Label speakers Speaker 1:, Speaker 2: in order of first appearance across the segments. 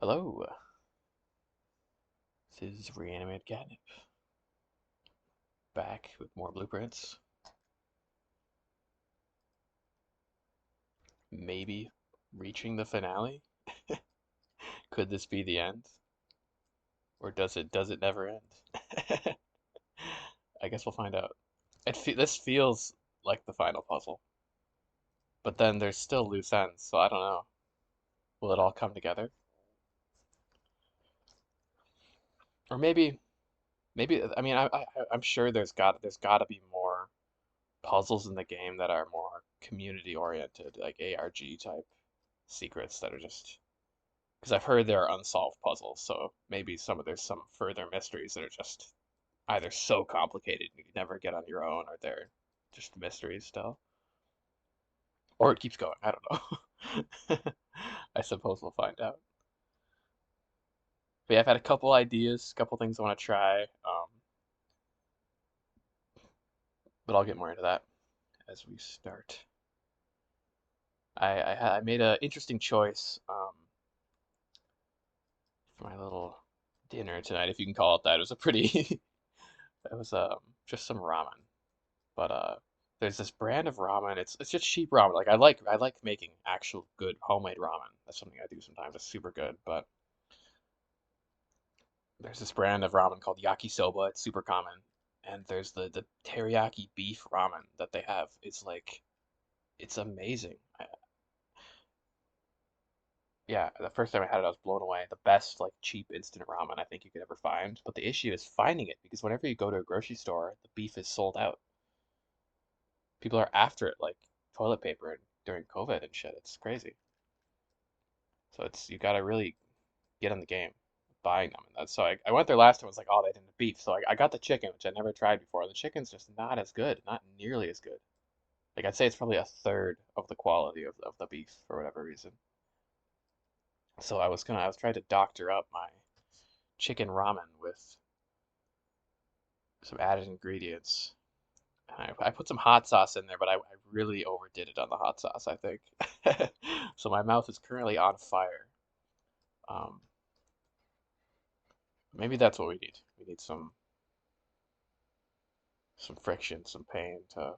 Speaker 1: Hello, this is Reanimated Catnip, back with more blueprints. Maybe reaching the finale? Could this be the end? Or does it never end? I guess we'll find out. This feels like the final puzzle, but then there's still loose ends, so I don't know. Will it all come together? Or maybe I mean I'm sure there's got to be more puzzles in the game that are more community oriented, like ARG type secrets that are just because I've heard there are unsolved puzzles, so maybe there's some further mysteries that are just either so complicated you can never get on your own, or they're just mysteries still, or it keeps going. I don't know. I suppose we'll find out. But yeah, I've had a couple ideas, a couple things I want to try, but I'll get more into that as we start. I made an interesting choice for my little dinner tonight, if you can call it that. It was a pretty, it was just some ramen. But there's this brand of ramen. It's just cheap ramen. Like I like making actual good homemade ramen. That's something I do sometimes. It's super good. But there's this brand of ramen called yakisoba. It's super common. And there's the teriyaki beef ramen that they have. It's amazing. Yeah, the first time I had it, I was blown away. The best like cheap instant ramen I think you could ever find. But the issue is finding it because whenever you go to a grocery store, the beef is sold out. People are after it like toilet paper during COVID and shit. It's crazy. So you got to really get in the game buying them. And that's so I went there last time. It was like, oh, they didn't have beef. So I got the chicken, which I never tried before. The chicken's just not as good, not nearly as good. Like I'd say it's probably a third of the quality of the beef for whatever reason. So I was trying to doctor up my chicken ramen with some added ingredients. I put some hot sauce in there, but I really overdid it on the hot sauce, I think. So my mouth is currently on fire. Um, Maybe that's what we need. We need some friction, some pain to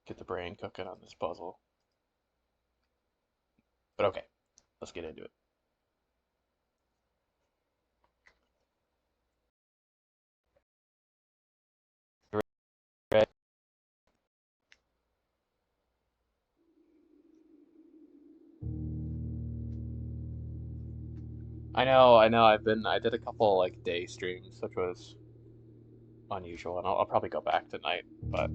Speaker 1: get the brain cooking on this puzzle. But okay, let's get into it. Right. I know. I did a couple like day streams, which was unusual, and I'll probably go back tonight. But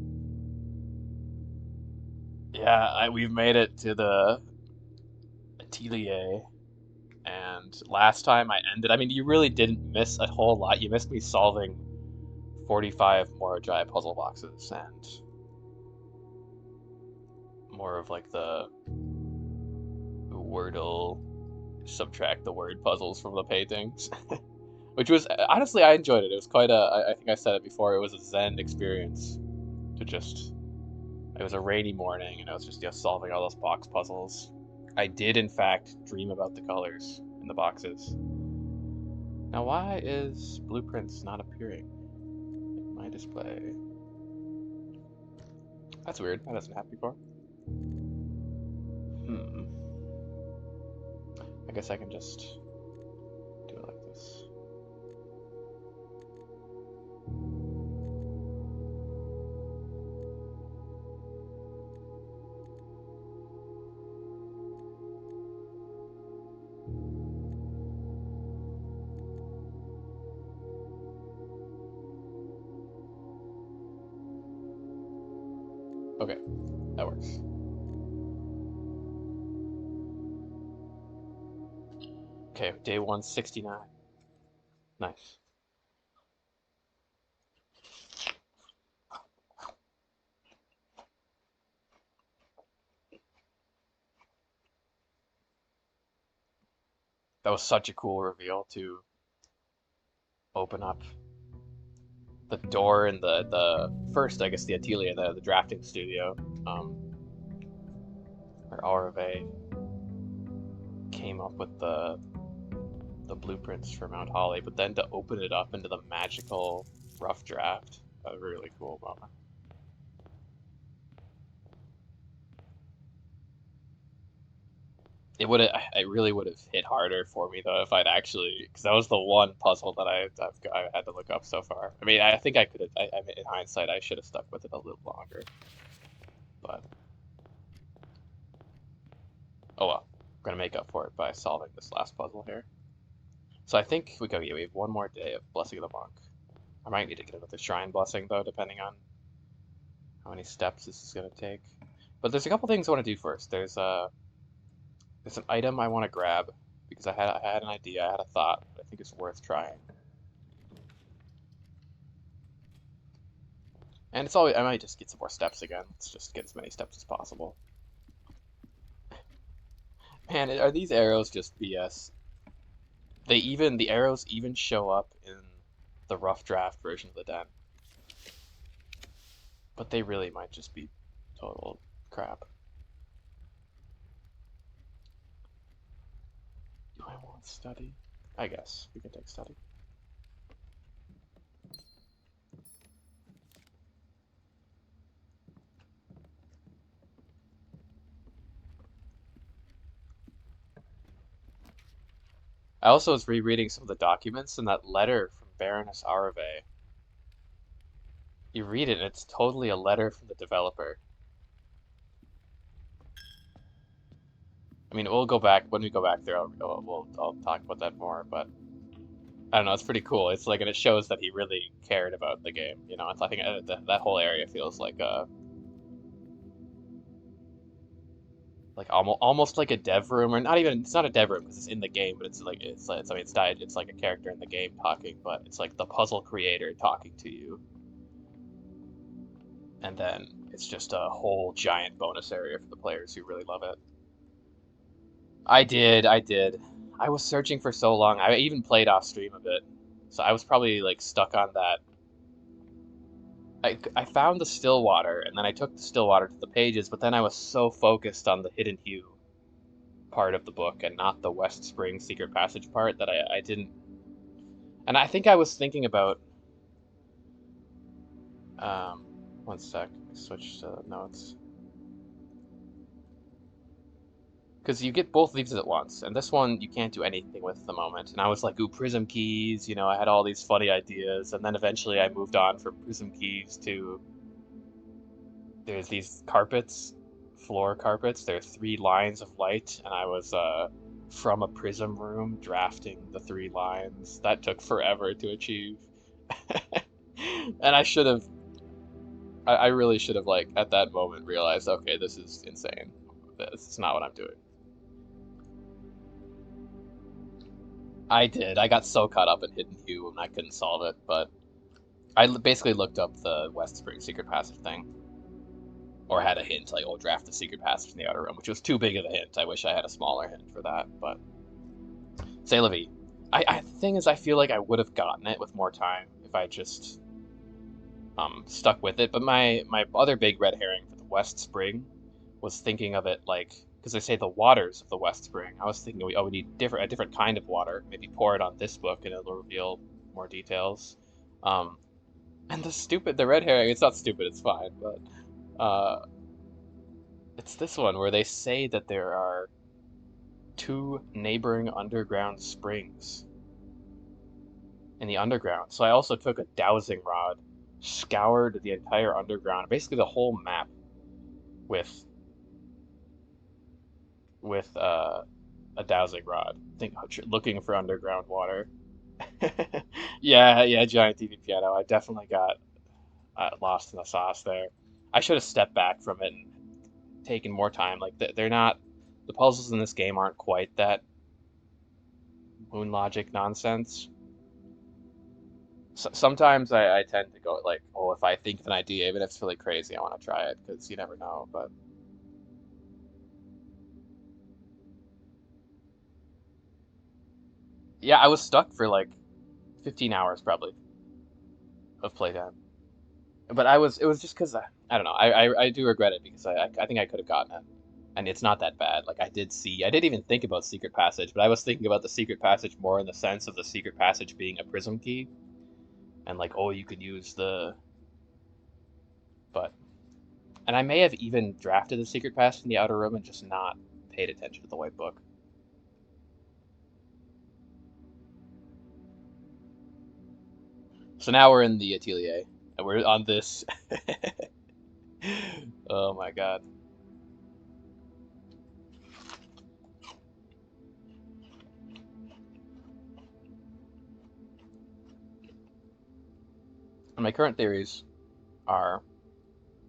Speaker 1: yeah, we've made it to the Atelier, and last time I ended. I mean, you really didn't miss a whole lot. You missed me solving 45 Morajai puzzle boxes and more of like the Wordle subtract the word puzzles from the paintings, which was honestly I enjoyed it. It was quite a I think I said it before. It was a zen experience to just. It was a rainy morning and I was just solving all those box puzzles. I did in fact dream about the colors in the boxes. Now why is blueprints not appearing in my display? That's weird. That hasn't happened before. Hmm. I guess I can just do it like this. Okay, that works. Okay, day 169. Nice. That was such a cool reveal to open up the door in the first, I guess, the atelier, the drafting studio. Um, where Arave came up with the blueprints for Mount Holly, but then to open it up into the magical rough draft, a really cool moment. It really would have hit harder for me though if I'd actually, because that was the one puzzle that I had to look up so far. I mean, I think I could have, I mean, in hindsight, I should have stuck with it a little longer, but oh well. I'm gonna make up for it by solving this last puzzle here. So I think we go, yeah, we have one more day of Blessing of the Monk. I might need to get another Shrine Blessing though, depending on how many steps this is gonna take. But there's a couple things I want to do first. There's an item I want to grab because I had an idea, I had a thought, but I think it's worth trying. And it's always, I might just get some more steps again. Let's just get as many steps as possible. Man, are these arrows just BS? The arrows even show up in the rough draft version of the den. But they really might just be total crap. Do I want study? I guess we can take study. I also was rereading some of the documents and that letter from Baroness Arave. You read it and it's totally a letter from the developer. I mean, we'll go back when we go back there. I'll talk about that more, but I don't know. It's pretty cool. It's like, and it shows that he really cared about the game. You know, I think that whole area feels like almost like a dev room, or not even. It's not a dev room because it's in the game, but I mean, it's like a character in the game talking, but it's like the puzzle creator talking to you, and then it's just a whole giant bonus area for the players who really love it. I did. I was searching for so long. I even played off stream a bit. So I was probably like stuck on that. I found the still water and then I took the still water to the pages, but then I was so focused on the hidden hue part of the book and not the West Spring secret passage part that I didn't. And I think I was thinking about. Um, One sec. Switch to notes. Because you get both leaves at once, and this one you can't do anything with at the moment. And I was like, ooh, prism keys, you know, I had all these funny ideas, and then eventually I moved on from prism keys to there's these carpets, floor carpets. There are 3 lines of light, and I was from a prism room drafting the 3 lines. That took forever to achieve. And I really should have like at that moment realized, okay, this is insane. This is not what I'm doing. I did. I got so caught up in Hidden Hue and I couldn't solve it, but I basically looked up the West Spring secret passage thing, or had a hint like, "Oh, draft the secret passage in the outer room," which was too big of a hint. I wish I had a smaller hint for that, but C'est la vie. The thing is, I feel like I would have gotten it with more time if I just stuck with it. But my other big red herring for the West Spring was thinking of it like because they say the waters of the West Spring. I was thinking, we need a different kind of water. Maybe pour it on this book and it'll reveal more details. Um, and the red herring. It's not stupid. It's fine, but it's this one where they say that there are 2 neighboring underground springs in the underground. So I also took a dowsing rod, scoured the entire underground, basically the whole map, with a dowsing rod, looking for underground water. Yeah, giant TV piano. I definitely got lost in the sauce there. I should have stepped back from it and taken more time. Like they're not, the puzzles in this game aren't quite that moon logic nonsense. Sometimes I tend to go like, oh, if I think of an idea, even if it's really crazy, I want to try it because you never know. But yeah, I was stuck for like 15 hours probably of playtime. But it was just because I don't know. I do regret it because I think I could have gotten it. And it's not that bad. Like I didn't even think about secret passage, but I was thinking about the secret passage more in the sense of the secret passage being a prism key, and like, oh, you could use but, and I may have even drafted the secret passage in the outer room and just not paid attention to the white book. So now we're in the Atelier, and we're on this. Oh my god. And my current theories are,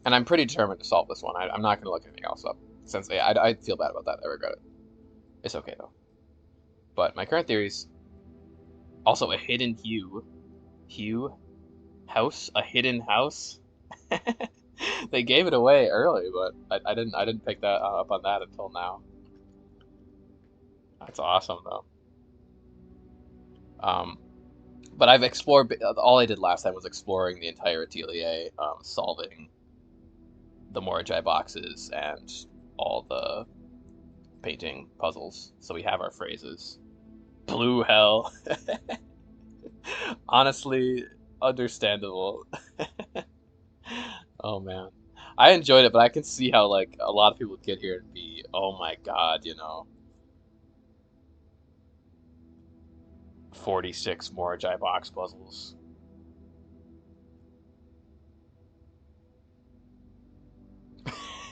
Speaker 1: and I'm pretty determined to solve this one. I'm not going to look anything else up, since I feel bad about that. I regret it. It's okay though. But my current theories, also a hidden hue house, a hidden house. They gave it away early, but I didn't pick that up on that until now. That's awesome though. Um, but I've explored. All I did last time was exploring the entire Atelier, solving the Moragi boxes and all the painting puzzles. So we have our phrases. Blue hell. Honestly, understandable. Oh man. I enjoyed it, but I can see how like a lot of people get here and be, oh my god, 46 Moragi box puzzles.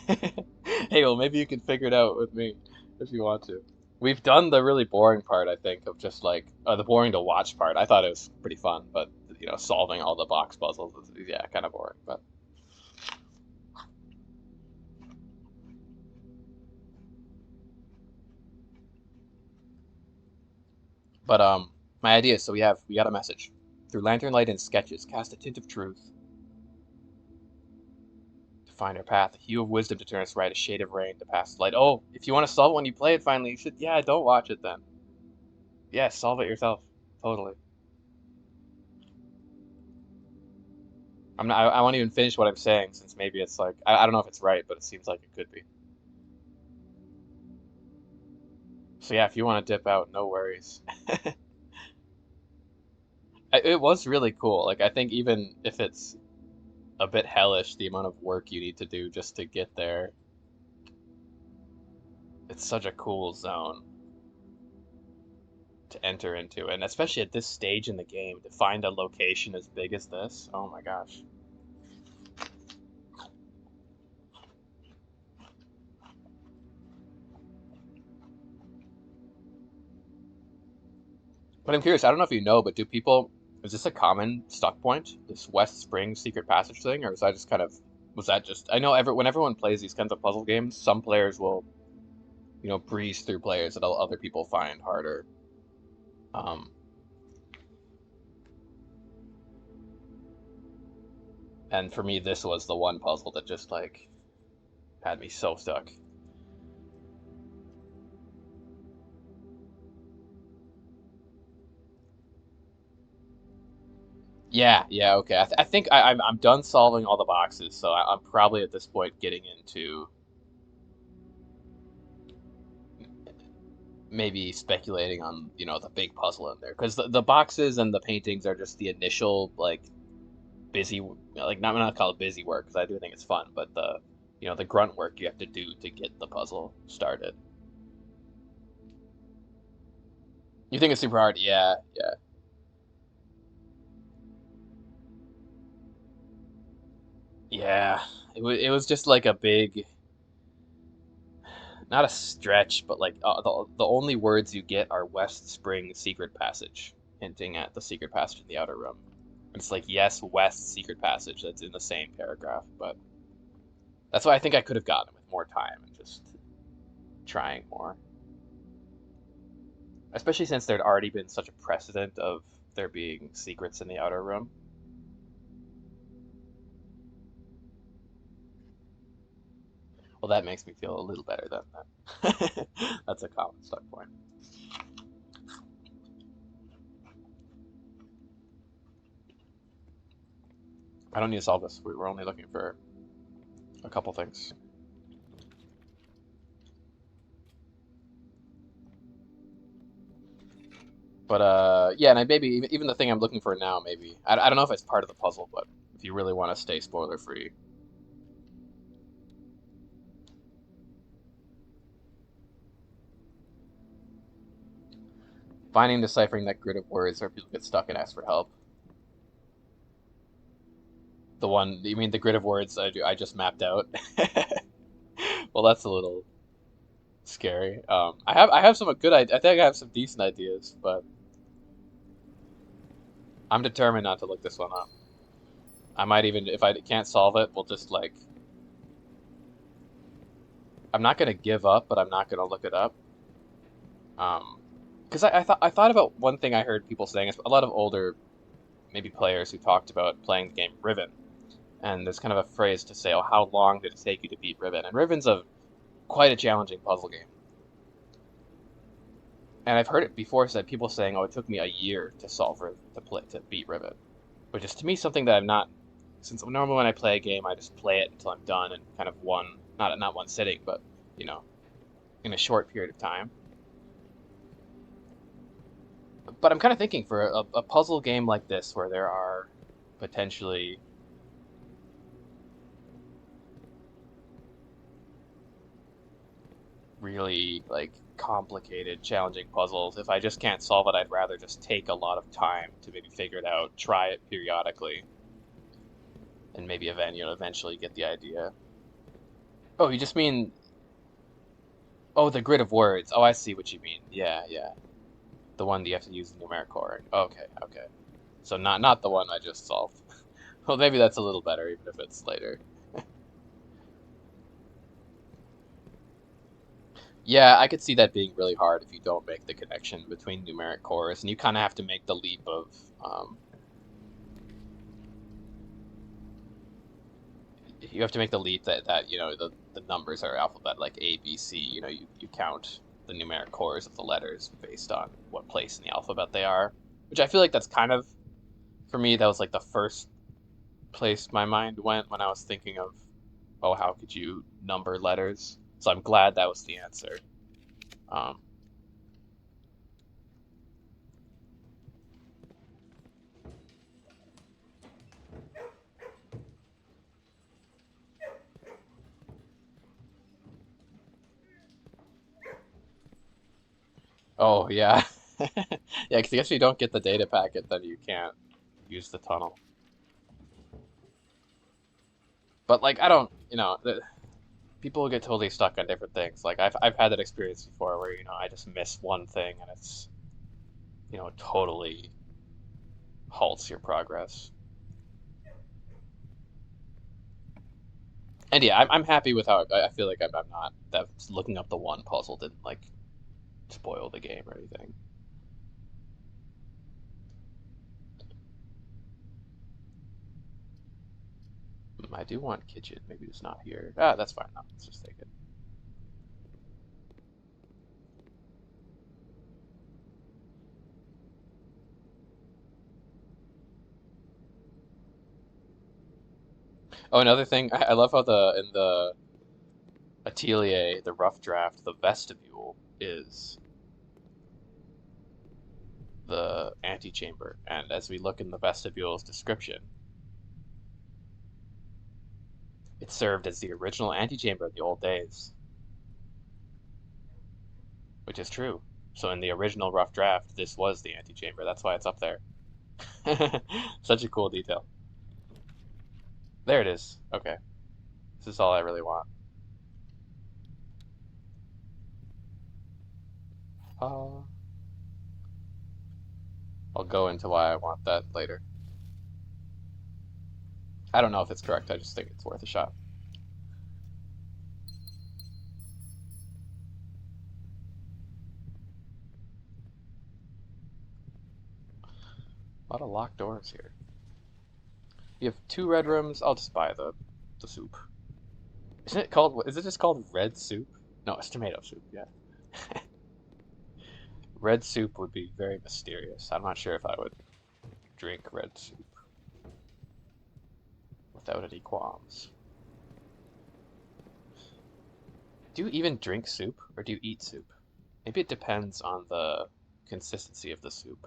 Speaker 1: Hey, well maybe you can figure it out with me if you want to. We've done the really boring part, I think, of just like the boring to watch part. I thought it was pretty fun, but solving all the box puzzles is, yeah, kind of boring. But my idea is, so we got a message. Through lantern light and sketches, cast a tint of truth to find our path, a hue of wisdom to turn us right, a shade of rain to pass the light. Oh, if you want to solve it when you play it finally, you should. Yeah, don't watch it then. Yeah, solve it yourself. Totally. I'm not. I won't even finish what I'm saying since maybe it's like I don't know if it's right, but it seems like it could be. So yeah, if you want to dip out, no worries. It was really cool. Like I think even if it's a bit hellish, the amount of work you need to do just to get there, it's such a cool zone to enter into, and especially at this stage in the game, to find a location as big as this. Oh my gosh. But I'm curious, I don't know if you know, but is this a common stuck point, this West Spring secret passage thing, or is that just kind of, was that just, I know when everyone plays these kinds of puzzle games, some players will, breeze through players that other people find harder. Um, and for me, this was the one puzzle that just like had me so stuck. Yeah, yeah, okay. I think I'm done solving all the boxes, so I'm probably at this point getting into maybe speculating on the big puzzle in there, because the boxes and the paintings are just the initial like busy, like not call it busy work because I do think it's fun, but the grunt work you have to do to get the puzzle started. You think it's super hard? Yeah, yeah, yeah. It was just like a big, not a stretch, but like the only words you get are West Spring Secret Passage, hinting at the secret passage in the outer room. It's like, yes, West Secret Passage. That's in the same paragraph, but that's why I think I could have gotten it with more time and just trying more. Especially since there'd already been such a precedent of there being secrets in the outer room. Well, that makes me feel a little better than that. That's a common stuck point. I don't need to solve this. We're only looking for a couple things. But yeah, and I maybe even the thing I'm looking for now, maybe I don't know if it's part of the puzzle, but if you really want to stay spoiler free, finding deciphering that grid of words where people get stuck and ask for help. The one you mean the grid of words I just mapped out? Well, that's a little scary. I have some good I think I have some decent ideas, but I'm determined not to look this one up. I might even if I can't solve it, we'll just like I'm not gonna give up, but I'm not gonna look it up. Um, because I thought about one thing I heard people saying is a lot of older maybe players who talked about playing the game Riven, and there's kind of a phrase to say, oh, how long did it take you to beat Riven? And Riven's a quite a challenging puzzle game. And I've heard it before said people saying, "Oh, it took me a year to solve to beat Riven," which is to me something that I'm not. Since normally when I play a game, I just play it until I'm done and kind of one not one sitting, but you know, in a short period of time. But I'm kind of thinking for a puzzle game like this, where there are potentially really like complicated, challenging puzzles. If I just can't solve it, I'd rather just take a lot of time to maybe figure it out, try it periodically, and maybe eventually get the idea. Oh, you just mean oh the grid of words. Oh, I see what you mean. Yeah, yeah. The one that you have to use the numeric core. Okay, okay. So not the one I just solved. Well, maybe that's a little better, even if it's later. Yeah, I could see that being really hard if you don't make the connection between numeric cores, and you kind of have to make the leap of um, you have to make the leap that the numbers are alphabet like A, B, C. You count the numeric cores of the letters based on what place in the alphabet they are, which I feel like that's kind of for me that was like the first place my mind went when I was thinking of oh how could you number letters? So I'm glad that was the answer. Um, oh yeah, yeah. Because I guess if you don't get the data packet, then you can't use the tunnel. But like I don't, people get totally stuck on different things. Like I've had that experience before where I just miss one thing and it's totally halts your progress. And yeah, I'm happy with how I feel like I'm not that looking up the one puzzle didn't like spoil the game or anything. I do want kitchen. Maybe it's not here. Ah, that's fine. No, let's just take it. Oh, another thing, I love how the in the atelier, the rough draft, the vestibule is the antechamber, and as we look in the vestibule's description, it served as the original antechamber in the old days, which is true. So in the original rough draft, this was the antechamber. That's why it's up there. Such a cool detail. There it is. Okay, this is all I really want. Uh, I'll go into why I want that later. I don't know if it's correct. I just think it's worth a shot. A lot of locked doors here. You have two red rooms. I'll just buy the soup. Isn't it called? Is it just called red soup? No, it's tomato soup. Yeah. Red soup would be very mysterious. I'm not sure if I would drink red soup without any qualms. Do you even drink soup or do you eat soup? Maybe it depends on the consistency of the soup.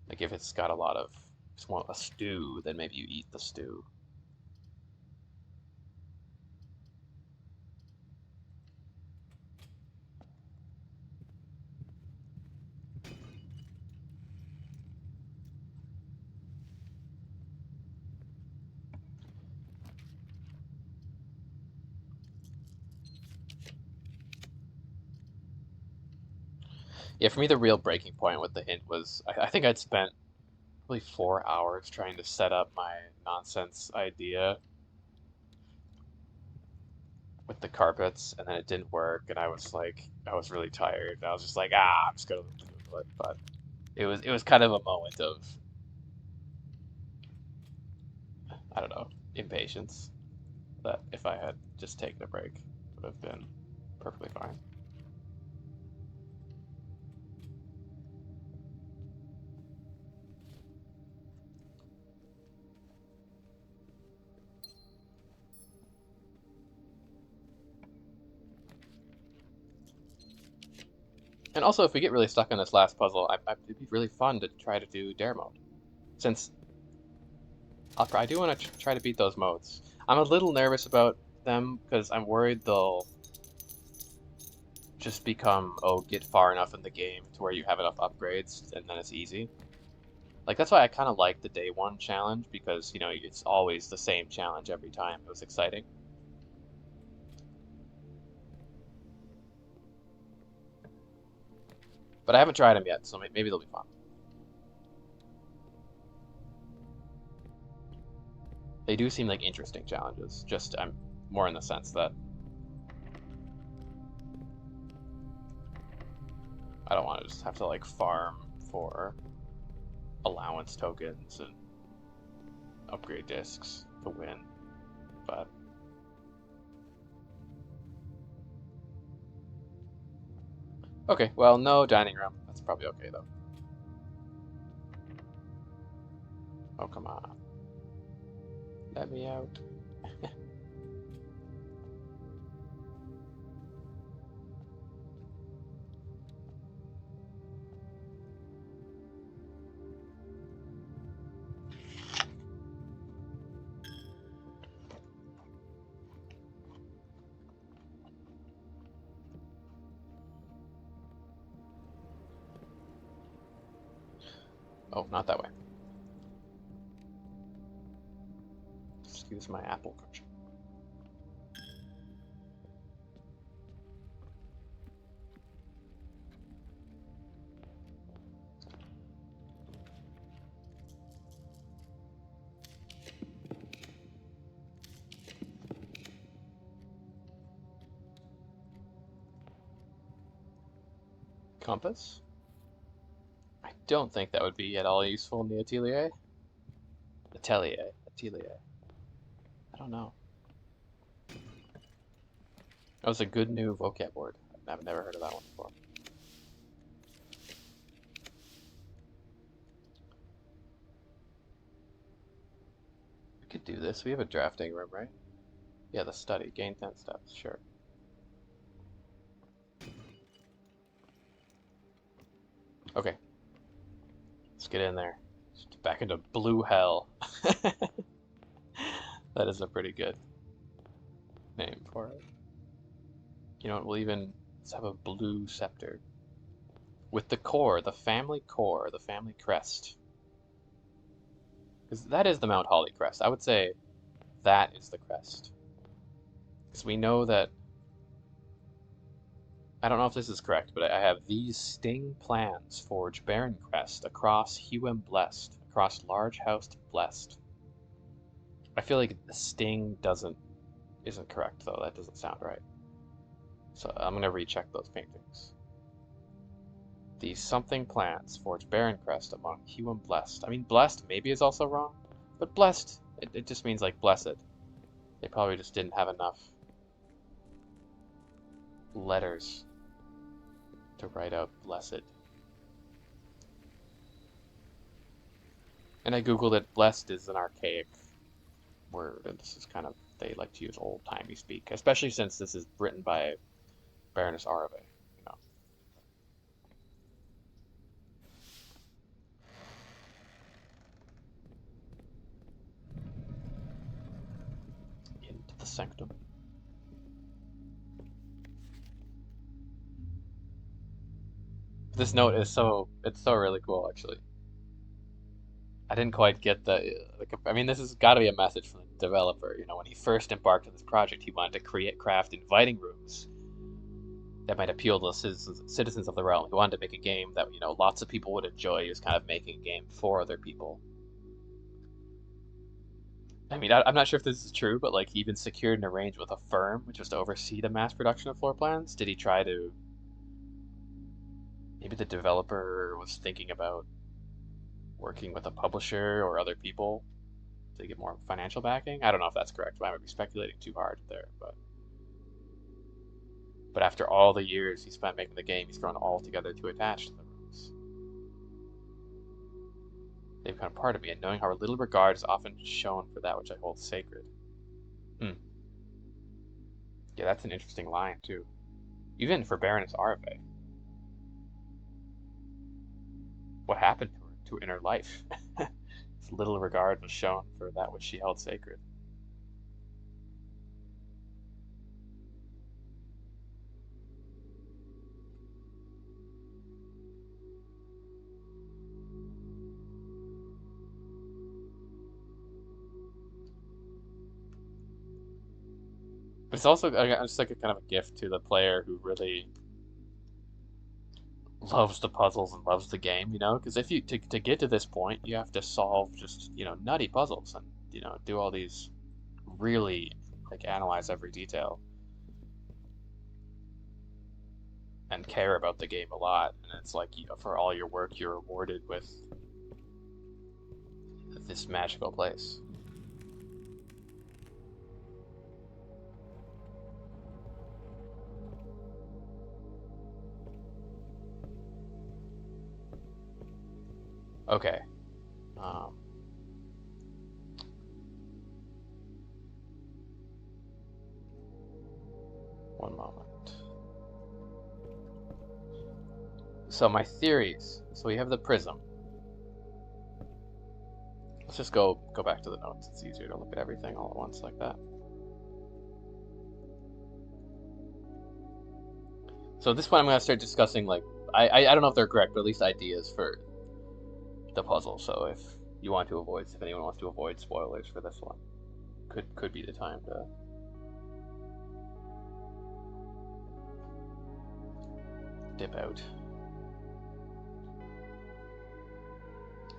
Speaker 1: Like if it's got a lot of, just want a stew, then maybe you eat the stew. Yeah, for me, the real breaking point with the hint was I think I'd spent probably 4 hours trying to set up my nonsense idea with the carpets, and then it didn't work, and I was really tired. And I was just like, I'm just gonna Google it. But it was kind of a moment of, I don't know, impatience that if I had just taken a break would have been perfectly fine. And also, if we get really stuck on this last puzzle, it'd be really fun to try to do dare mode, since I do want to try to beat those modes. I'm a little nervous about them because I'm worried they'll just become, oh, get far enough in the game to where you have enough upgrades and then it's easy. Like, that's why I kind of like the day one challenge, because, it's always the same challenge every time. It was exciting. But I haven't tried them yet, so maybe they'll be fun. They do seem like interesting challenges, just I'm more in the sense that I don't want to just have to, like, farm for allowance tokens and upgrade discs to win. But okay, well, no dining room. That's probably okay though. Oh, come on. Let me out. Oh, not that way. Excuse my apple crunch. Compass? I don't think that would be at all useful in the Atelier. Atelier. Atelier. I don't know. That was a good new vocab word. I've never heard of that one before. We could do this. We have a drafting room, right? Yeah, the study. Gain 10 steps. Sure. Okay. Let's get in there. Just back into blue hell. That is a pretty good name for it. You know what? Let's have a blue scepter. With the core, the family crest. Because that is the Mount Holly crest. I would say that is the crest. Because we know that, I don't know if this is correct, but I have these sting plans forge Baron Crest across Hewem Blessed, across Large House Blessed. I feel like the sting isn't correct though. That doesn't sound right. So I'm gonna recheck those paintings. These something plants forge Baron Crest among Hewem Blessed. I mean, blessed maybe is also wrong, but blessed, it just means like blessed. They probably just didn't have enough letters to write out blessed. And I googled it. Blessed is an archaic word, and this is kind of, they like to use old-timey speak, especially since this is written by Baroness Arave, you know. Sanctum. This note is it's so really cool, actually. I didn't quite get like, I mean, this has got to be a message from the developer. You know, when he first embarked on this project, he wanted to craft inviting rooms that might appeal to the citizens of the realm. He wanted to make a game that, you know, lots of people would enjoy. He was kind of making a game for other people. I mean, I'm not sure if this is true, but like he even secured an arrangement with a firm which was to oversee the mass production of floor plans. Did he try to? Maybe the developer was thinking about working with a publisher or other people to get more financial backing. I don't know if that's correct. I might be speculating too hard there, but after all the years he spent making the game, he's thrown all together to attach to the rooms. They become part of me, and knowing how little regard is often shown for that which I hold sacred. Hmm. Yeah, that's an interesting line too. Even for Baroness Arve, what happened to her, to inner life? Little regard was shown for that which she held sacred. But it's also just like a kind of a gift to the player who really loves the puzzles and loves the game, you know? Because if you to get to this point, you have to solve just, you know, nutty puzzles and, you know, do all these really like analyze every detail and care about the game a lot. And it's like, you know, for all your work, you're rewarded with this magical place. Okay. Um, One moment. So my theories. So we have the prism. Let's just go back to the notes. It's easier to look at everything all at once like that. So at this point, I'm gonna start discussing like I don't know if they're correct, but at least ideas for the puzzle. So if you want to avoid, if anyone wants to avoid spoilers for this one, could be the time to dip out.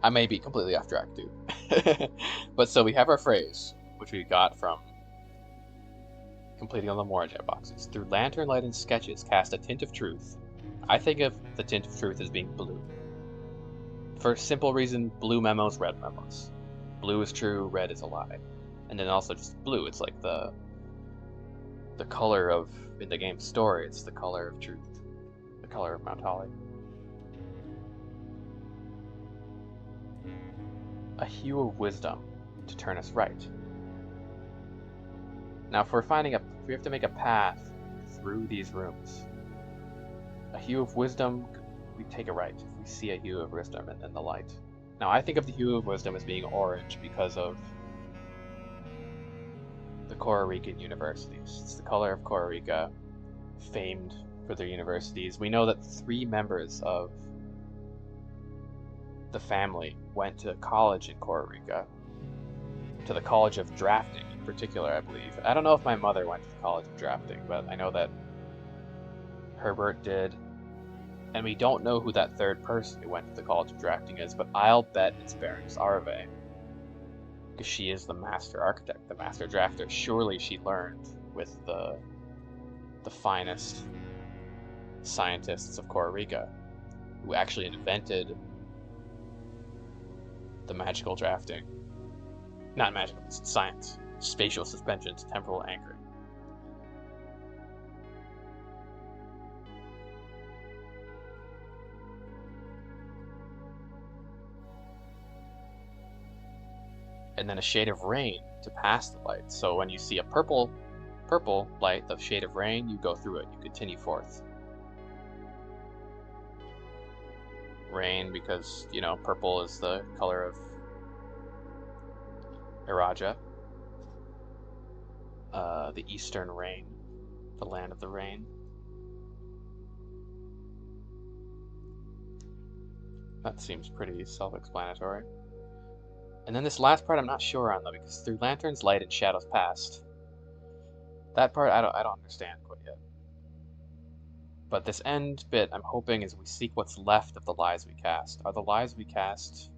Speaker 1: I may be completely off track too. But so we have our phrase, which we got from completing all the Morajet boxes. Through lantern light and sketches cast a tint of truth. I think of the tint of truth as being blue. For a simple reason, blue memos, red memos. Blue is true, red is a lie. And then also just blue, it's like the color of, in the game's story, it's the color of truth. The color of Mount Holly. A hue of wisdom to turn us right. Now, if we have to make a path through these rooms. A hue of wisdom, we take a right if we see a hue of wisdom in the light. Now, I think of the hue of wisdom as being orange because of the Korrigan universities. It's the color of Korriga, famed for their universities. We know that 3 members of the family went to college in Korriga, to the College of Drafting in particular, I believe. I don't know if my mother went to the College of Drafting, but I know that Herbert did. And we don't know who that 3rd person who went to the College of Drafting is, but I'll bet it's Baroness Arve. Because she is the master architect, the master drafter. Surely she learned with the finest scientists of Korriga, who actually invented the magical drafting. Not magical, it's science. Spatial suspensions, temporal anchoring. And then a shade of rain to pass the light. So when you see a purple light, the shade of rain, you go through it, you continue forth. Rain because, you know, purple is the color of Iraja. the Eastern Rain, the Land of the Rain. That seems pretty self-explanatory. And then this last part I'm not sure on though, because through lanterns, light, and shadows past. That part I don't understand quite yet. But this end bit I'm hoping is we seek what's left of the lies we cast. Are the lies we cast,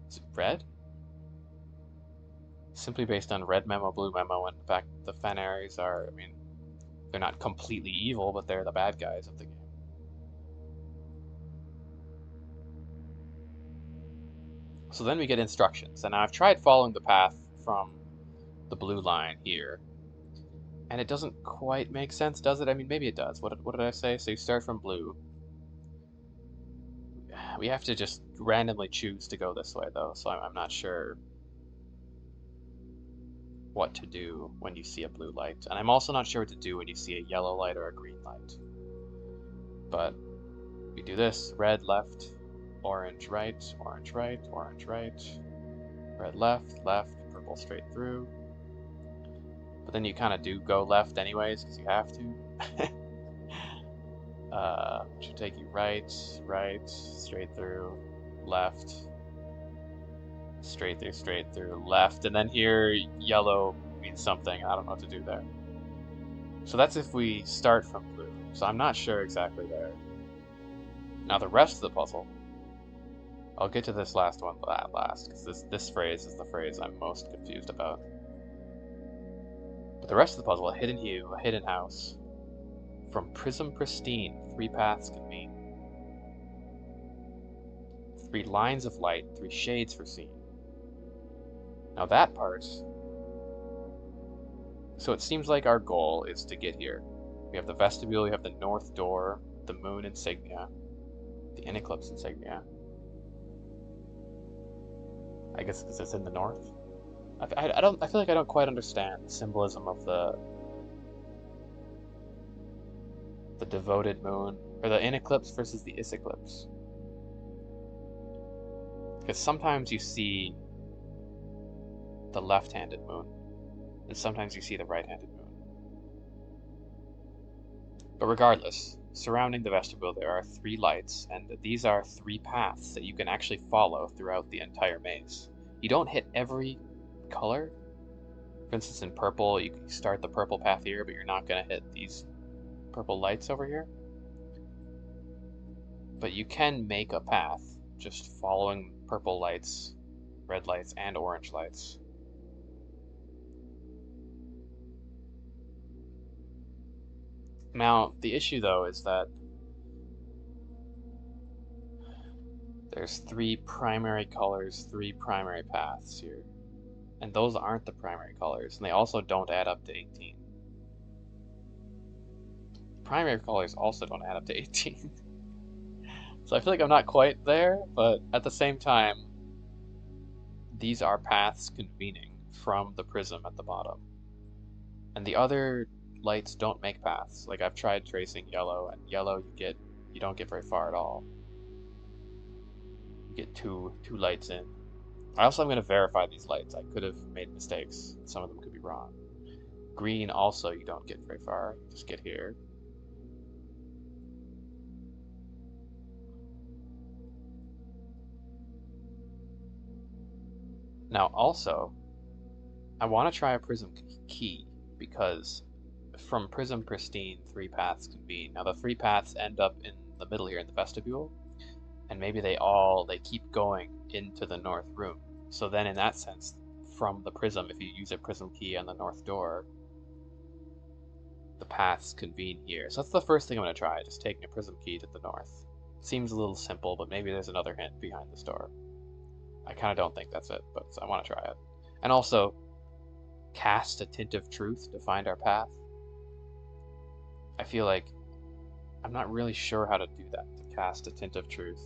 Speaker 1: is it red? Simply based on red memo, blue memo, and in fact the Fenaries are, I mean, they're not completely evil, but they're the bad guys of the game. So then we get instructions, and I've tried following the path from the blue line here, and it doesn't quite make sense, does it? I mean, maybe it does. What did I say? So you start from blue. We have to just randomly choose to go this way, though, so I'm not sure what to do when you see a blue light. And I'm also not sure what to do when you see a yellow light or a green light. But we do this: red left, orange right, orange right, orange right, red left, left, purple straight through. But then you kind of do go left anyways, because you have to. Should take you right, right, straight through, left, straight through, left, and then here yellow means something. I don't know what to do there. So that's if we start from blue. So I'm not sure exactly there. Now the rest of the puzzle, I'll get to this last one last, because this phrase is the phrase I'm most confused about. But the rest of the puzzle: a hidden hue, a hidden house. From prism pristine, 3 paths convene. 3 lines of light, 3 shades foreseen. Now that part, so it seems like our goal is to get here. We have the vestibule, we have the north door, the moon insignia, the eclipse insignia. I guess because it's in the north. I feel like I don't quite understand the symbolism of the devoted moon, or the in eclipse versus the is eclipse. Because sometimes you see the left-handed moon, and sometimes you see the right-handed moon. But regardless, surrounding the vestibule there are 3 lights, and these are 3 paths that you can actually follow throughout the entire maze. You don't hit every color. For instance, in purple, you start the purple path here, but you're not going to hit these purple lights over here. But you can make a path just following purple lights, red lights, and orange lights. Now, the issue though is that there's 3 primary colors, 3 primary paths here. And those aren't the primary colors, and they also don't add up to 18. Primary colors also don't add up to 18. So I feel like I'm not quite there, but at the same time, these are paths convening from the prism at the bottom. And the other lights don't make paths. Like, I've tried tracing yellow, and yellow you don't get very far at all. You get two lights in. I also am going to verify these lights. I could have made mistakes. Some of them could be wrong. Green also, you don't get very far. You just get here. Now also, I want to try a prism key, because from prism pristine, 3 paths convene. Now the 3 paths end up in the middle here in the vestibule, and maybe they keep going into the north room. So then in that sense, from the prism, if you use a prism key on the north door, the paths convene here. So that's the first thing I'm going to try, just taking a prism key to the north. Seems a little simple, but maybe there's another hint behind this door. I kind of don't think that's it, but I want to try it. And also, cast a tint of truth to find our path. I feel like I'm not really sure how to do that, to cast a tint of truth.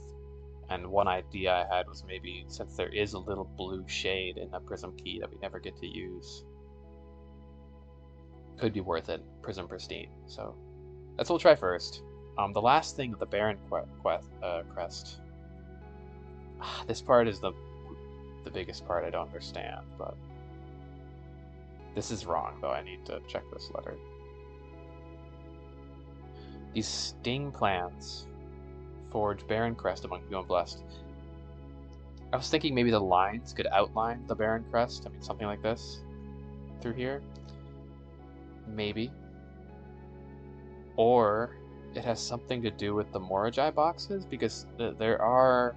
Speaker 1: And one idea I had was maybe, since there is a little blue shade in the prism key that we never get to use, could be worth it, prism pristine. So that's what we'll try first. The last thing, the Baron crest. This part is the biggest part I don't understand, but This is wrong, though. I need to check this letter. These sting plans forge barren crest among you and blessed. I was thinking maybe the lines could outline the barren crest. I mean, something like this through here. Maybe. Or it has something to do with the Moragi boxes, because there are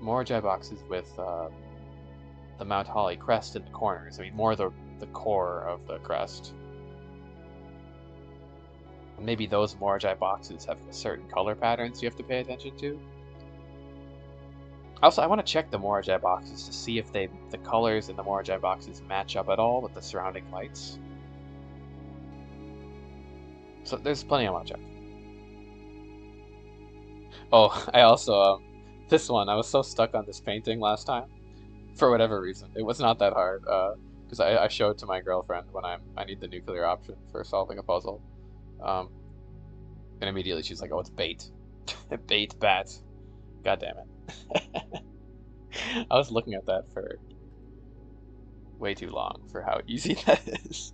Speaker 1: Moragi boxes with the Mount Holly crest in the corners. I mean, more the core of the crest. Maybe those Moragi boxes have certain color patterns you have to pay attention to. Also, I want to check the Moragi boxes to see if the colors in the Moragi boxes match up at all with the surrounding lights. So there's plenty I want to check. Oh, I also, this one, I was so stuck on this painting last time. For whatever reason. It was not that hard, because I show it to my girlfriend when I need the nuclear option for solving a puzzle. And immediately she's like, oh, it's bait. Bait bat. God damn it. I was looking at that for way too long for how easy that is.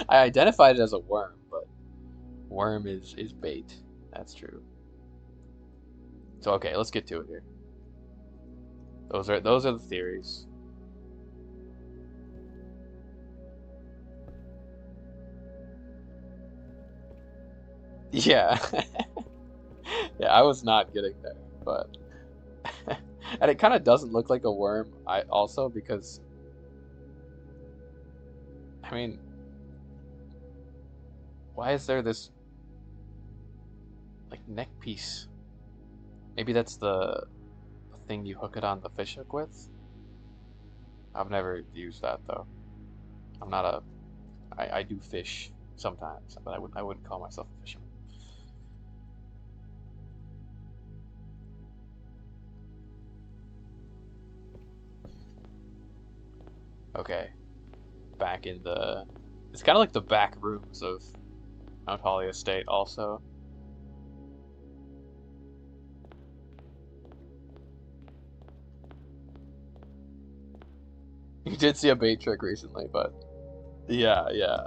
Speaker 1: I identified it as a worm, but worm is bait. That's true. So okay, let's get to it here. Those are the theories. Yeah. Yeah, I was not getting there, but and it kind of doesn't look like a worm also because I mean, why is there this like neck piece? Maybe that's the thing you hook it on the fish hook with? I've never used that though. I'm not a I do fish sometimes, but I wouldn't call myself a fisherman. Okay. Back in the it's kind of like the back rooms of Mount Holly Estate also. You did see a bait trick recently, but yeah, yeah.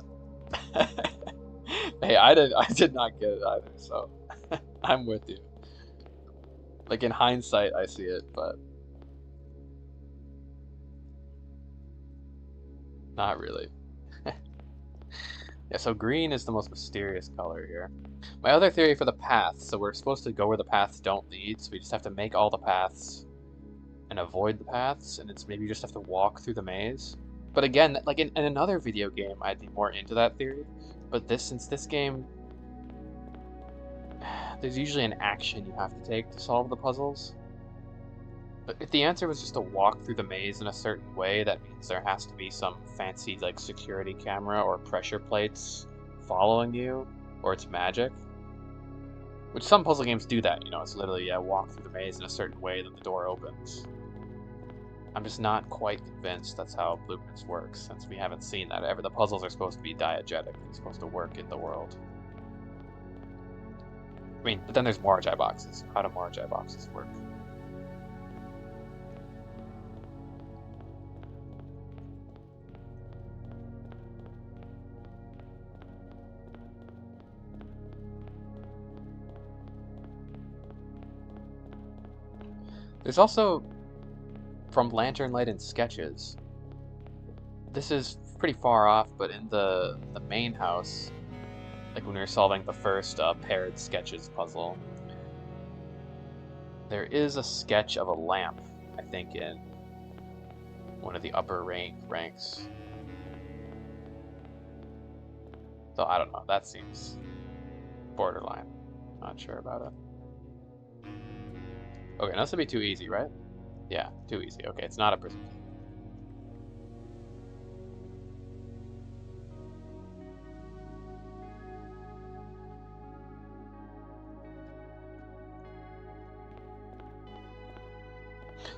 Speaker 1: Hey, I did not get it either, so I'm with you. Like in hindsight, I see it, but not really. Yeah, so green is the most mysterious color here. My other theory for the paths, so we're supposed to go where the paths don't lead, so we just have to make all the paths and avoid the paths, and it's maybe you just have to walk through the maze. But again, like in another video game, I'd be more into that theory. But since this game, there's usually an action you have to take to solve the puzzles. But if the answer was just to walk through the maze in a certain way, that means there has to be some fancy like security camera or pressure plates following you, or it's magic. Which some puzzle games do that, you know, it's literally, yeah, walk through the maze in a certain way that the door opens. I'm just not quite convinced that's how Blueprints works, since we haven't seen that ever. The puzzles are supposed to be diegetic, they're supposed to work in the world. I mean, but then there's Moragi boxes. How do Moragi boxes work? There's also, from Lantern Light and Sketches, this is pretty far off, but in the main house, like when we were solving the first paired sketches puzzle, there is a sketch of a lamp, I think, in one of the upper ranks. So I don't know, that seems borderline. Not sure about it. Okay, now this would be too easy, right? Yeah, too easy. Okay, it's not a prison key.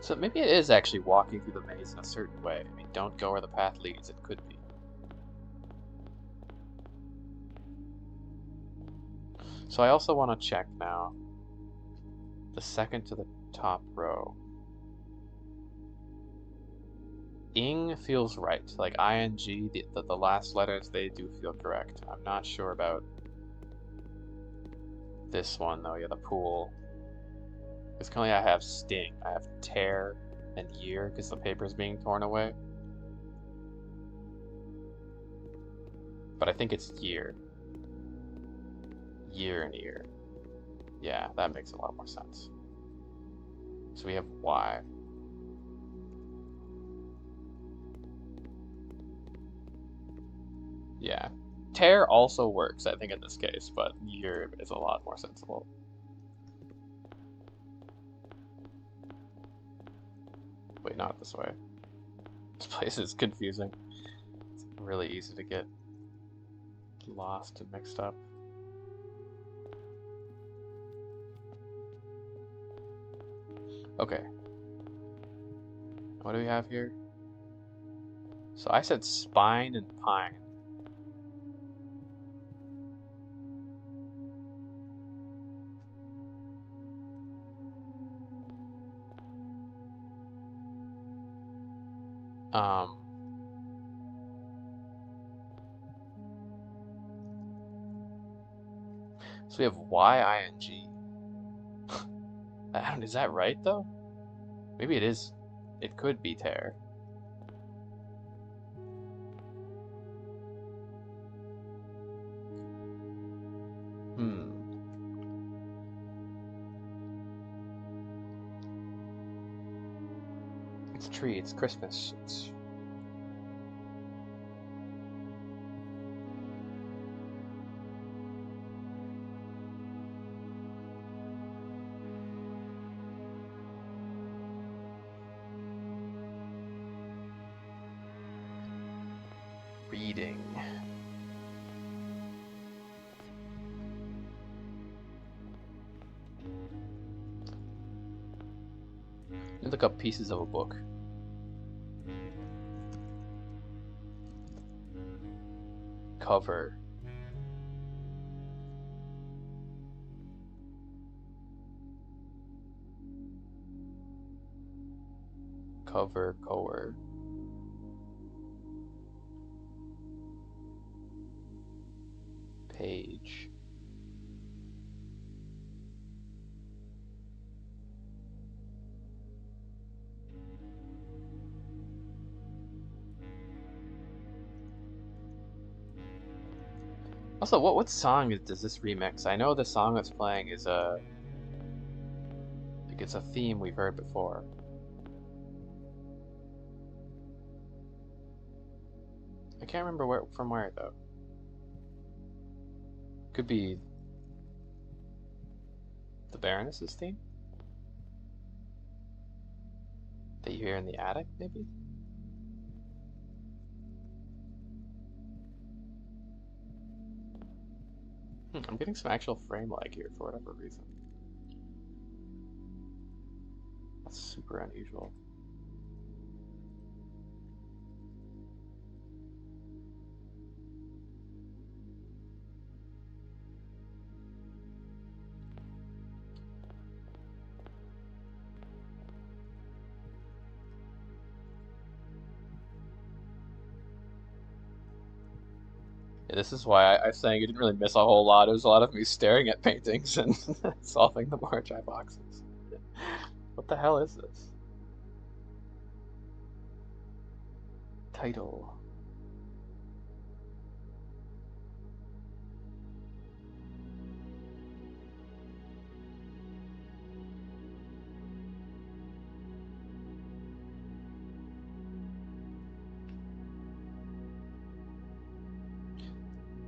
Speaker 1: So maybe it is actually walking through the maze in a certain way. I mean, don't go where the path leads. It could be. So I also want to check now the second to the top row. Ing feels right. Like ing, the last letters, they do feel correct. I'm not sure about this one though. Yeah, the pool. Because currently I have sting. I have tear and year because the paper's being torn away. But I think it's year. Year and ear. Yeah, that makes a lot more sense. So we have Y. Yeah. Tear also works, I think, in this case, but year is a lot more sensible. Wait, not this way. This place is confusing. It's really easy to get lost and mixed up. Okay. What do we have here? So I said spine and pine. Um, so we have Y-I-N-G. Is that right, though? Maybe it is. It could be tear. Hmm. It's a tree. It's Christmas. It's... reading. You look up pieces of a book. Cover. Cover, coer. Page. Also, what song does this remix? I know the song that's playing is like it's a theme we've heard before. I can't remember from where though. Could be the Baroness's theme that you hear in the attic, maybe. I'm getting some actual frame lag here for whatever reason. That's super unusual. Yeah, this is why I was saying you didn't really miss a whole lot. It was a lot of me staring at paintings and solving the Mordechai boxes. What the hell is this? Title.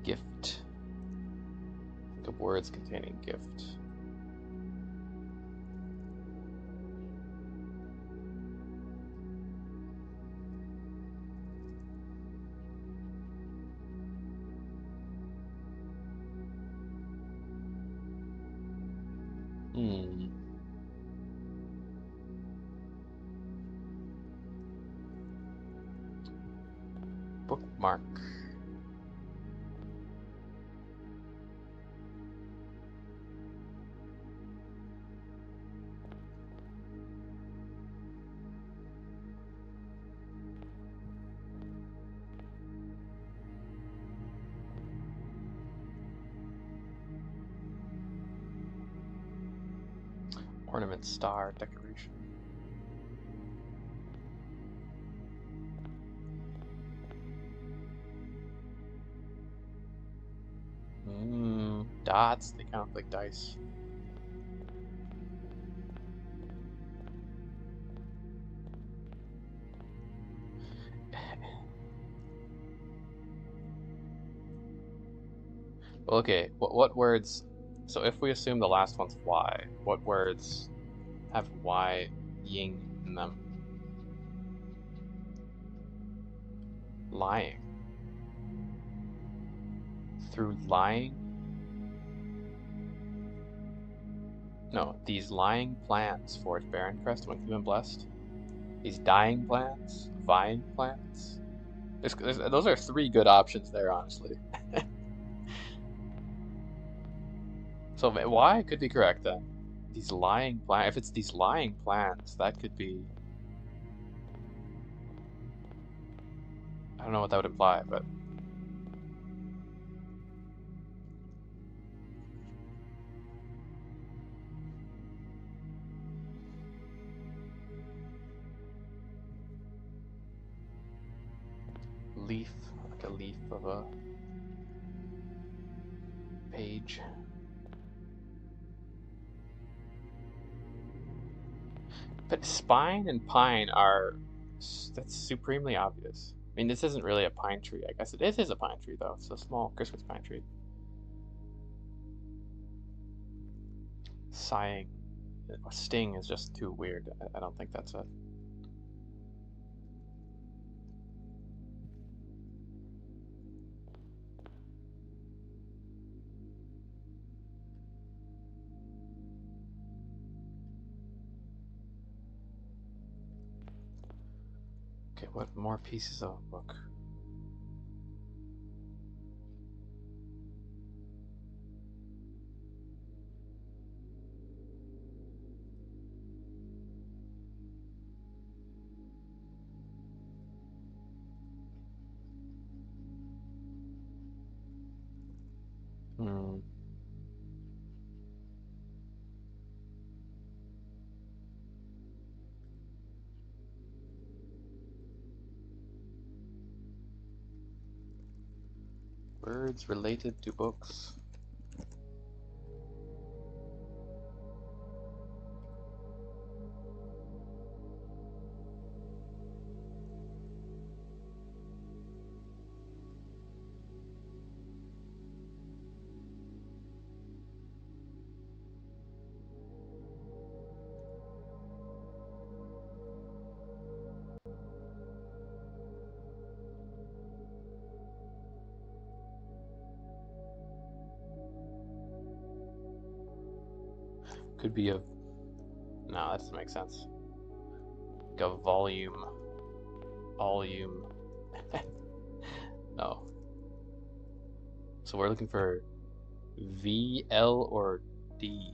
Speaker 1: Gift. Think of words containing gift. Hmm. Bookmark. Ornament, star, decoration. Dots, they count like dice. Well, okay, what words... So if we assume the last one's Y, what words have Y ying in them? Lying. Through lying? No, these lying plants forge barren crest when human blessed. These dying plants, vine plants. Those are three good options there, honestly. So Y could be correct then. These lying plants. If it's these lying plants, that could be... I don't know what that would imply, but... Leaf, like a leaf of a page. But spine and pine are... That's supremely obvious. I mean, this isn't really a pine tree. I guess it is a pine tree, though. It's a small Christmas pine tree. Sighing. Sting is just too weird. I don't think that's it. Okay, what more pieces of a book? Words related to books. Could be a... No, that doesn't make sense. Like a volume. Volume. No. So we're looking for V, L, or D.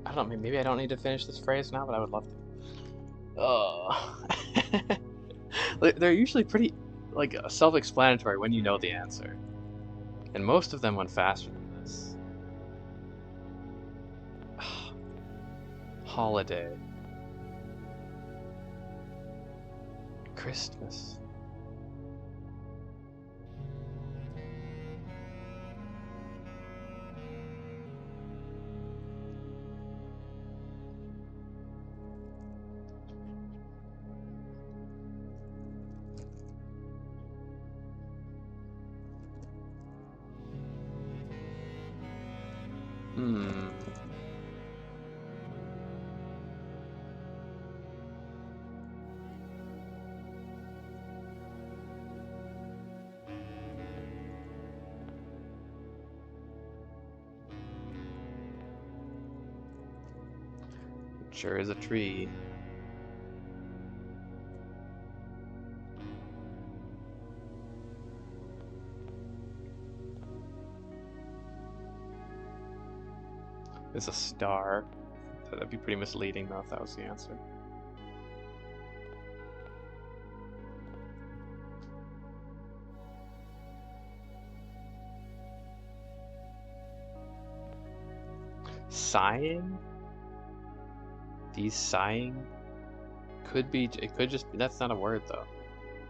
Speaker 1: I don't know, maybe I don't need to finish this phrase now, but I would love to. Oh. They're usually pretty, like, self-explanatory when you know the answer. And most of them went faster than this. Holiday. Christmas. Sure is a tree. It's a star. That'd be pretty misleading though if that was the answer. Sighing? These sighing? Could be, it could just be, that's not a word though.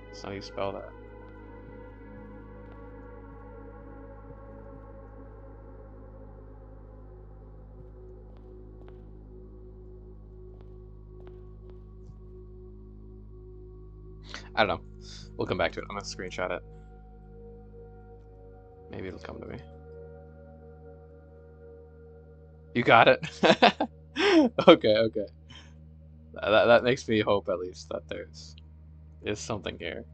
Speaker 1: That's not how you spell that. I don't know. We'll come back to it. I'm gonna screenshot it. Maybe it'll come to me. You got it? Okay, okay. That makes me hope at least that there's is something here.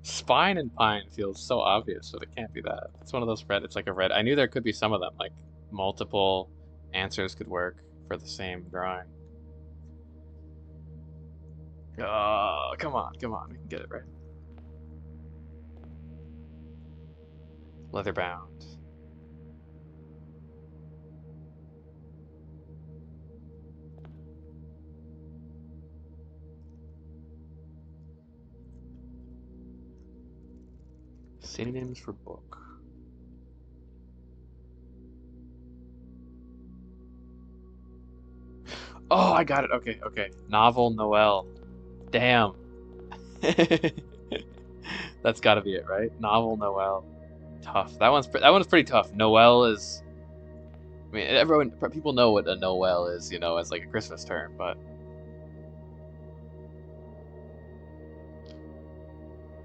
Speaker 1: Spine and pine feels so obvious, but it can't be that. It's one of those red, it's like a red. I knew there could be some of them, like multiple answers could work for the same drawing. Oh, come on, come on, we can get it right. Leather bound. Synonyms for book. Oh, I got it. Okay, okay. Novel Noel. Damn. That's got to be it, right? Novel Noel. Tough. That one's pretty tough. Noel is. I mean, people know what a Noel is, you know, as like a Christmas term, but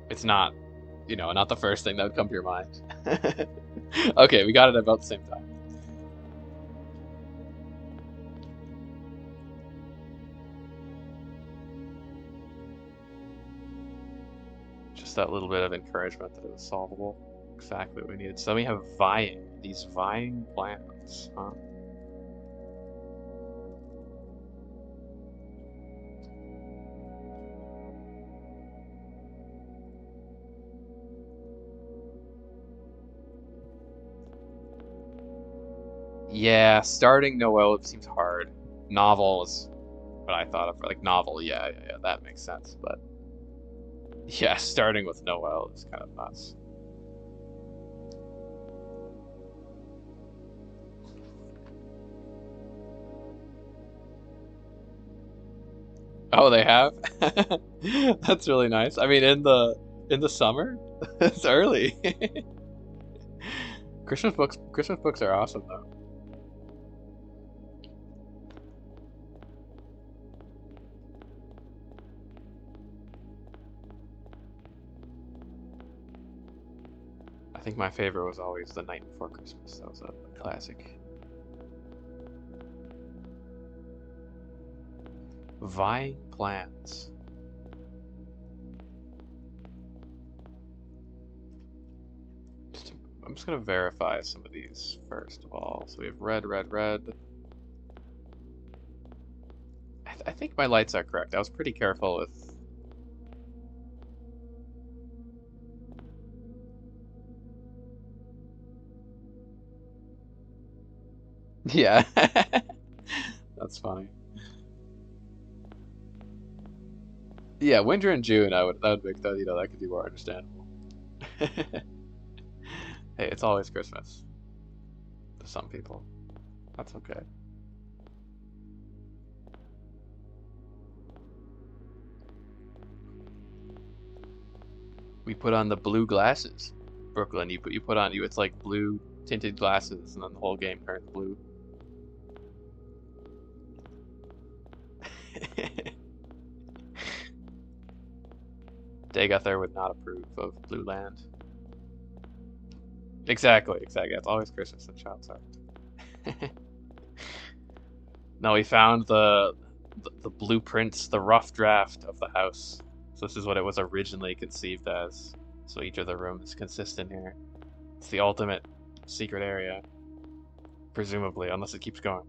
Speaker 1: it's not, you know, not the first thing that would come to your mind. Okay, we got it about the same time. Just that little bit of encouragement that it was solvable. Exactly what we needed. So then we have vying. These vying plants, huh? Yeah, starting Noel seems hard. Novel is what I thought of. Like novel, yeah, that makes sense. But yeah, starting with Noel is kind of nuts. Oh, they have? That's really nice. I mean, in the summer, it's early. Christmas books are awesome though. I think my favorite was always The Night Before Christmas. That was a classic. Vying plants. I'm just gonna verify some of these first of all. So we have red, red, red. I think my lights are correct. I was pretty careful with. Yeah, that's funny. Yeah, winter and June, that would make that, you know, that could be more understandable. Hey, it's always Christmas to some people. That's okay. We put on the blue glasses, Brooklyn. You put on it's like blue tinted glasses, and then the whole game turns blue. Dagother would not approve of Blue Land. Exactly, exactly. It's always Christmas in Child's Heart. No, we found the blueprints, the rough draft of the house. So this is what it was originally conceived as. So each of the rooms consistent here. It's the ultimate secret area, presumably, unless it keeps going.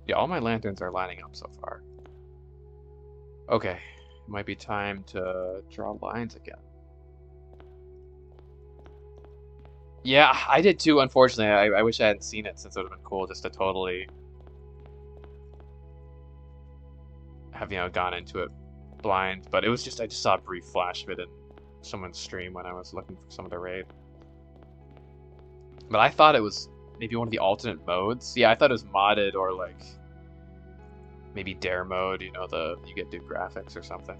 Speaker 1: Yeah, all my lanterns are lining up so far. Okay, it might be time to draw lines again. Yeah, I did too, unfortunately. I wish I hadn't seen it, since it would have been cool just to totally have, gone into it blind. But it was just, I just saw a brief flash of it in someone's stream when I was looking for some of the raid. But I thought it was maybe one of the alternate modes. Yeah, I thought it was modded, or like maybe dare mode, you get new graphics or something.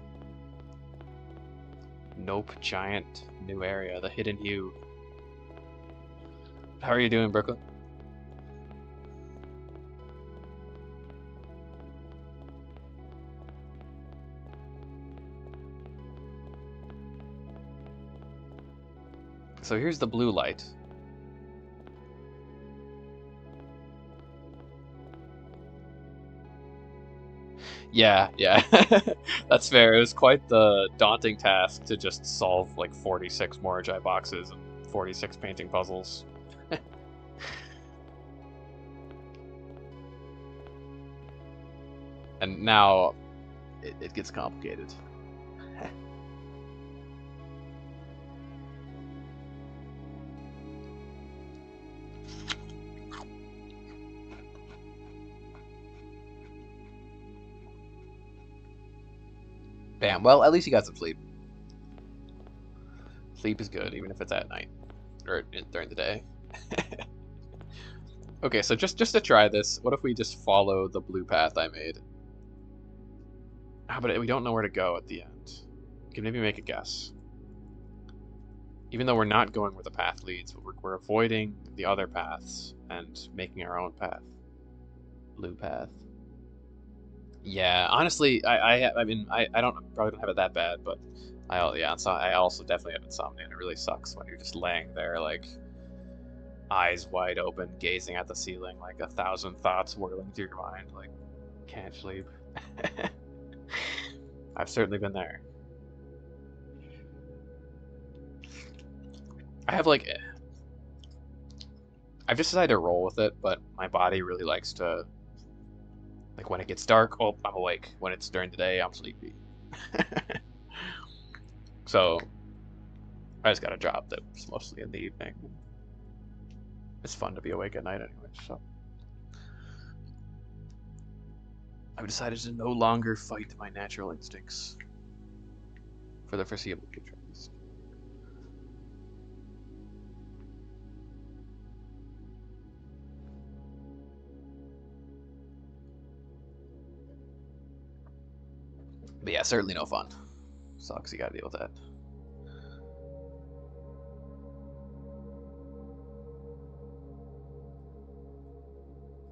Speaker 1: Nope, giant new area, the Hidden Hue. How are you doing, Brooklyn? So here's the blue light. Yeah, that's fair. It was quite the daunting task to just solve like 46 Moragi boxes and 46 painting puzzles. And now it gets complicated. Bam. Well, at least you got some sleep. Sleep is good, even if it's at night or during the day. Okay, so just to try this, what if we just follow the blue path I made? But we don't know where to go at the end. We can maybe make a guess. Even though we're not going where the path leads, we're avoiding the other paths and making our own path. Blue path. Yeah, honestly, I mean, I probably don't have it that bad, but I also definitely have insomnia, and it really sucks when you're just laying there like eyes wide open, gazing at the ceiling, like 1,000 thoughts whirling through your mind, like can't sleep. I've certainly been there. I've just decided to roll with it, but my body really likes to, like, when it gets dark, oh, I'm awake. When it's during the day, I'm sleepy. So I just got a job that's mostly in the evening. It's fun to be awake at night anyway, so I've decided to no longer fight my natural instincts for the foreseeable future, at least. But yeah, certainly no fun. Sucks, you gotta deal with that.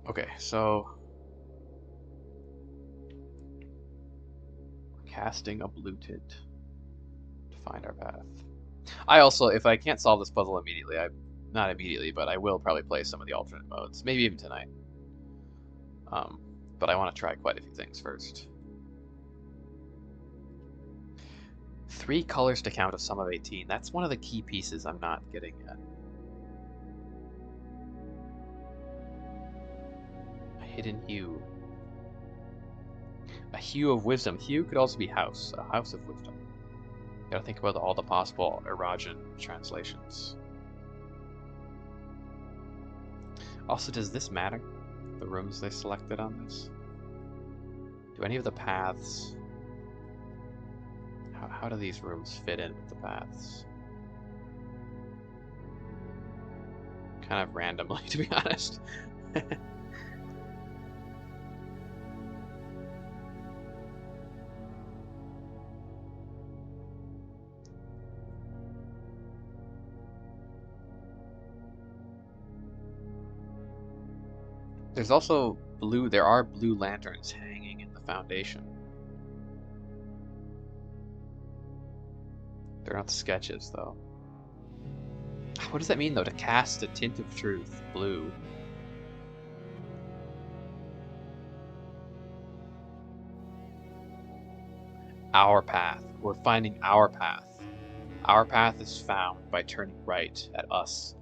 Speaker 1: Okay, so casting a blue tint to find our path. I also, if I can't solve this puzzle immediately, not immediately, but I will probably play some of the alternate modes, maybe even tonight. But I want to try quite a few things first. 3 colors to count a sum of 18. That's one of the key pieces I'm not getting yet. A hidden hue. A hue of wisdom. Hue could also be house. A house of wisdom. Gotta think about all the possible Erogen translations. Also, does this matter? The rooms they selected on this? Do any of the paths... How do these rooms fit in with the paths? Kind of randomly, to be honest. There's also there are blue lanterns hanging in the foundation. They're not sketches, though. What does that mean, though, to cast a tint of truth, blue? Our path. We're finding our path. Our path is found by turning right at us.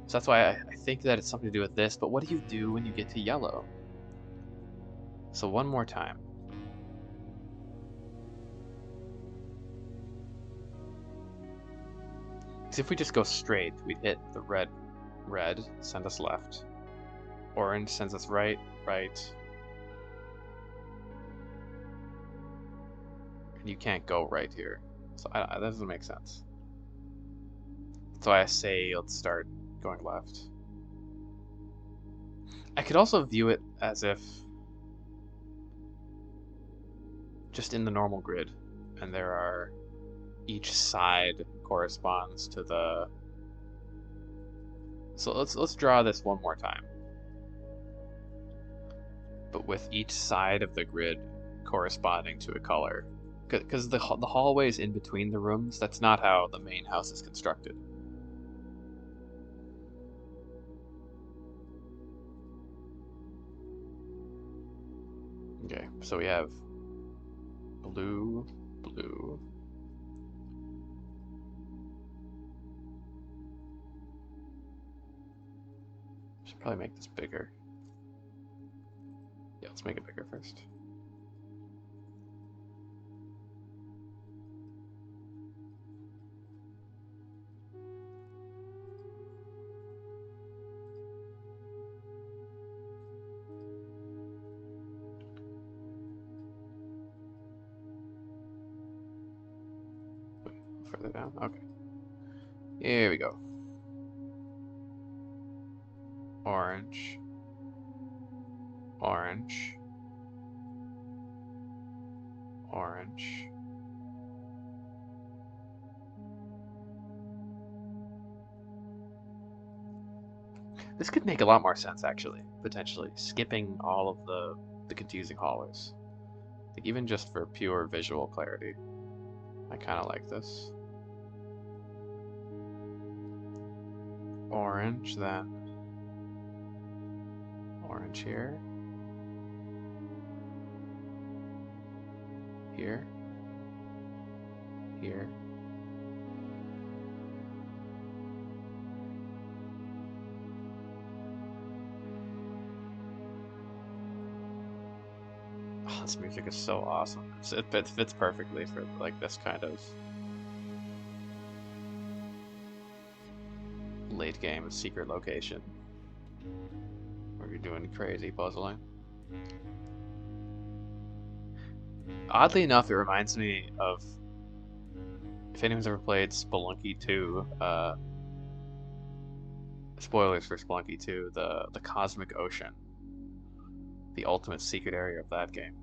Speaker 1: So that's why I think that it's something to do with this, but what do you do when you get to yellow? So one more time. Because if we just go straight, we'd hit the red, send us left. Orange sends us right, right. And you can't go right here. So that doesn't make sense. That's why I say let's start going left. I could also view it as if just in the normal grid, and there are each side corresponds to the. So let's draw this one more time. But with each side of the grid corresponding to a color. Because the hallways in between the rooms, that's not how the main house is constructed. Okay, so we have blue, blue. Should probably make this bigger. Yeah, let's make it bigger first. Further down, okay. Here we go. Orange, orange, orange. This could make a lot more sense, actually, potentially, skipping all of the confusing hallways. Like, even just for pure visual clarity. I kind of like this. Orange, then orange here. Here. Here. Oh, this music is so awesome. It fits perfectly for like this kind of late game secret location where you're doing crazy puzzling. Oddly enough, it reminds me of, if anyone's ever played Spelunky 2, spoilers for Spelunky 2, the Cosmic Ocean, the ultimate secret area of that game,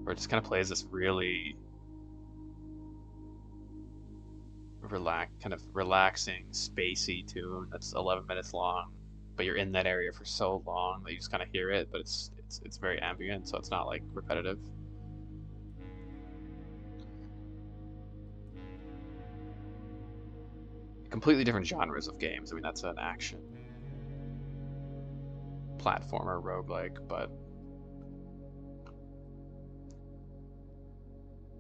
Speaker 1: where it just kind of plays this really kind of relaxing, spacey tune that's 11 minutes long, but you're in that area for so long that you just kind of hear it, but it's very ambient, so it's not like repetitive. Completely different genres of games. I mean, that's an action platformer roguelike, but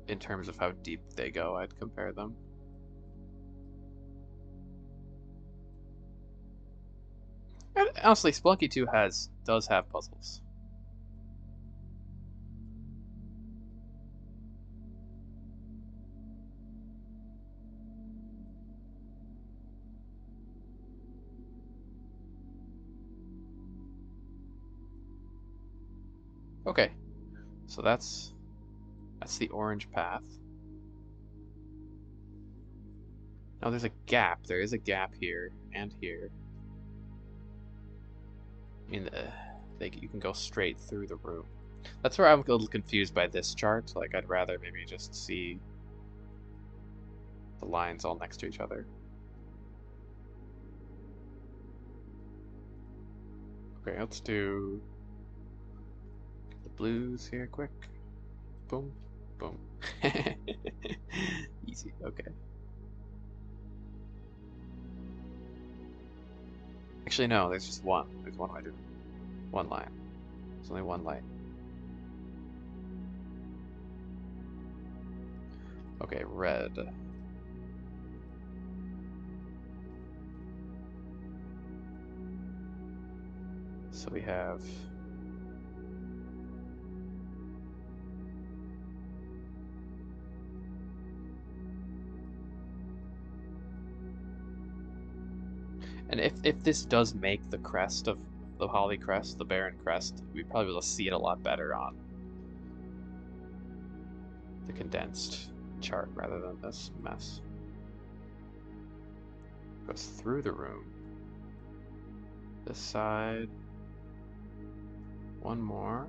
Speaker 1: in terms of how deep they go, I'd compare them. And honestly, Spelunky 2 does have puzzles. Okay, so that's the orange path. Now there's a gap. There is a gap here and here. I mean, you can go straight through the room. That's where I'm a little confused by this chart. Like, I'd rather maybe just see the lines all next to each other. Okay, let's do the blues here quick. Boom, boom. Easy, okay. Actually, no, there's just one. There's one way to do it. One line. There's only one light. Okay, red. So we have and if this does make the crest of the Holly crest, the Baron crest, we probably will see it a lot better on the condensed chart rather than this mess. Goes through the room. This side. One more.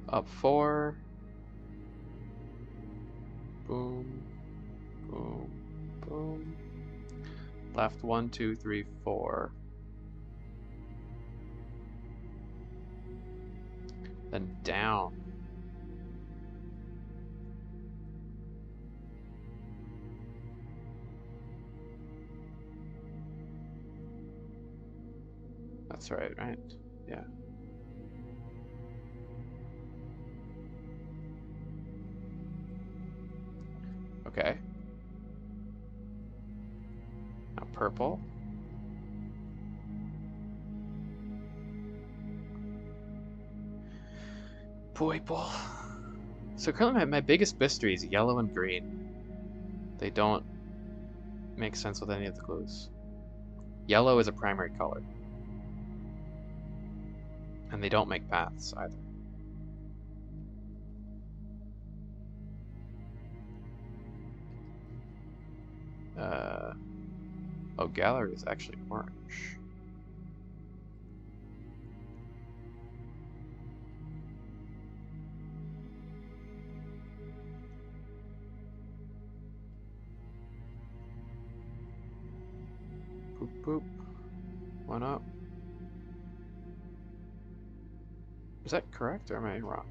Speaker 1: Up 4. Boom. Boom. Boom. Left 1, 2, 3, 4. Then down. That's right? Yeah. Okay. Now purple. Purple. So currently my biggest mystery is yellow and green. They don't make sense with any of the clues. Yellow is a primary color. And they don't make paths either. Oh, gallery is actually orange. Boop, boop. One up. Is that correct or am I wrong?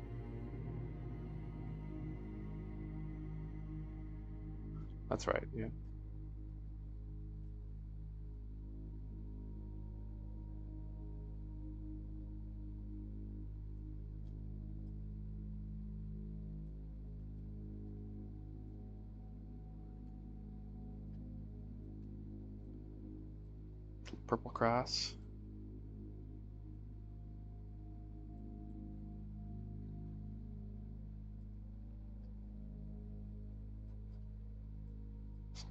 Speaker 1: That's right, yeah. Purple cross.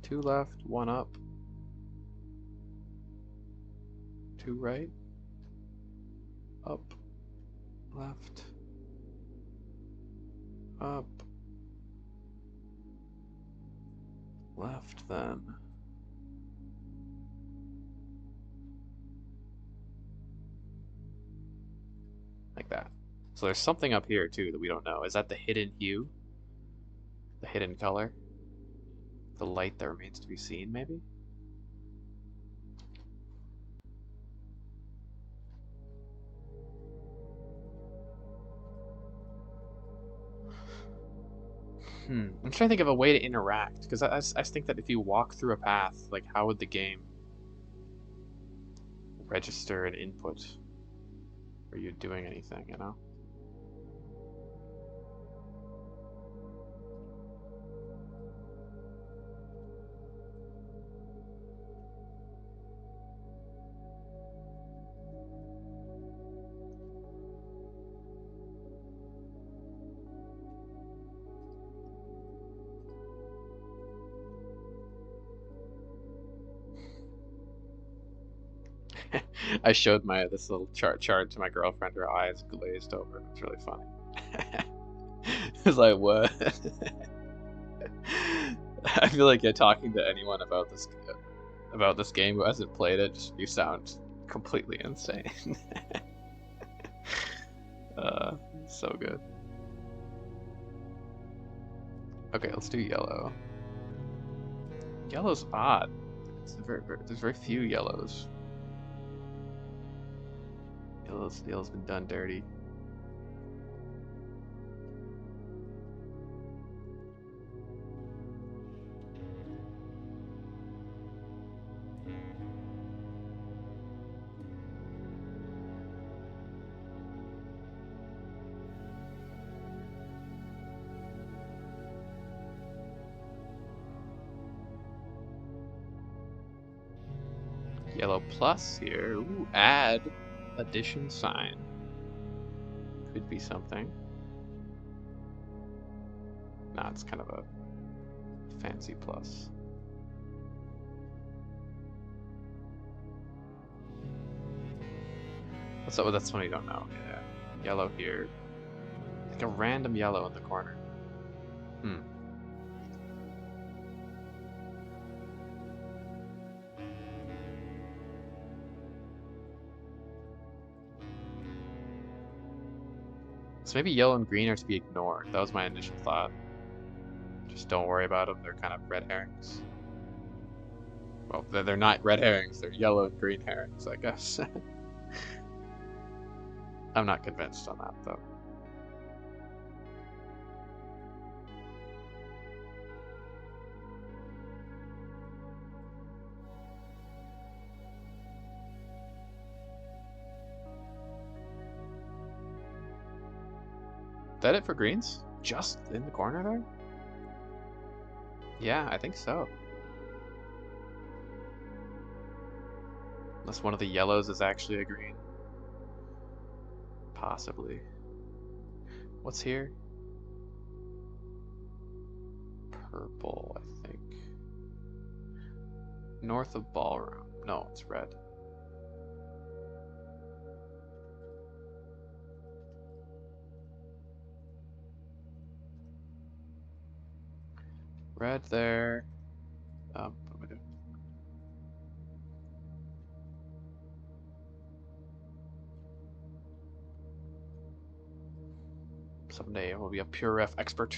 Speaker 1: Two left, one up. Two right. Up. Left. Up. Left then. Like that. So there's something up here too that we don't know. Is that the hidden hue? The hidden color? The light that remains to be seen, maybe? I'm trying to think of a way to interact, because I think that if you walk through a path, like how would the game register an input? Are you doing anything, you know? I showed this little chart to my girlfriend. Her eyes glazed over. It's really funny. It's like, what? I feel like talking to anyone about this game who hasn't played it, just you sound completely insane. So good. Okay, let's do yellow. Yellow's odd. There's very few yellows. Yellow's been done dirty. yellow plus here. Ooh, add addition sign. Could be something. Nah, it's kind of a fancy plus. What's up with that's one we don't know. Yeah. Yellow here. Like a random yellow in the corner. So maybe yellow and green are to be ignored. That was my initial thought. Just don't worry about them. They're kind of red herrings. Well, they're not red herrings. They're yellow and green herrings, I guess. I'm not convinced on that, though. Is that it for greens? Just in the corner there? Yeah, I think so. Unless one of the yellows is actually a green. Possibly. What's here? Purple, I think. North of ballroom. No, it's red. Red there. What am I doing? Someday I will be a pure ref expert.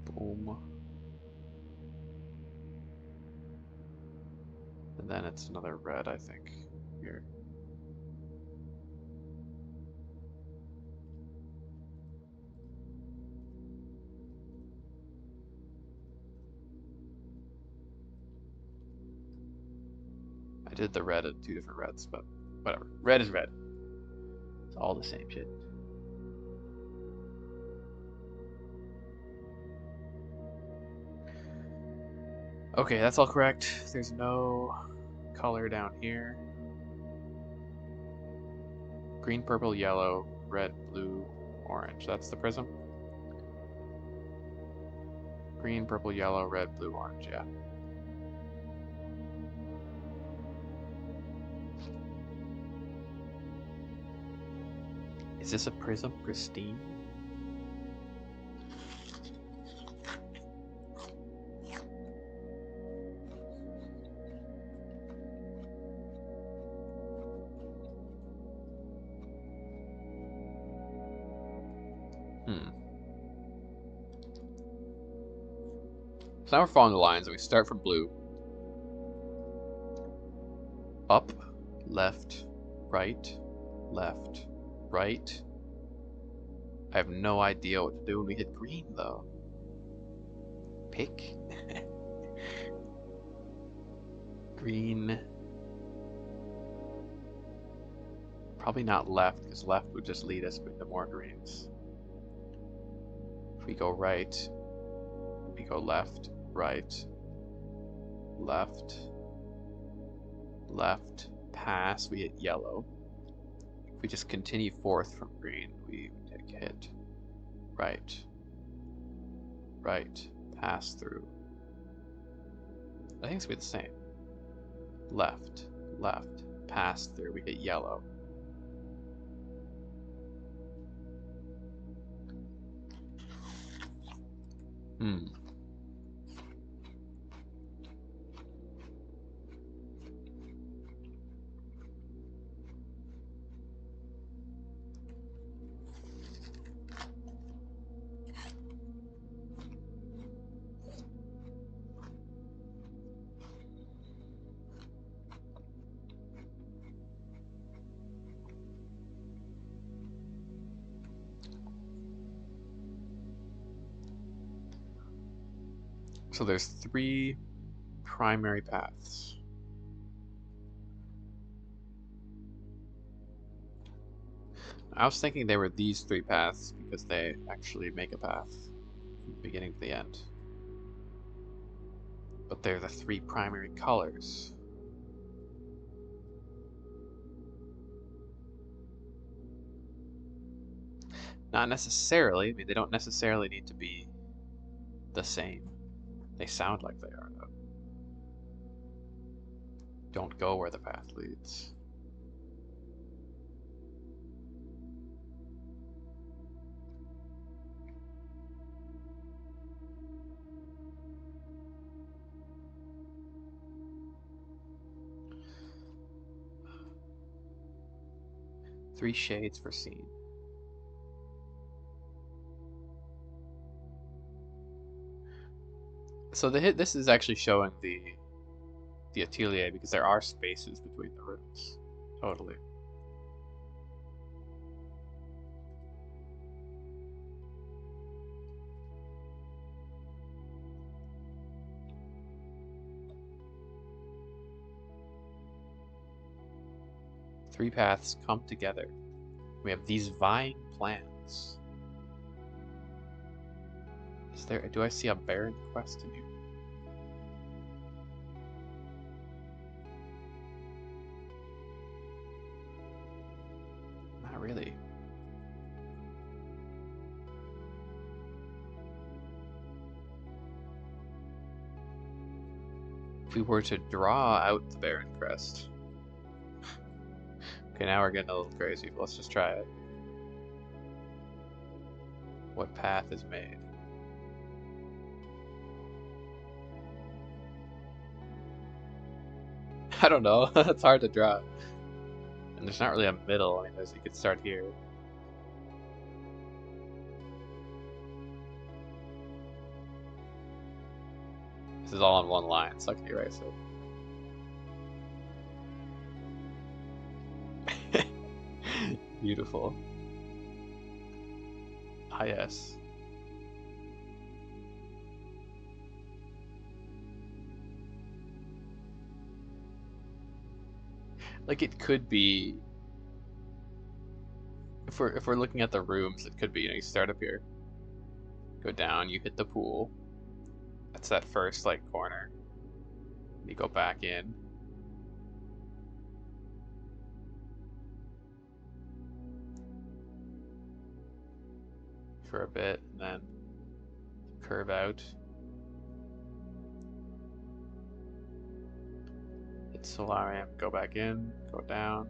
Speaker 1: Boom. And then it's another red, I think, here. I did the red at 2 different reds, but whatever. Red is red. It's all the same shit. Okay, that's all correct. There's no color down here. Green, purple, yellow, red, blue, orange. That's the prism. Green, purple, yellow, red, blue, orange. Yeah. Is this a prism, Christine? So now we're following the lines, and we start from blue. Up, left, right, left, right. I have no idea what to do when we hit green, though. Pick. Green. Probably not left, because left would just lead us into more greens. If we go right, we go left, right, left, left, pass, we hit yellow. If we just continue forth from green, we take a hit. Right, right, pass through. I think it's gonna be the same. Left, left, pass through, we hit yellow. So there's 3 primary paths. I was thinking they were these 3 paths because they actually make a path from the beginning to the end. But they're the three primary colors. Not necessarily. I mean, they don't necessarily need to be the same. They sound like they are, though. Don't go where the path leads. Three shades for scene. So this is actually showing the atelier because there are spaces between the rooms. Totally. Three paths come together. We have these vying plans. Do I see a barren quest in here? Not really. If we were to draw out the barren crest. Okay, now we're getting a little crazy. Let's just try it. What path is made? I don't know. It's hard to draw. And there's not really a middle. I mean, you could start here. This is all on one line, so I can erase it. Beautiful. Ah, yes. Like it could be, if we're looking at the rooms, it could be, you start up here, go down, you hit the pool. That's that first like corner. You go back in. For a bit, and then curve out. Hit Solarium, go back in, go down.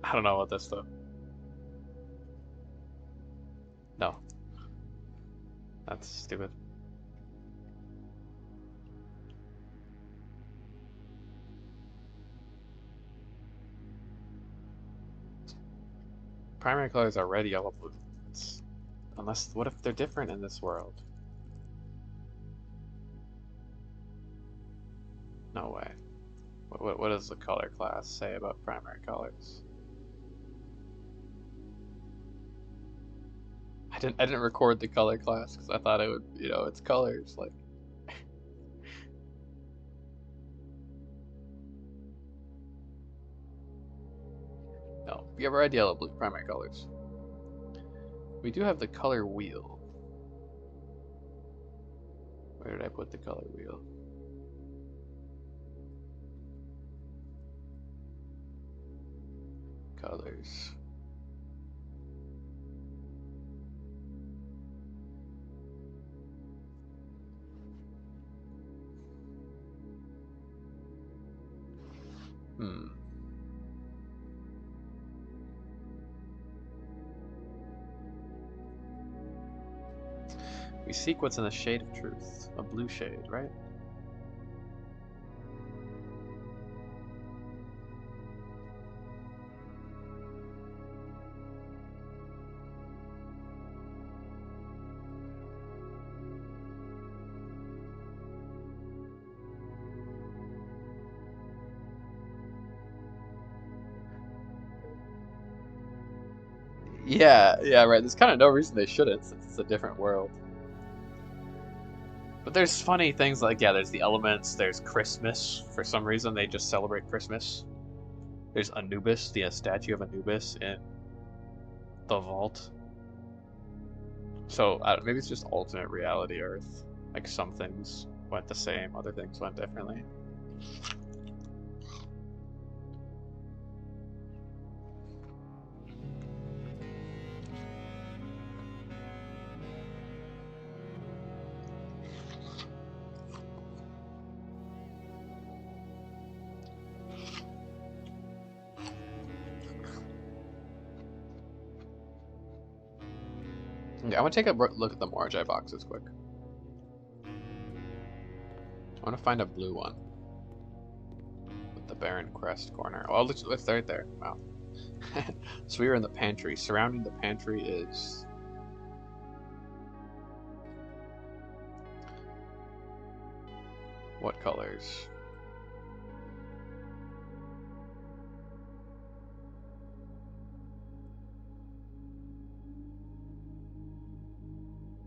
Speaker 1: I don't know about this though. No. That's stupid. Primary colors are red, yellow, blue. Unless, what if they're different in this world? No way. What does the color class say about primary colors? I didn't record the color class because I thought it would, it's colors, like. No, we have red, yellow, blue, primary colors. We do have the color wheel. Where did I put the color wheel? Colors. We seek what's in the shade of truth. A blue shade, right? Yeah, right. There's kind of no reason they shouldn't, since it's a different world. But there's funny things like, yeah, there's the elements, there's Christmas. For some reason, they just celebrate Christmas. There's Anubis, the statue of Anubis in the vault. So maybe it's just alternate reality Earth. Like some things went the same, other things went differently. Okay, I want to take a look at the Moragi boxes quick. I want to find a blue one with the Barren Crest corner. Oh, let's start there. Wow. So we are in the pantry. Surrounding the pantry is what colors?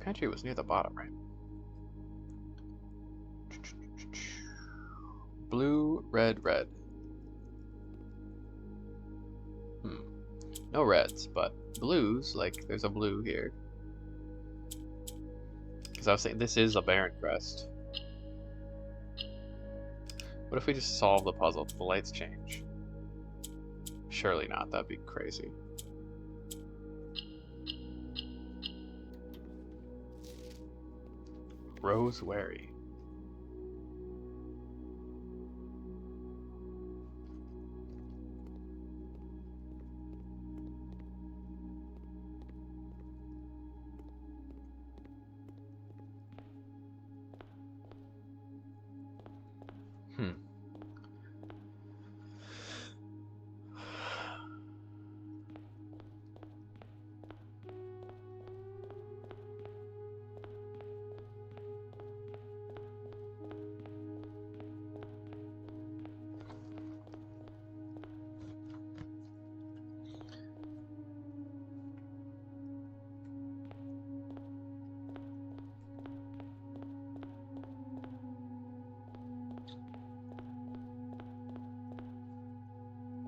Speaker 1: Pantry was near the bottom, right? Blue, red, red. No reds, but blues, like there's a blue here. Because I was saying this is a Barren Crest. What if we just solve the puzzle? The lights change. Surely not, that'd be crazy. Rosewary.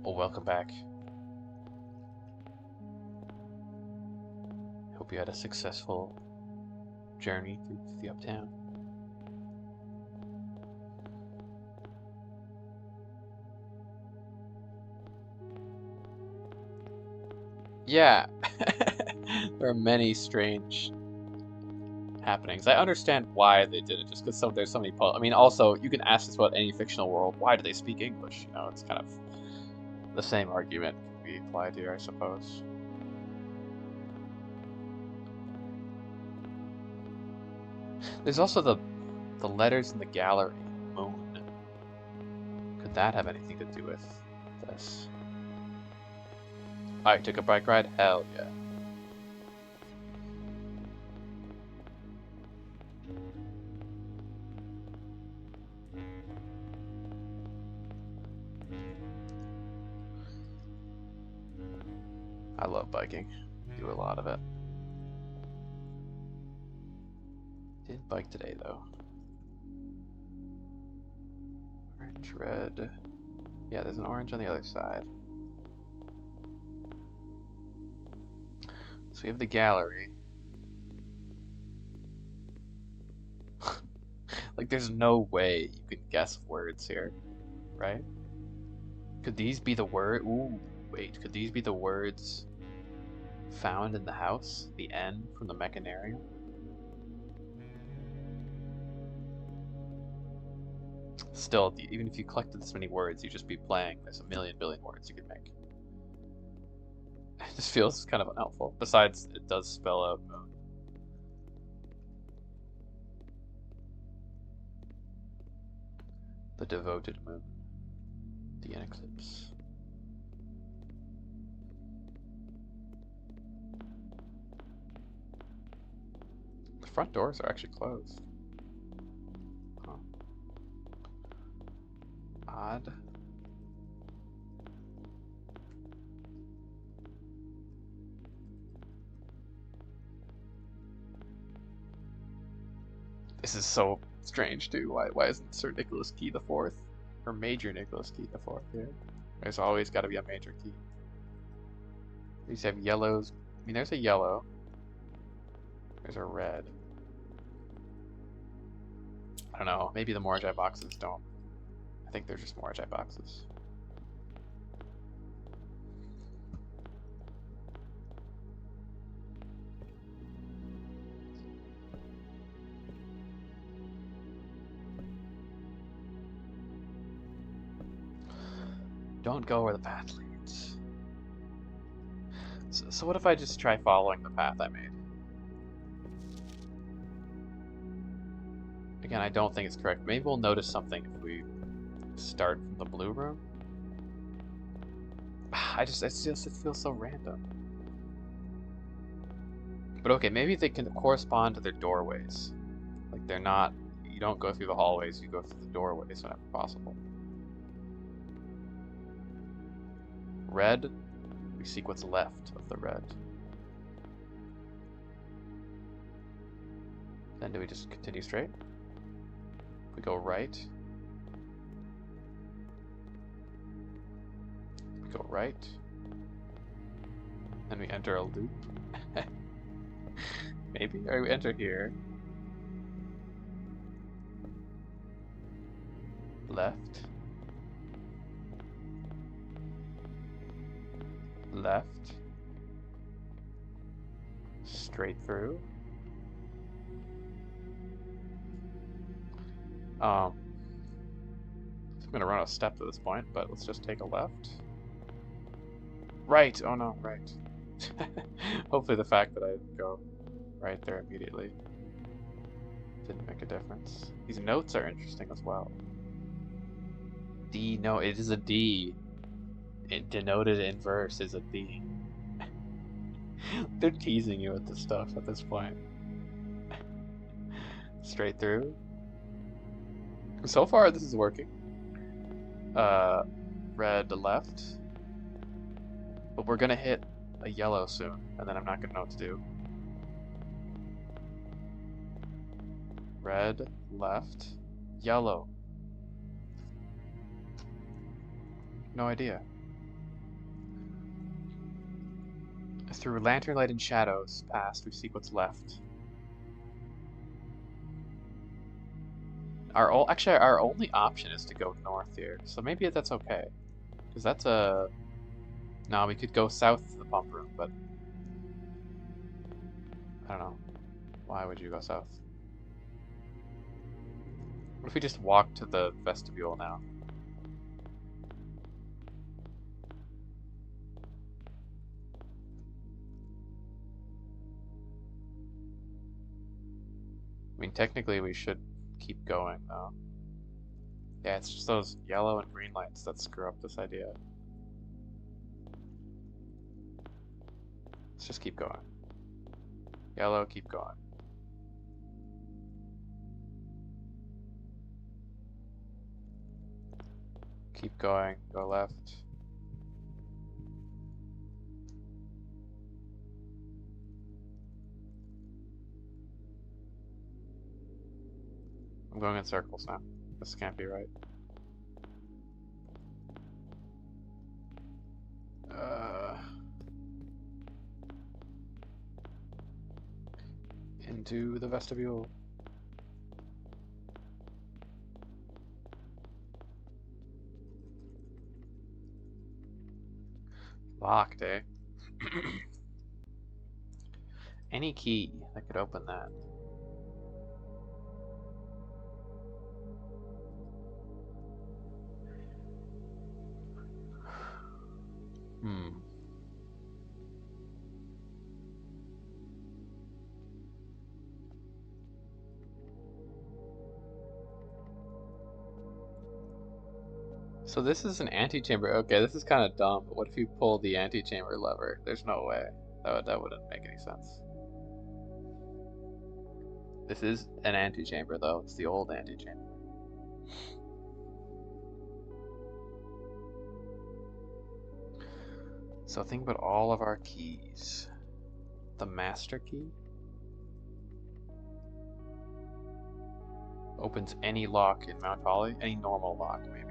Speaker 1: Well, welcome back. Hope you had a successful journey through the uptown. Yeah, there are many strange happenings. I understand why they did it, just because there's so many. I mean, also you can ask this about any fictional world. Why do they speak English? You know, it's kind of the same argument can be applied here, I suppose. There's also the letters in the gallery. Moon. Could that have anything to do with this? Alright, took a bike ride? Hell yeah. I love biking. Do a lot of it. Didn't bike today though. Orange, red. Yeah, there's an orange on the other side. So we have the gallery. Like, there's no way you can guess words here, right? Could these be the word? Ooh, wait. Could these be the words found in the house? The N from the Mechanarium? Still, even if you collected this many words, you'd just be playing. There's a million billion words you could make. It just feels kind of unhelpful. Besides, it does spell out moon. The devoted moon. The eclipse. The front doors are actually closed. Huh. Odd. This is so strange too. Why isn't Sir Nicholas Key the Fourth or Major Nicholas Key the Fourth here? There's always got to be a major key. These have yellows. I mean, there's a yellow. There's a red. I don't know. Maybe the Moragi boxes don't. I think they're just Moragi boxes. Don't go where the path leads. So what if I just try following the path I made? Again, I don't think it's correct. Maybe we'll notice something if we start from the blue room. It feels so random. But okay, maybe they can correspond to their doorways. Like they're not, you don't go through the hallways, you go through the doorways whenever possible. Red, we seek what's left of the red. Then do we just continue straight? We go right. We go right. Then we enter a loop. Maybe? Or we enter here. Left. Left. Straight through. I'm gonna run a step to this point, but let's just take a left. Right! Oh no, right. Hopefully the fact that I didn't go right there immediately didn't make a difference. These notes are interesting as well. D, no, it is a D. It denoted in verse is a D. They're teasing you with this stuff at this point. Straight through. So far, this is working. Red left. But we're gonna hit a yellow soon, and then I'm not gonna know what to do. Red, left, yellow. No idea. Through lantern light and shadows past, we seek what's left. Our only option is to go north here, so maybe that's okay. Because that's a... No, we could go south to the pump room, but... I don't know. Why would you go south? What if we just walk to the vestibule now? I mean, technically we should keep going, though. Yeah, it's just those yellow and green lights that screw up this idea. Let's just keep going. Yellow, keep going. Keep going, go left. I'm going in circles now. This can't be right. Into the vestibule. Locked, eh? Any key that could open that. So this is an antechamber. Okay, this is kind of dumb, but what if you pull the antechamber lever? There's no way. That wouldn't make any sense. This is an antechamber, though. It's the old antechamber. So think about all of our keys. The master key. Opens any lock in Mount Holly? Any normal lock, maybe.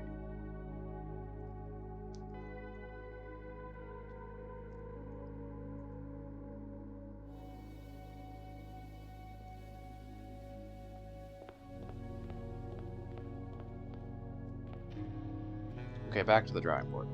Speaker 1: Okay, back to the drawing board.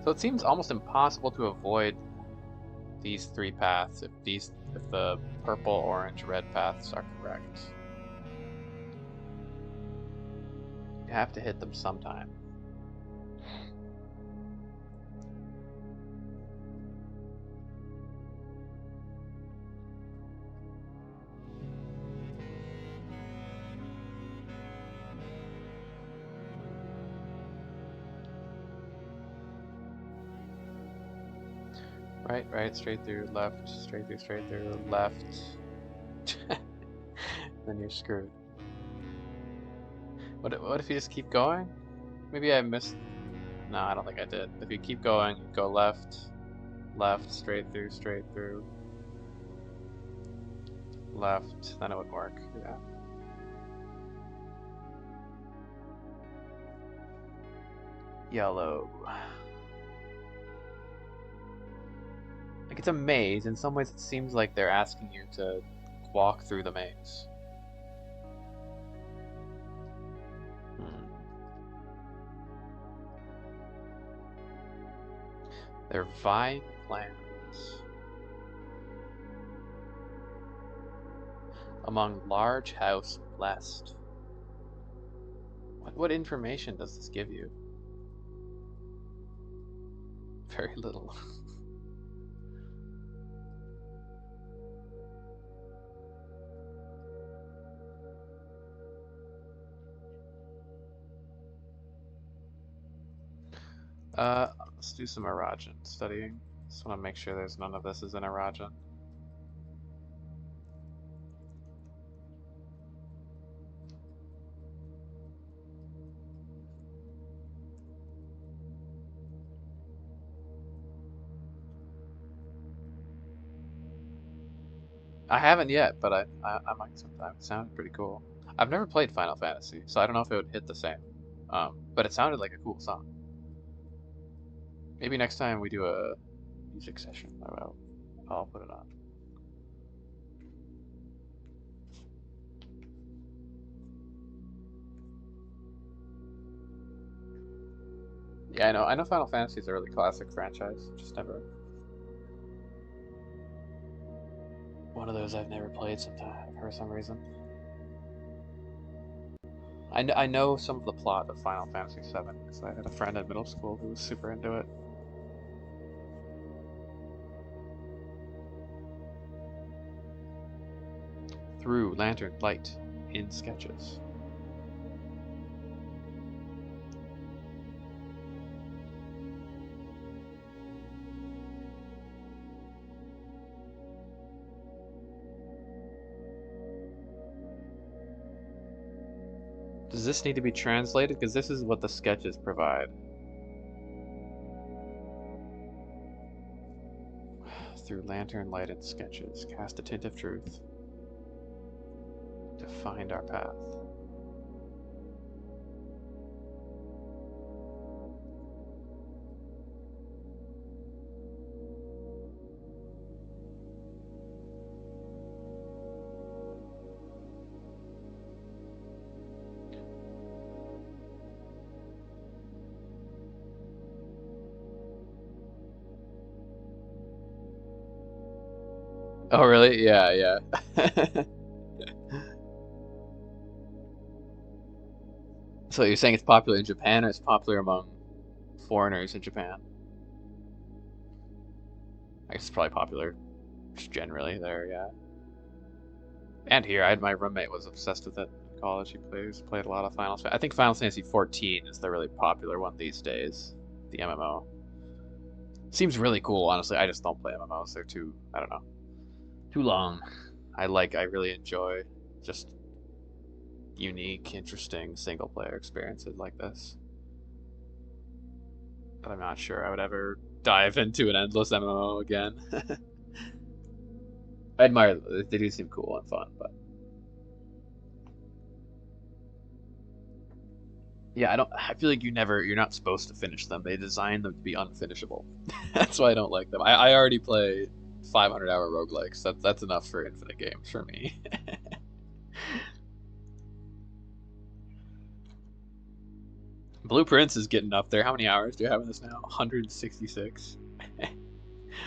Speaker 1: So it seems almost impossible to avoid these three paths if the purple, orange, red paths are correct. You have to hit them sometime. Right, right, straight through, left, straight through, left. Then you're screwed. What if you just keep going? Maybe I missed... No, I don't think I did. If you keep going, you go left, left, straight through, left, then it would work, yeah. Yellow. Like, it's a maze. In some ways, it seems like they're asking you to walk through the maze. They're vine plants. Among large house blessed. What information does this give you? Very little. Let's do some Arajan studying. Just want to make sure there's none of this is in Arajan. I haven't yet, but I might sometime. It sounded pretty cool. I've never played Final Fantasy, so I don't know if it would hit the same. But it sounded like a cool song. Maybe next time we do a music session, I'll put it on. Yeah, I know Final Fantasy is a really classic franchise, just never... One of those I've never played sometime, for some reason. I know some of the plot of Final Fantasy VII, because I had a friend in middle school who was super into it. Through lantern light in sketches. Does this need to be translated? Because this is what the sketches provide. Through lantern lighted sketches, cast a tint of truth to find our path. Oh, really? Yeah, yeah. So you're saying it's popular in Japan, or it's popular among foreigners in Japan? I guess it's probably popular just generally there, yeah. And here, my roommate was obsessed with it. college. He played a lot of Final Fantasy. I think Final Fantasy 14 is the really popular one these days. The MMO seems really cool. Honestly, I just don't play MMOs. They're too, I don't know, too long. I really enjoy just unique, interesting single player experiences like this. But I'm not sure I would ever dive into an endless MMO again. I admire them. They do seem cool and fun, but yeah, I feel like you're not supposed to finish them. They design them to be unfinishable. That's why I don't like them. I already play 500-hour roguelikes. That's enough for infinite games for me. Blueprints is getting up there. How many hours do you have in this now? 166.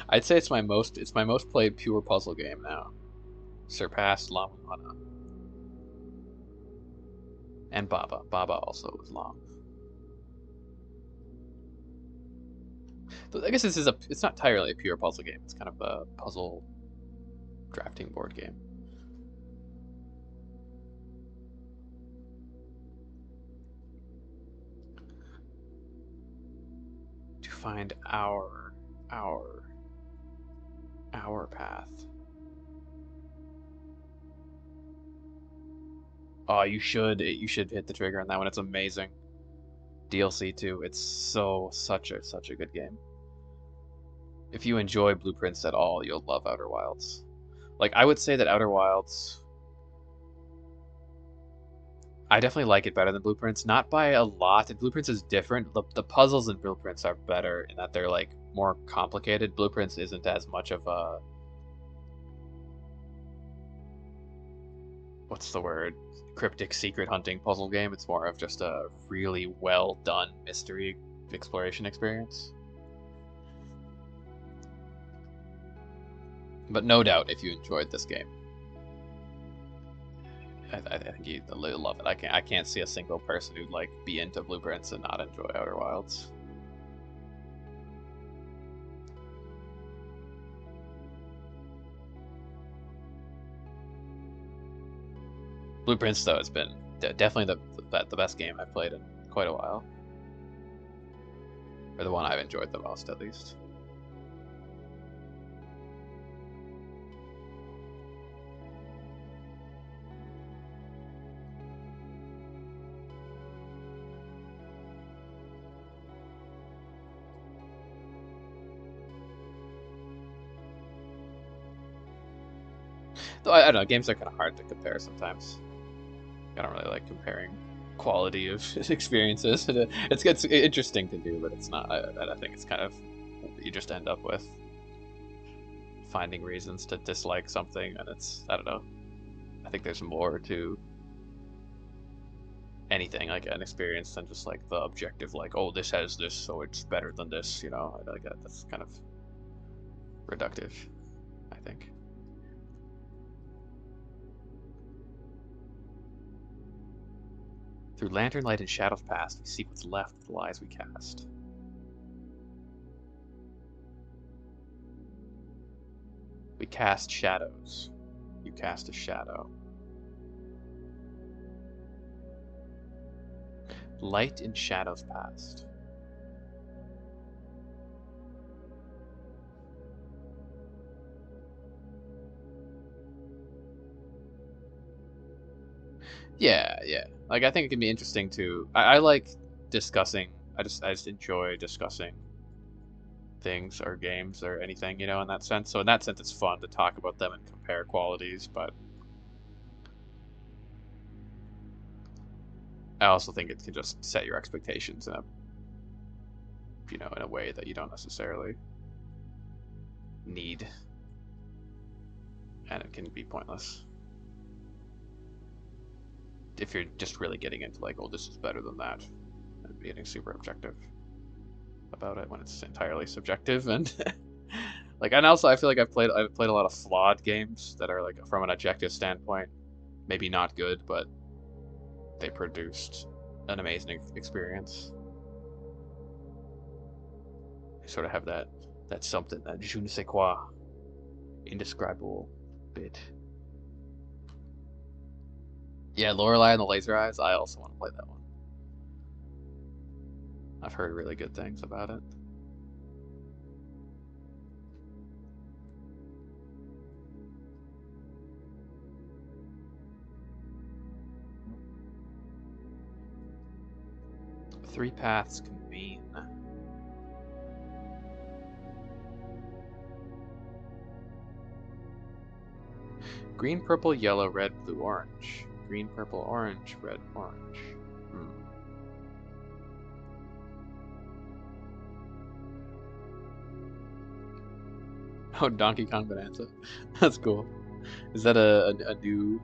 Speaker 1: I'd say it's my most played pure puzzle game now. Surpassed La Mulana. And Baba. Baba also was long. I guess it's not entirely a pure puzzle game. It's kind of a puzzle drafting board game. To find our path. Oh, you should hit the trigger on that one. It's amazing. DLC too. It's such a good game. If you enjoy Blueprints at all, you'll love Outer Wilds. Like I would say that Outer Wilds, I definitely like it better than Blueprints, not by a lot. And Blueprints is different. The puzzles in Blueprints are better in that they're like more complicated. Blueprints isn't as much of a, what's the word? Cryptic secret hunting puzzle game. It's more of just a really well done mystery exploration experience. But no doubt, if you enjoyed this game, I think you'd love it. I can't see a single person who'd like be into Blueprints and not enjoy Outer Wilds. Blueprints though has been definitely the best game I've played in quite a while, or the one I've enjoyed the most at least. Though I don't know, games are kind of hard to compare sometimes. I don't really like comparing quality of experiences. It's interesting to do, but it's not. I think it's kind of, you just end up with finding reasons to dislike something, and it's, I don't know. I think there's more to anything like an experience than just like the objective, like, oh, this has this, so it's better than this. You know, like that's kind of reductive, I think. Through lantern light and shadows past, we see what's left of the lies we cast. We cast shadows. You cast a shadow. Light and shadows past. Yeah, yeah. Like I think it can be interesting to. I like discussing. I just enjoy discussing things or games or anything, you know, in that sense. So in that sense, it's fun to talk about them and compare qualities. But I also think it can just set your expectations in a, you know, in a way that you don't necessarily need, and it can be pointless if you're just really getting into like, oh, this is better than that, and getting super objective about it when it's entirely subjective. And like, and also I feel like I've played a lot of flawed games that are like, from an objective standpoint, maybe not good, but they produced an amazing experience. They sort of have that something, that je ne sais quoi, indescribable bit. Yeah, Lorelei and the Laser Eyes. I also want to play that one. I've heard really good things about it. Three paths convene. Green, purple, yellow, red, blue, orange. Green, purple, orange, red, orange. Oh, Donkey Kong Bonanza. That's cool. Is that a new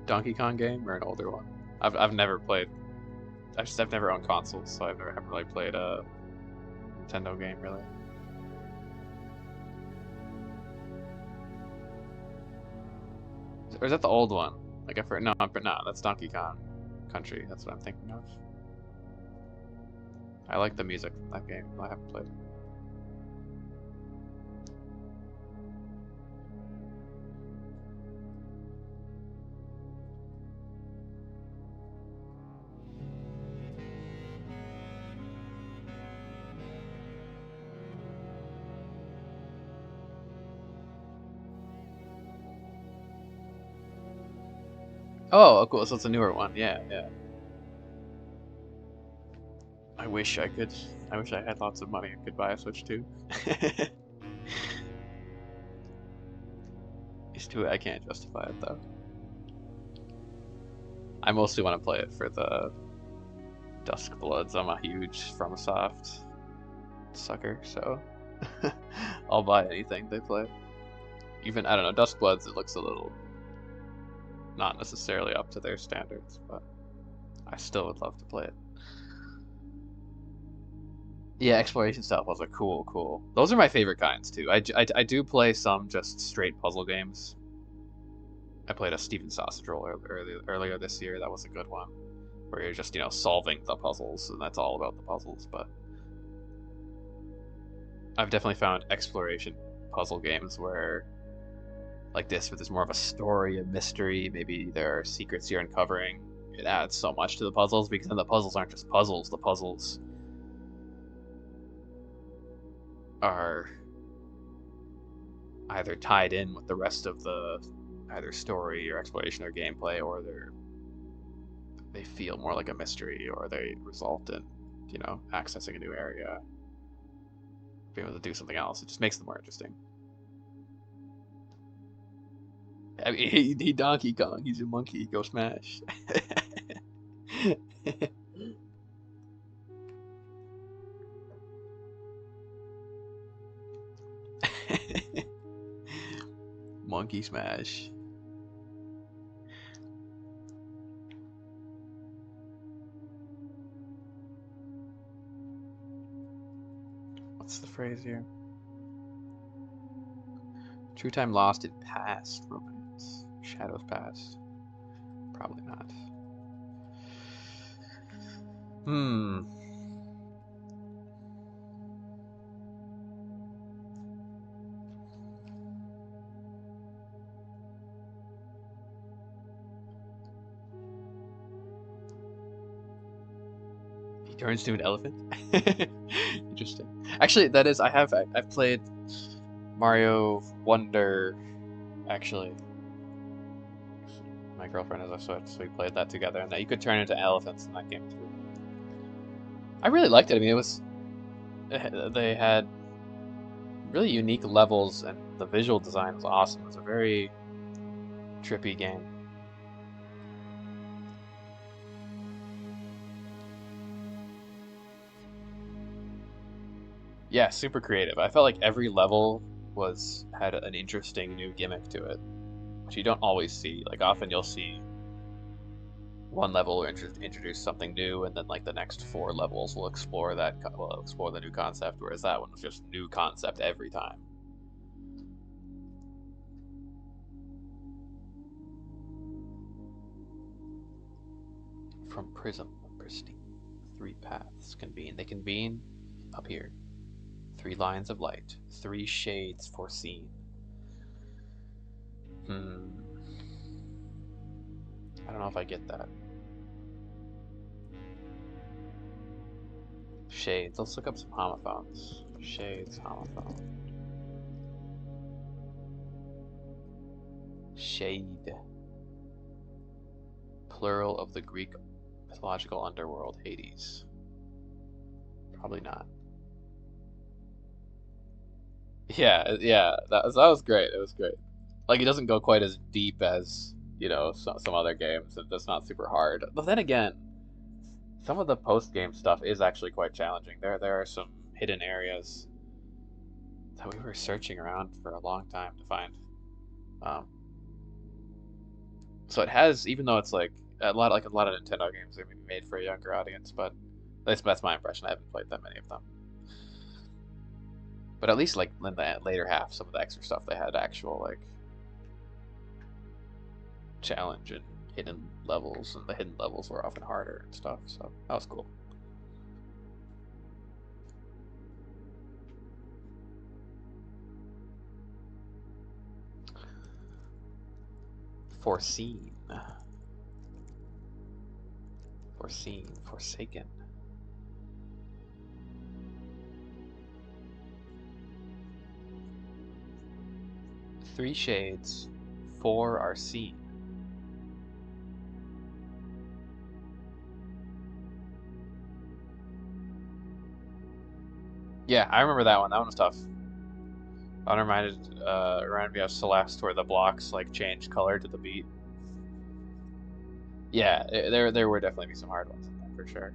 Speaker 1: Donkey Kong game or an older one? I've never played. I've never owned consoles, so haven't really played a Nintendo game really. Or is that the old one? Like I've heard, no, but no, that's Donkey Kong Country. That's what I'm thinking of. I like the music from that game. I haven't played it. Oh, cool. So it's a newer one. Yeah, yeah. I wish I could. I wish I had lots of money and could buy a Switch 2. It's too. I can't justify it though. I mostly want to play it for the Dusk Bloods. I'm a huge FromSoft sucker, so I'll buy anything they play. Even, I don't know, Dusk Bloods, it looks a little not necessarily up to their standards, but I still would love to play it. Yeah, exploration style puzzles are cool. Those are my favorite kinds too. I do play some just straight puzzle games. I played a Steven Sausage Roll earlier this year. That was a good one, where you're just, solving the puzzles, and that's all about the puzzles. But I've definitely found exploration puzzle games where, like this, where there's more of a story, a mystery, maybe there are secrets you're uncovering. It adds so much to the puzzles, because then the puzzles aren't just puzzles. The puzzles are either tied in with the rest of the either story or exploration or gameplay, or they feel more like a mystery, or they result in, accessing a new area, being able to do something else. It just makes them more interesting. I mean, he Donkey Kong, he's a monkey, go smash. Monkey smash. What's the phrase here? True time lost in past romance. Shadows past. Probably not. He turns to an elephant. Interesting. Actually, that is. I've played Mario Wonder. Actually, my girlfriend has a Switch, so we played that together, and that you could turn into elephants in that game too. I really liked it. I mean, it was. They had really unique levels, and the visual design was awesome. It was a very trippy game. Yeah, super creative. I felt like every level had an interesting new gimmick to it, which you don't always see. Like often you'll see one level will introduce something new, and then like the next 4 levels will explore the new concept. Whereas that one was just new concept every time. From Prism, pristine, 3 paths convene. They convene up here. 3 lines of light, 3 shades foreseen. I don't know if I get that. Shades. Let's look up some homophones. Shades, homophone. Shade. Plural of the Greek mythological underworld, Hades. Probably not. Yeah, that was great. It was great. Like, it doesn't go quite as deep as, you know, some other games. That's not super hard. But then again, some of the post-game stuff is actually quite challenging. There are some hidden areas that we were searching around for a long time to find. Um, so it has, even though it's like a lot of Nintendo games are maybe made for a younger audience, but at least that's my impression. I haven't played that many of them. But at least like in the later half, some of the extra stuff they had actual like challenge and hidden levels, and the hidden levels were often harder and stuff. So that was cool. Foreseen, foreseen, forsaken. Three shades, four are seen. Yeah, I remember that one. That one was tough. That reminded me of Celeste, where the blocks like change color to the beat. Yeah, there were definitely some hard ones in there for sure.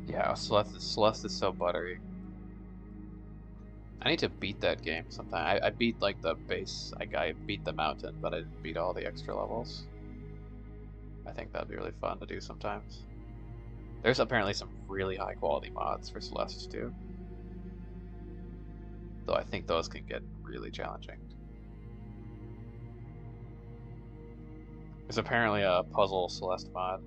Speaker 1: Yeah, Celeste is so buttery. I need to beat that game sometime. I beat like the base. I beat the mountain, but I didn't beat all the extra levels. I think that'd be really fun to do sometimes. There's apparently some really high quality mods for Celeste too, though I think those can get really challenging. There's apparently a puzzle Celeste mod.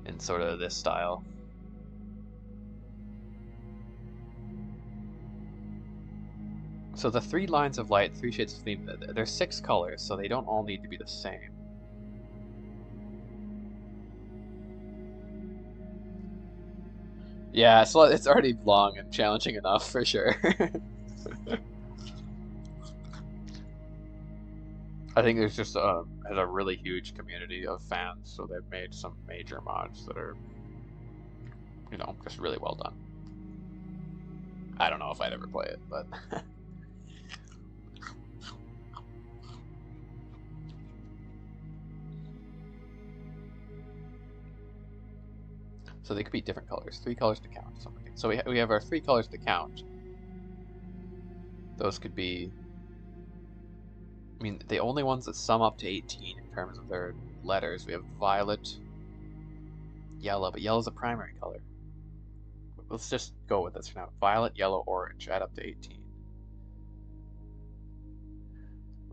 Speaker 1: In sort of this style. So the three lines of light, three shades of theme, there's 6 colors, so they don't all need to be the same. Yeah, so it's already long and challenging enough for sure. I think there's just has a really huge community of fans, so they've made some major mods that are, you know, just really well done. I don't know if I'd ever play it, but so they could be different colors, 3 colors to count. Something. So we have our 3 colors to count. Those could be, I mean, the only ones that sum up to 18 in terms of their letters. We have violet, yellow, but yellow is a primary color. Let's just go with this for now. Violet, yellow, orange add up to 18.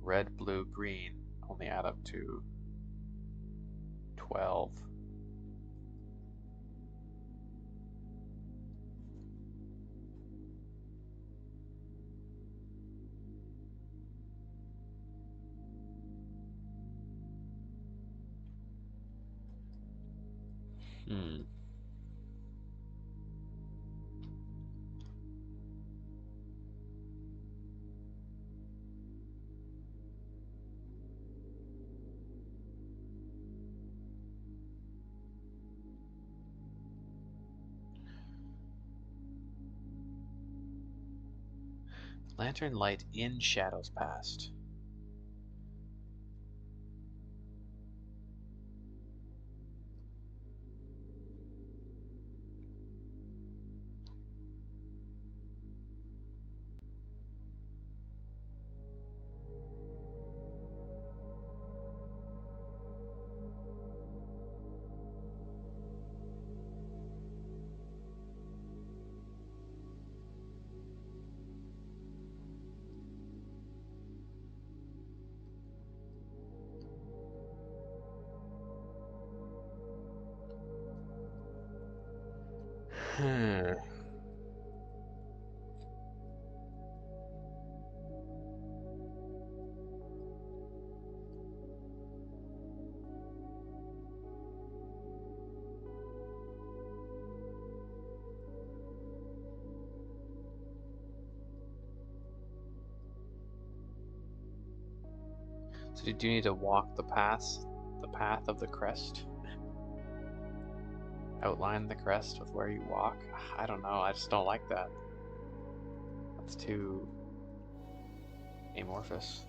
Speaker 1: Red, blue, green only add up to 12. Hmm. Lantern light in shadows past. Hmm. So do you need to walk the path of the crest? Outline the crest with where you walk? I don't know, I just don't like that. That's too amorphous.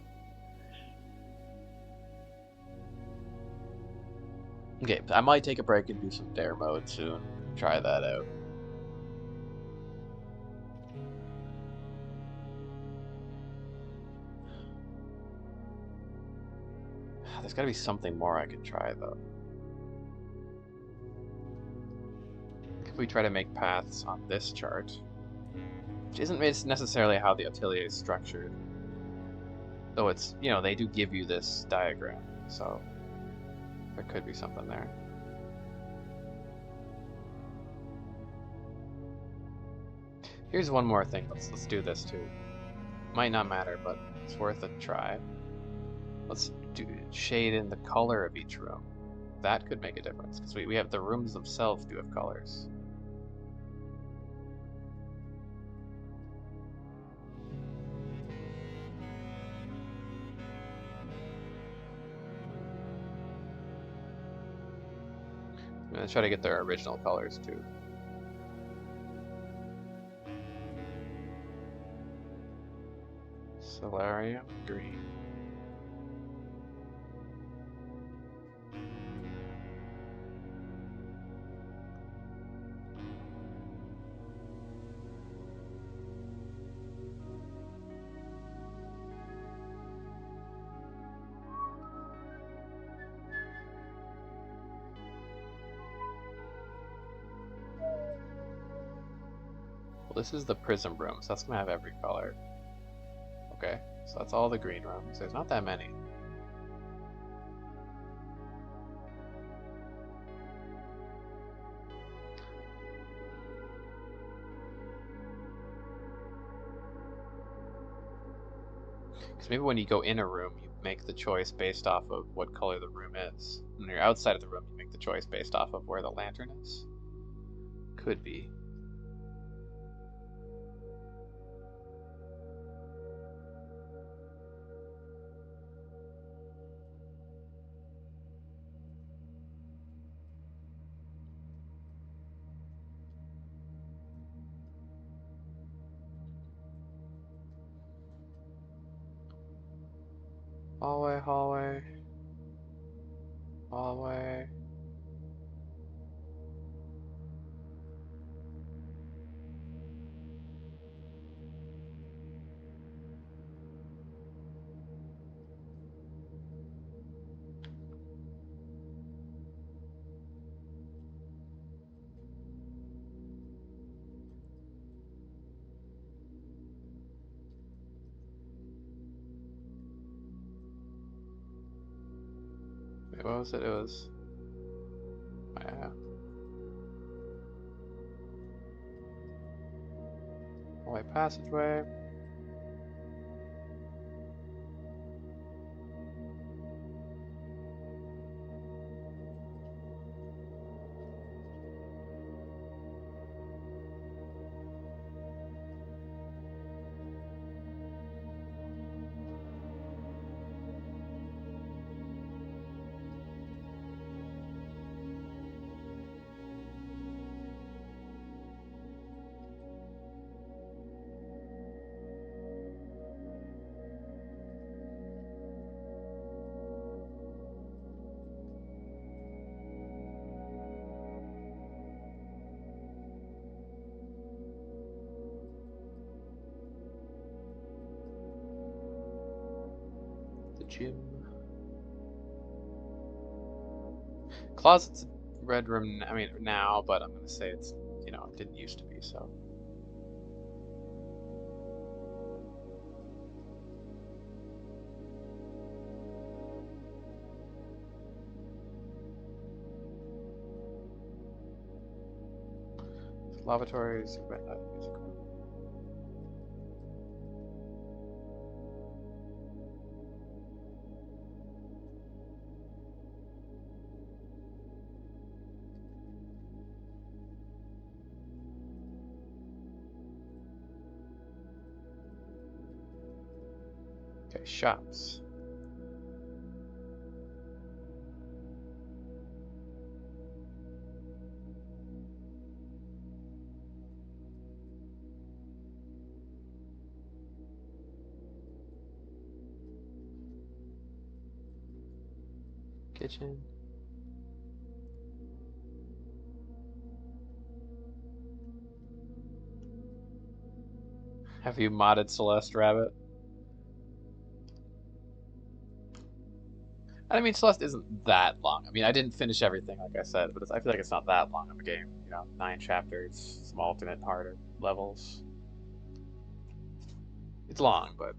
Speaker 1: Okay, I might take a break and do some dare mode soon. Try that out. There's gotta be something more I can try though. If we try to make paths on this chart, which isn't necessarily how the atelier is structured, though it's, you know, they do give you this diagram, so there could be something there. Here's one more thing. Let's do this too. Might not matter, but it's worth a try. Let's shade in the color of each room. That could make a difference because we have the rooms themselves do have colors. I'm gonna try to get their original colors too. Solarium green. Well, this is the prism room, so that's gonna have every color. Okay, so that's all the green rooms. There's not that many. Because maybe when you go in a room, you make the choice based off of what color the room is. When you're outside of the room, you make the choice based off of where the lantern is. Could be. Hallway, hallway, hallway. Wait, what was it? It was... Yeah. Hallway passageway. The gym. Closet's a red room, I mean, now, but I'm gonna say it's, you know, it didn't used to be, so. lavatories, music. Okay, shops. Kitchen. Have you modded Celeste Rabbit? I mean, Celeste isn't that long. I mean, I didn't finish everything, like I said, but I feel like it's not that long of a game. You know, 9 chapters, some alternate harder levels. It's long, but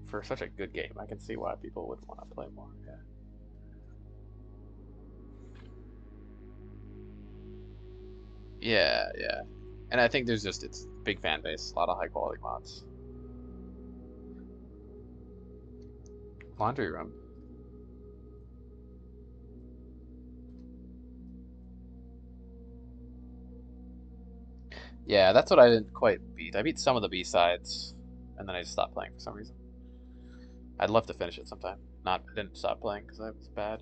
Speaker 1: for such a good game, I can see why people would want to play more. Yeah. Yeah, yeah. And I think there's just it's big fan base, a lot of high quality mods. Laundry room. Yeah, that's what I didn't quite beat. I beat some of the B-sides, and then I just stopped playing for some reason. I'd love to finish it sometime. Not, I didn't stop playing because I was bad.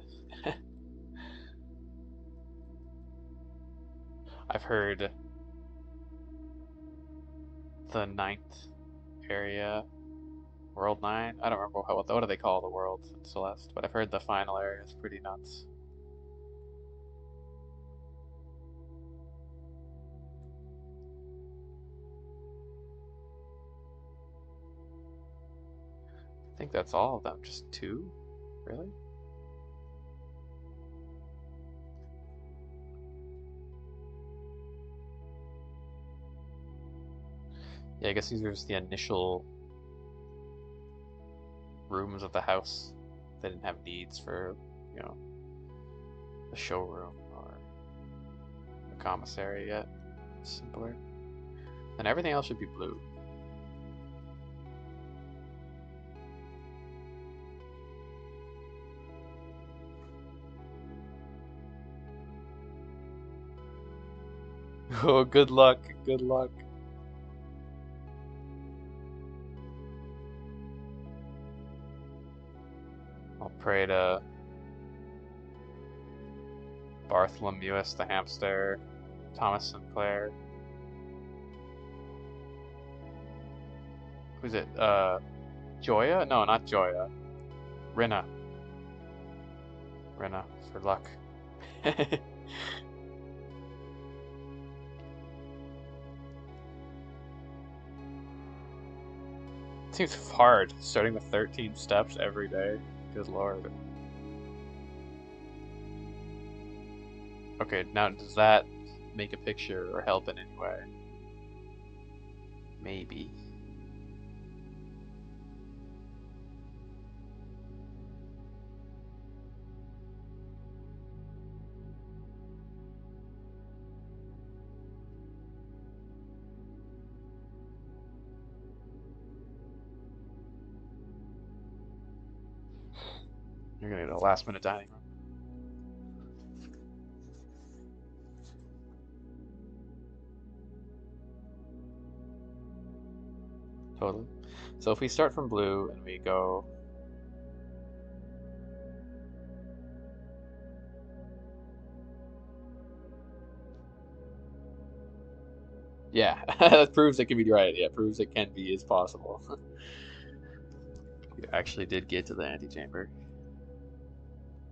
Speaker 1: I've heard the ninth area, World 9. I don't remember what do they call the world in Celeste, but I've heard the final area is pretty nuts. I think that's all of them. Just 2? Really? Yeah, I guess these are just the initial rooms of the house. They didn't have needs for, you know, a showroom or a commissary yet. Simpler. And everything else should be blue. Oh, good luck. Good luck. I'll pray to Bartholomeus the hamster, Thomas Sinclair. Who's it? Joya? No, not Joya. Rinna. Rinna, for luck. Seems hard, starting with 13 steps every day. Good lord. Okay, now does that make a picture or help in any way? Maybe. You're gonna get a last minute dining room. Totally. So if we start from blue and we go... Yeah, that proves it can be right. Yeah, it proves it can be is possible. You actually did get to the antechamber.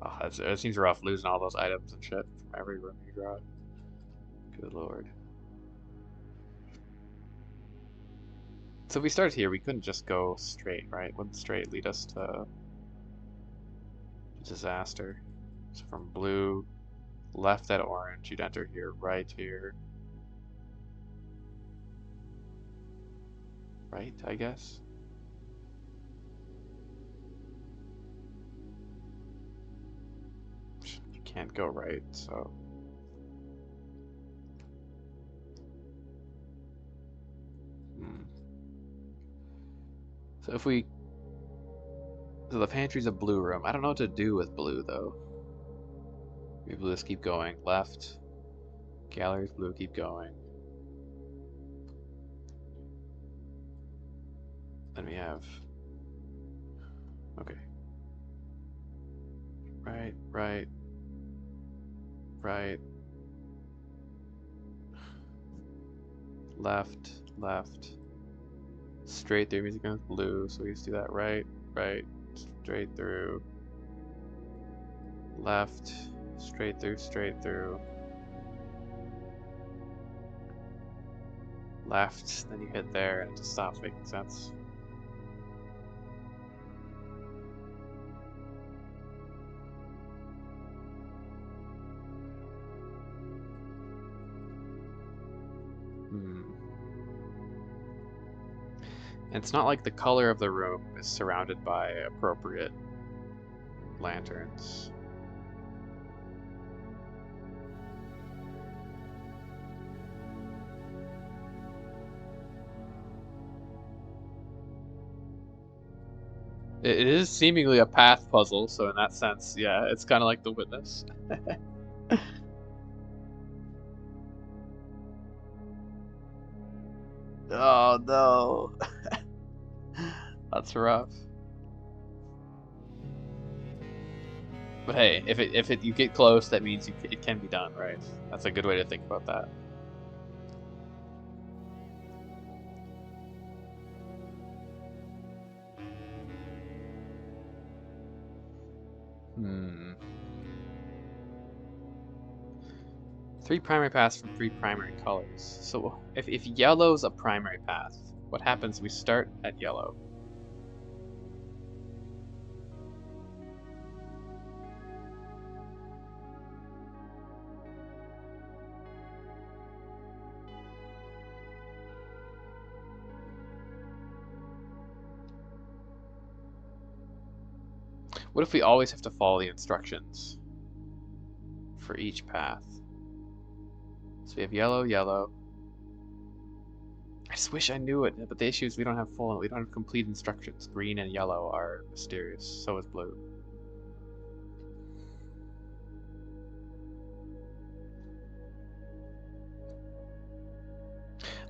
Speaker 1: Oh, it seems rough losing all those items and shit from every room you draw. Good lord. So if we started here, we couldn't just go straight, right? Wouldn't straight lead us to disaster? So from blue, left at orange, you'd enter here, right here. Right, I guess? You can't go right, so... So if we... So the pantry's a blue room. I don't know what to do with blue, though. Maybe we'll just keep going. Left. Gallery's blue, keep going. Then we have... Okay. Right, right. Right. Left, left. Straight through, music goes blue, so we just do that. Right, right, straight through. Left, straight through, straight through. Left, then you hit there and it just stops making sense. And it's not like the color of the room is surrounded by appropriate lanterns. It is seemingly a path puzzle, so in that sense, yeah, it's kind of like The Witness. Oh no. That's rough. But hey, if you get close, that means it can be done, right? That's a good way to think about that. Three primary paths from three primary colors. So if yellow's a primary path, what happens? We start at yellow. What if we always have to follow the instructions for each path? So we have yellow, yellow. I just wish I knew it, but the issue is we don't have complete instructions. Green and yellow are mysterious, so is blue.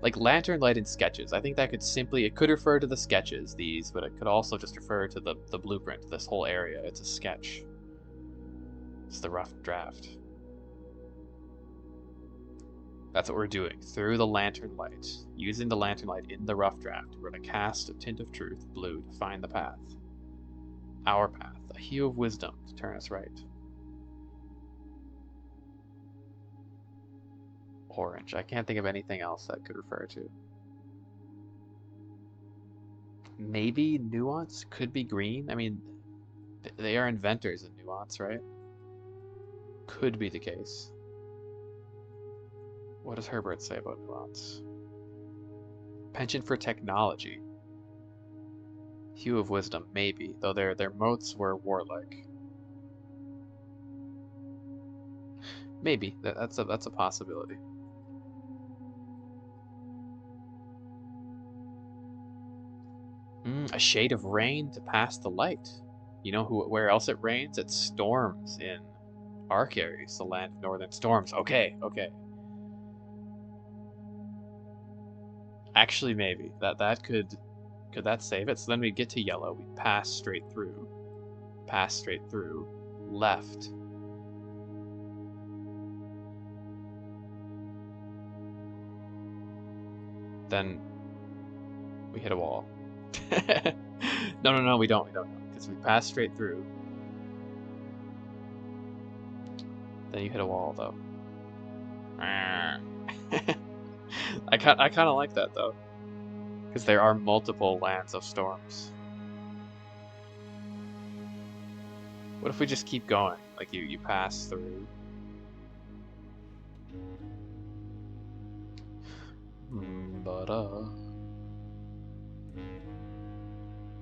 Speaker 1: Like lantern lighted sketches. I think that it could refer to the sketches, these, but it could also just refer to the blueprint, this whole area. It's a sketch. It's the rough draft. That's what we're doing. Through the lantern light, using the lantern light in the rough draft, we're going to cast a tint of truth, blue, to find the path. Our path, a hue of wisdom to turn us right. Orange. I can't think of anything else that could refer to. Maybe nuance could be green. I mean, they are inventors of nuance, right? Could be the case. What does Herbert say about nuance? Penchant for technology. Hue of wisdom, maybe, though their motes were warlike. Maybe that's a possibility. A shade of rain to pass the light. You know where else it rains? It storms in Arc Aries, the land of northern storms. Okay. Actually, maybe that could that save it? So then we get to yellow. We pass straight through. Left. Then we hit a wall. No, we don't because we pass straight through. Then you hit a wall, though. I kind of like that, though, because there are multiple lands of storms. What if we just keep going? Like you pass through.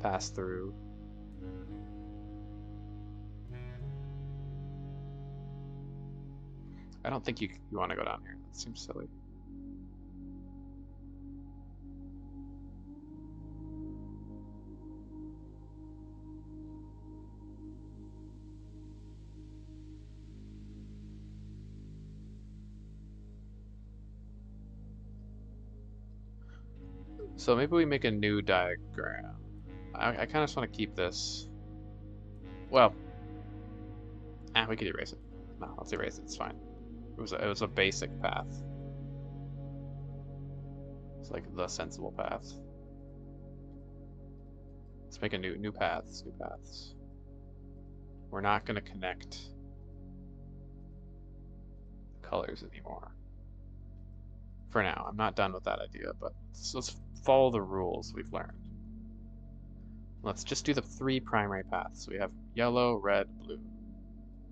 Speaker 1: Pass through. I don't think you want to go down here. That seems silly. So maybe we make a new diagram. I kind of just want to keep this. Well, we could erase it. No, let's erase it. It's fine. It was a basic path. It's like the sensible path. Let's make a new paths. New paths. We're not gonna connect colors anymore. For now, I'm not done with that idea, but let's follow the rules we've learned. Let's just do the 3 primary paths. We have yellow, red, blue.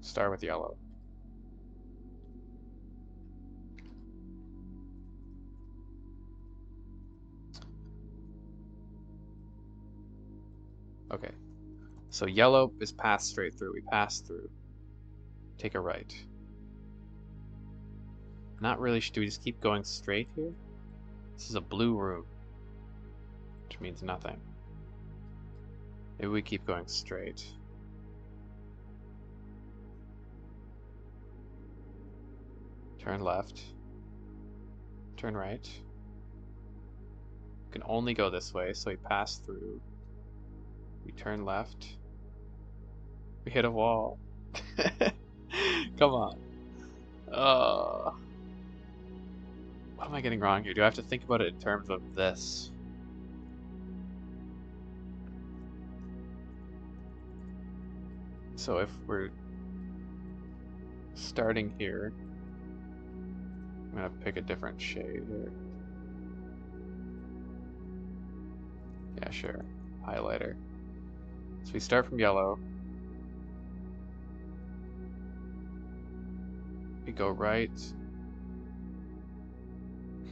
Speaker 1: Start with yellow. Okay, so yellow is pass straight through. We pass through. Take a right. Not really. Should we just keep going straight here? This is a blue room, which means nothing. Maybe we keep going straight. Turn left. Turn right. We can only go this way, so we pass through. We turn left. We hit a wall. Come on. What am I getting wrong here? Do I have to think about it in terms of this? So if we're starting here, I'm gonna pick a different shade here. Yeah, sure. Highlighter. So we start from yellow. We go right.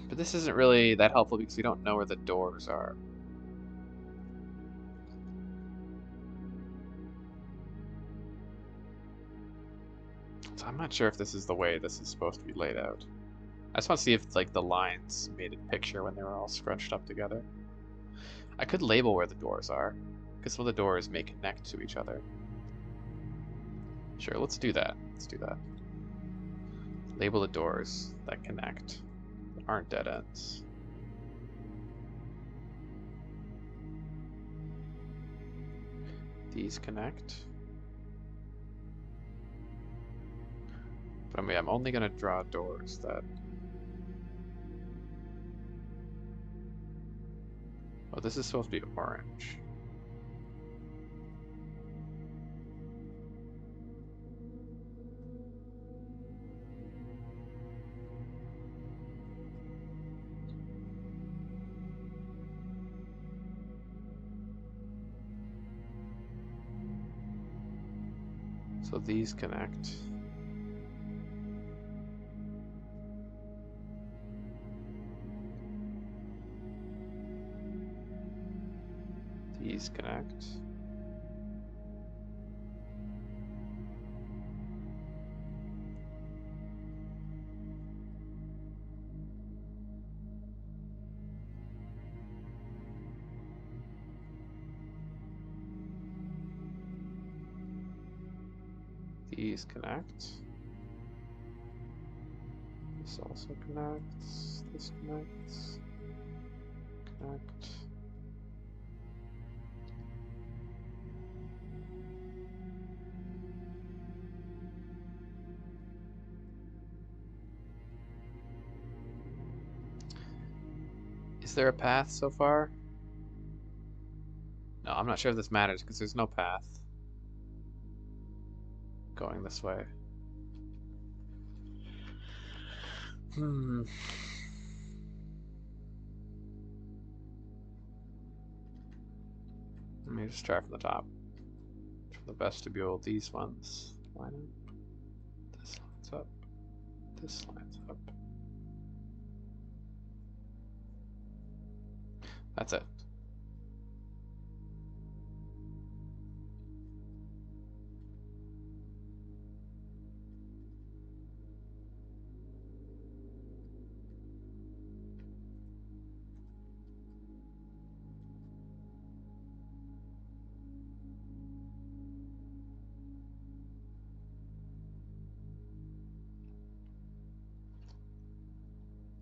Speaker 1: But this isn't really that helpful because we don't know where the doors are. So I'm not sure if this is the way this is supposed to be laid out. I just want to see if like the lines made a picture when they were all scrunched up together. I could label where the doors are, because some of the doors may connect to each other. Sure, let's do that. Let's do that. Label the doors that connect, that aren't dead ends. These connect. But I mean, I'm only going to draw doors that... Oh, this is supposed to be orange. So these connect. These connect. These connect. This also connects. This connects. Connect. Is there a path so far? No, I'm not sure if this matters because there's no path going this way. Let me just try from the top. From the vestibule, these ones line up. This lines up. This lines up. That's it.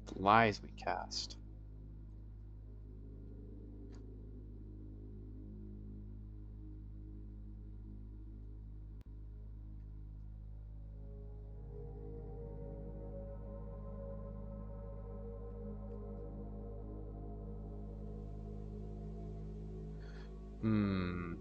Speaker 1: The lies we cast. Hmm.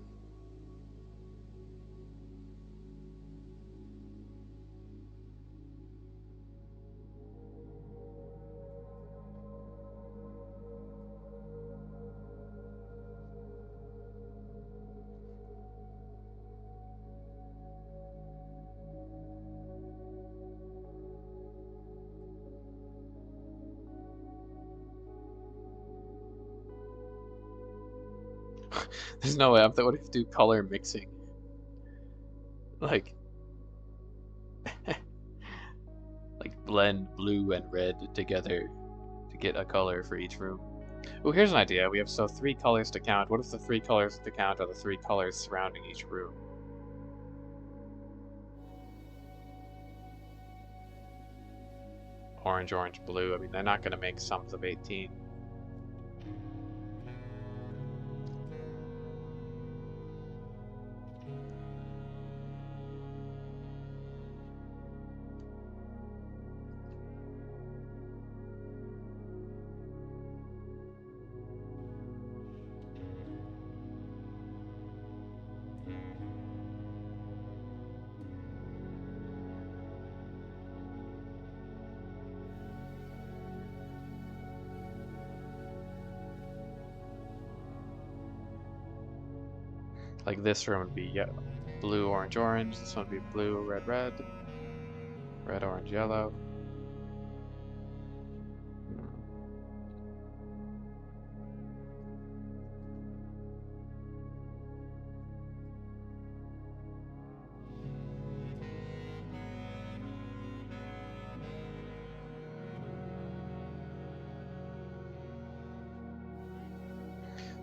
Speaker 1: There's no way. What if you do color mixing? Like, like blend blue and red together to get a color for each room. Oh, here's an idea. We have 3 colors to count. What if the 3 colors to count are the 3 colors surrounding each room? Orange, orange, blue. I mean, they're not going to make sums of 18. Like this room would be blue, orange, orange. This one would be blue, red, red. Red, orange, yellow.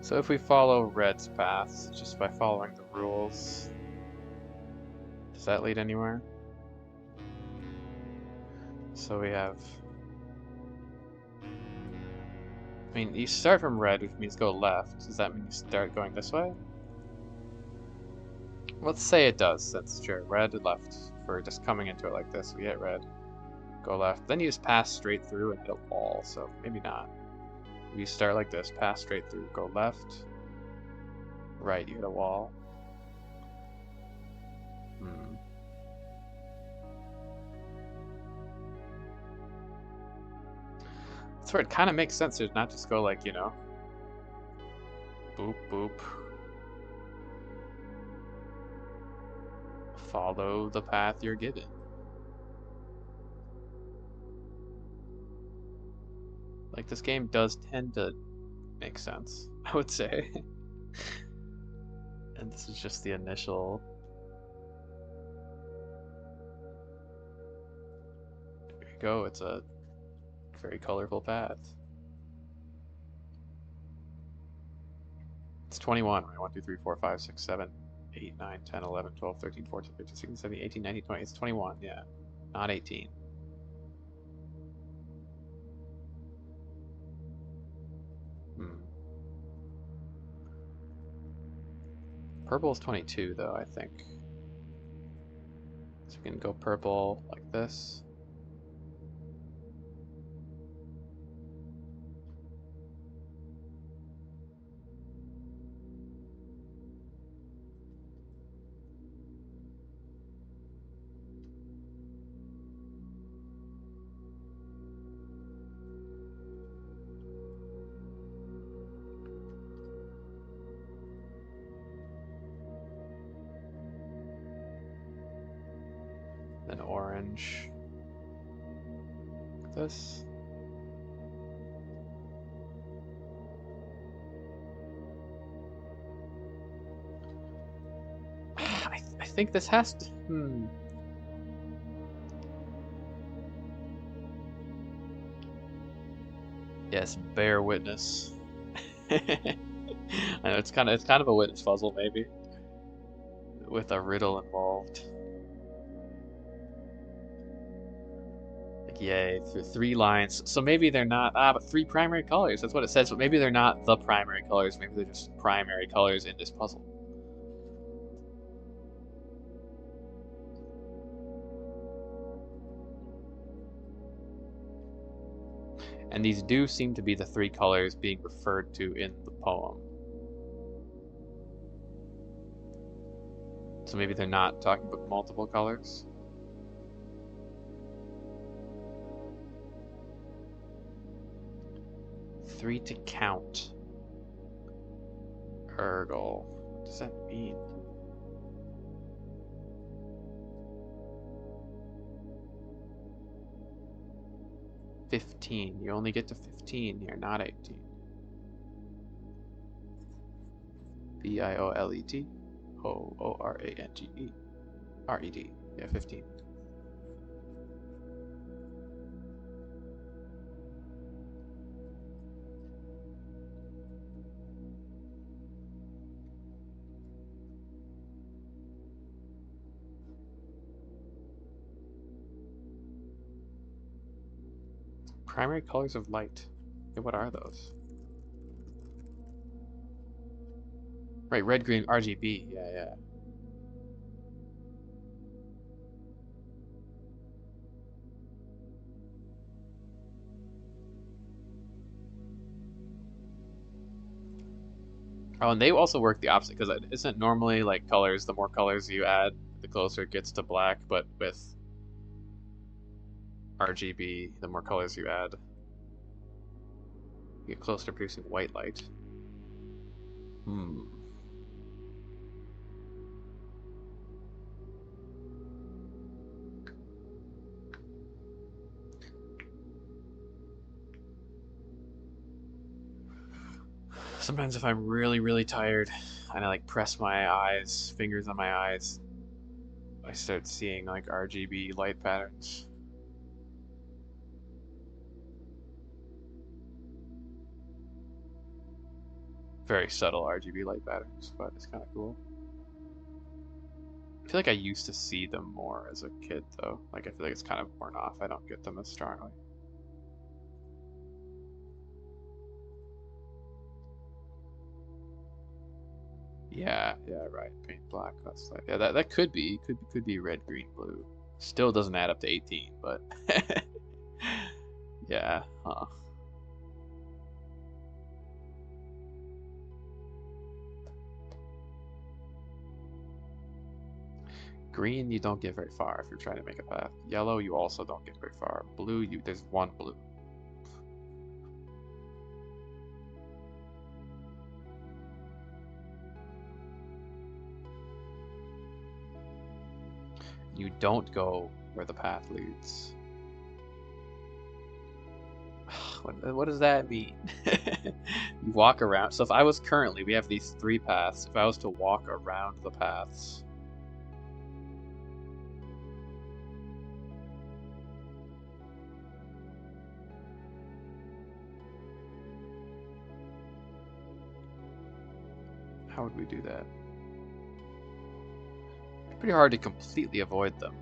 Speaker 1: So if we follow red's path, just by following the rules, does that lead anywhere? So we have... I mean, you start from red, which means go left. Does that mean you start going this way? Let's say it does, that's sure. Red left for just coming into it like this. We hit red, go left. Then you just pass straight through and hit a wall, so maybe not. You start like this, pass straight through, go left, right, you hit a wall. That's where it kind of makes sense to not just go like, you know, boop, boop. Follow the path you're given. Like, this game does tend to make sense, I would say. And this is just the initial... There you go, it's a very colorful path. It's 21, right? 1, 2, 3, 4, 5, 6, 7, 8, 9, 10, 11, 12, 13, 14, 15, 16, 17, 18, 19, 20. It's 21, yeah. Not 18. Purple is 22, though, I think. So we can go purple like this. Then orange. Like this. I think this has to... Yes, bear witness. I know it's kind of a witness puzzle, maybe, with a riddle involved. Like, yay, through 3 lines. So maybe they're not... but 3 primary colors. That's what it says. But maybe they're not the primary colors. Maybe they're just primary colors in this puzzle. And these do seem to be the 3 colors being referred to in the poem. So maybe they're not talking about multiple colors. Three to count. Ergle. What does that mean? $15. You only get to 15 here, not 18. Violet. Oorange. Red. Yeah, 15. Primary colors of light. Yeah, what are those? Right, red, green, RGB. Yeah, yeah. Oh, and they also work the opposite because isn't normally like colors, the more colors you add, the closer it gets to black, but with RGB, the more colors you add, you get closer to producing white light. Hmm. Sometimes if I'm really, really tired and I like press my eyes, fingers on my eyes, I start seeing like RGB light patterns. Very subtle RGB light patterns, but it's kind of cool. I feel like I used to see them more as a kid though. Like I feel like it's kind of worn off. I don't get them as strongly. Yeah, yeah, right. Paint black. That's like, yeah. That could be red, green, blue. Still doesn't add up to 18, but yeah. Huh. Green, you don't get very far if you're trying to make a path. Yellow, you also don't get very far. Blue, there's one blue. You don't go where the path leads. What does that mean? You walk around. So if I was currently, we have these three paths. If I was to walk around the paths, how would we do that? It's pretty hard to completely avoid them.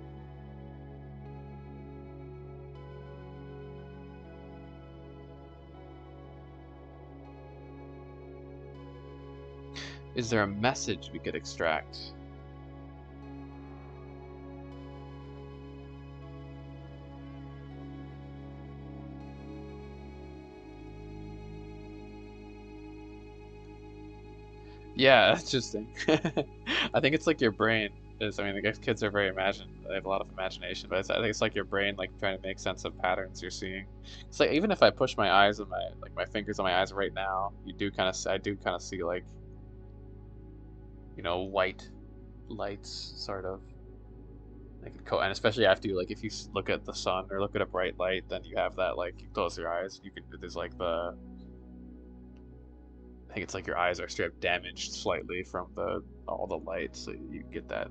Speaker 1: Is there a message we could extract? Yeah, that's interesting. I think it's like your brain is, I mean, I guess kids are very they have a lot of imagination, but I think it's like your brain like trying to make sense of patterns you're seeing. It's like even if I push my eyes and my fingers on my eyes right now, I do kind of see like, white lights sort of. And especially after you like if you look at the sun or look at a bright light, then you have that like you close your eyes, there's like I think it's like your eyes are straight up damaged slightly from all the light, so you get the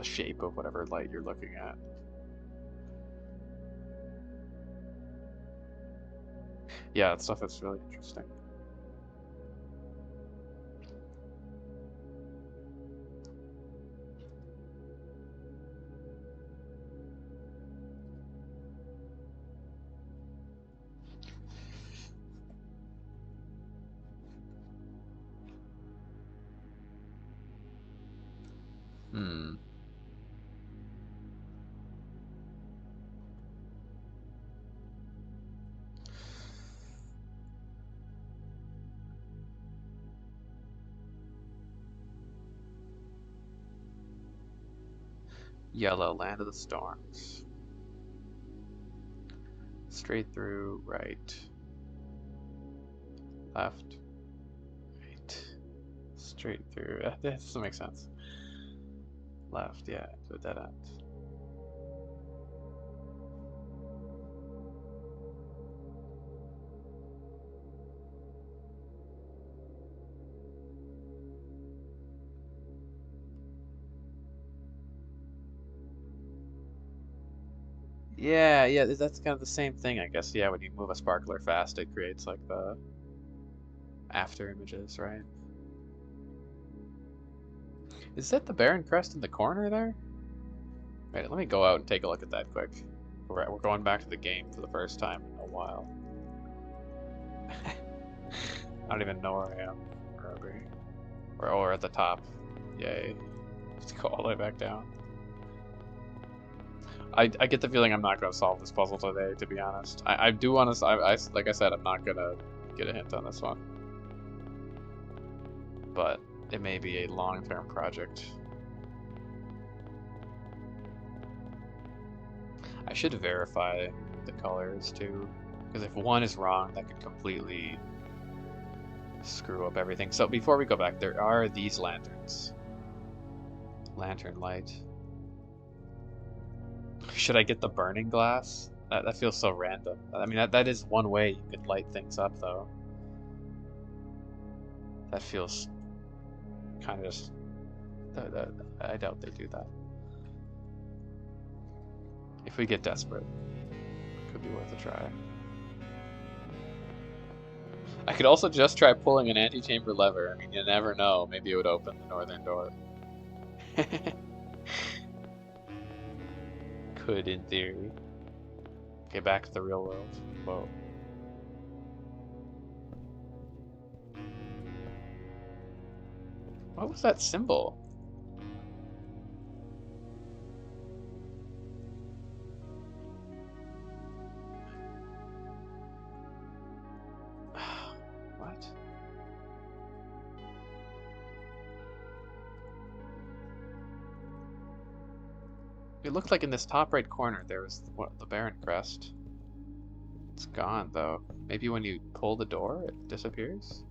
Speaker 1: shape of whatever light you're looking at. Yeah, that stuff is really interesting. Hmm. Yellow, Land of the Storms. Straight through, right. Left, right. Straight through. That doesn't make sense. Left, yeah, to a dead end. Yeah, that's kind of the same thing, I guess. Yeah, when you move a sparkler fast, it creates like the after images, right? Is that the Baron Crest in the corner there? Wait, let me go out and take a look at that quick. We're going back to the game for the first time in a while. I don't even know where I am. Where are we? We're at the top. Yay. Let's go all the way back down. I get the feeling I'm not going to solve this puzzle today, to be honest. I do want to... like I said, I'm not going to get a hint on this one. But it may be a long-term project. I should verify the colors, too. Because if one is wrong, that could completely screw up everything. So before we go back, there are these lanterns. Lantern light. Should I get the burning glass? That feels so random. I mean, that is one way you could light things up, though. That feels kind of just... I doubt they do that. If we get desperate, it could be worth a try. I could also just try pulling an antechamber lever. I mean, you never know. Maybe it would open the northern door. Could, in theory. Okay, back to the real world. Whoa. What was that symbol? What? It looked like in this top right corner there was the Baron Crest. It's gone though. Maybe when you pull the door it disappears?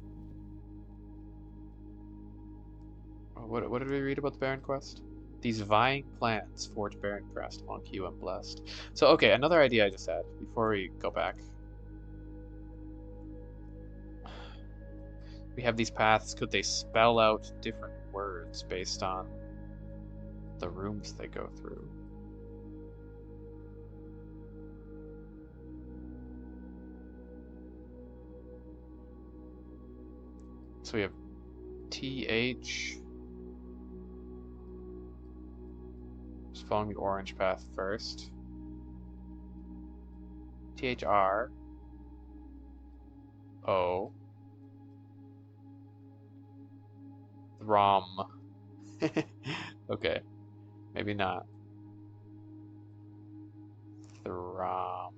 Speaker 1: Oh, what did we read about the Baron Quest? These vying plans forge Baron Crest among you and blessed. So okay, another idea I just had before we go back. We have these paths, could they spell out different words based on the rooms they go through? So we have TH. Just following the orange path first. THR. O. Throm. Okay. Maybe not. Throm.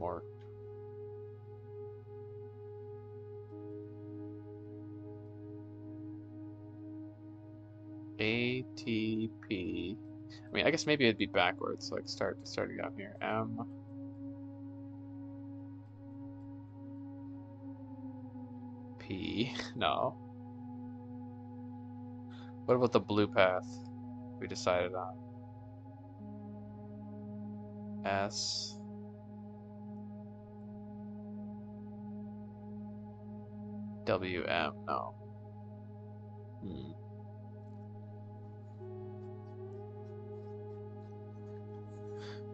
Speaker 1: More. ATP. I mean, I guess maybe it'd be backwards, like starting down here. M. P. No. What about the blue path we decided on? S. WM. No.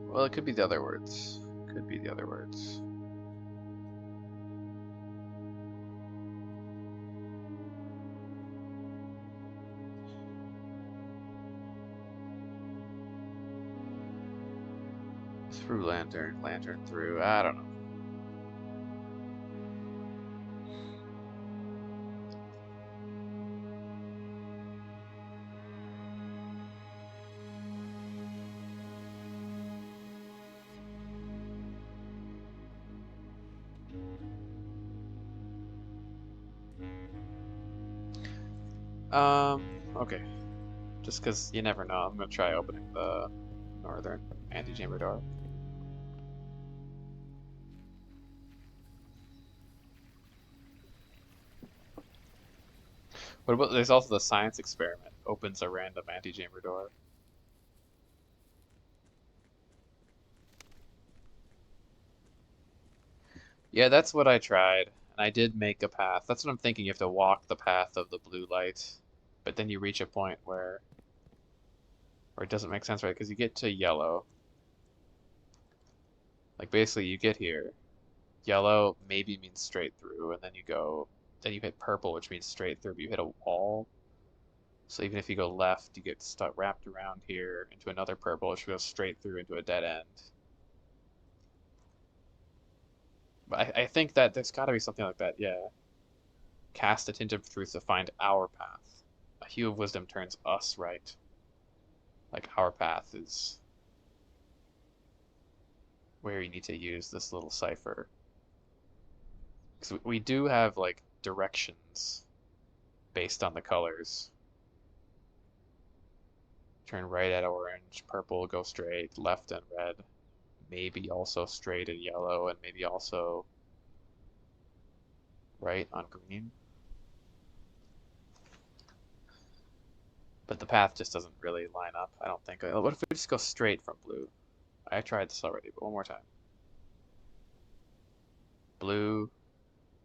Speaker 1: Well, it could be the other words. Could be the other words. Through lantern, lantern through. I don't know. Okay. Just because you never know. I'm gonna try opening the northern antechamber door. What about, there's also the science experiment. Opens a random antechamber door. Yeah, that's what I tried. And I did make a path. That's what I'm thinking. You have to walk the path of the blue light. But then you reach a point where it doesn't make sense, right? Because you get to yellow. Like basically you get here. Yellow maybe means straight through, and then you hit purple, which means straight through, but you hit a wall. So even if you go left, you get stuck wrapped around here into another purple, which goes straight through into a dead end. But I think that there's got to be something like that, yeah. Cast a tint of truth to find our path. A hue of wisdom turns us right. Like our path is where you need to use this little cipher. Because we do have like directions based on the colors. Turn right at orange, purple, go straight, left and red. Maybe also straight and yellow, and maybe also right on green. But the path just doesn't really line up, I don't think. What if we just go straight from blue? I tried this already, but one more time. Blue,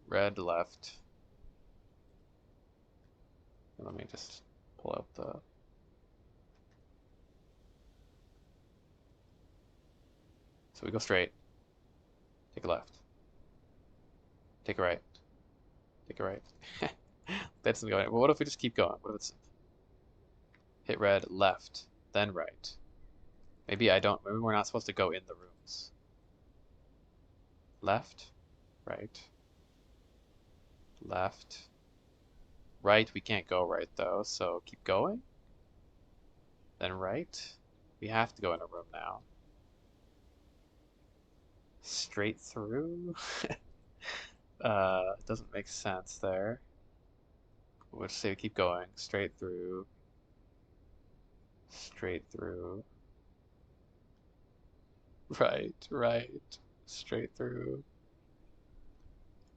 Speaker 1: red, left. And let me just pull out the... So we go straight, take a left, take a right, take a right. That doesn't go anywhere. But what if we just keep going? What if it's hit red, left, then right? Maybe we're not supposed to go in the rooms. Left, right, left, right. We can't go right though, so keep going. Then right. We have to go in a room now. Straight through? Doesn't make sense there. We'll just say we keep going. Straight through. Straight through. Right, right. Straight through.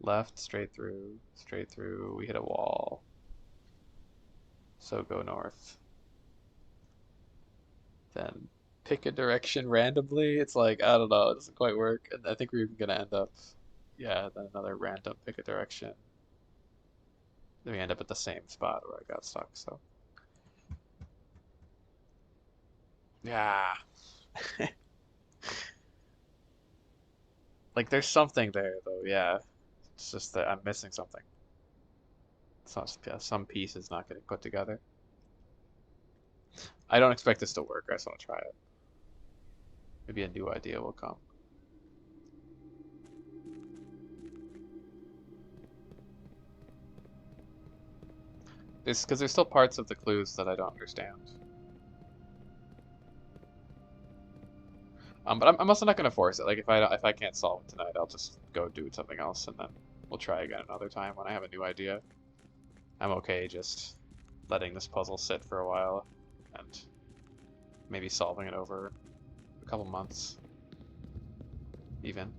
Speaker 1: Left, straight through. Straight through. We hit a wall. So go north. Then pick a direction randomly. It's like, I don't know, it doesn't quite work. And I think we're even gonna end up, yeah, then another random pick a direction. Then we end up at the same spot where I got stuck, so. Yeah. Like there's something there though, yeah. It's just that I'm missing something. Some piece is not getting put together. I don't expect this to work. I just want to try it. Maybe a new idea will come. Because there's still parts of the clues that I don't understand. But I'm also not gonna force it. Like if I can't solve it tonight, I'll just go do something else, and then we'll try again another time when I have a new idea. I'm okay just letting this puzzle sit for a while, and maybe solving it over a couple months, even.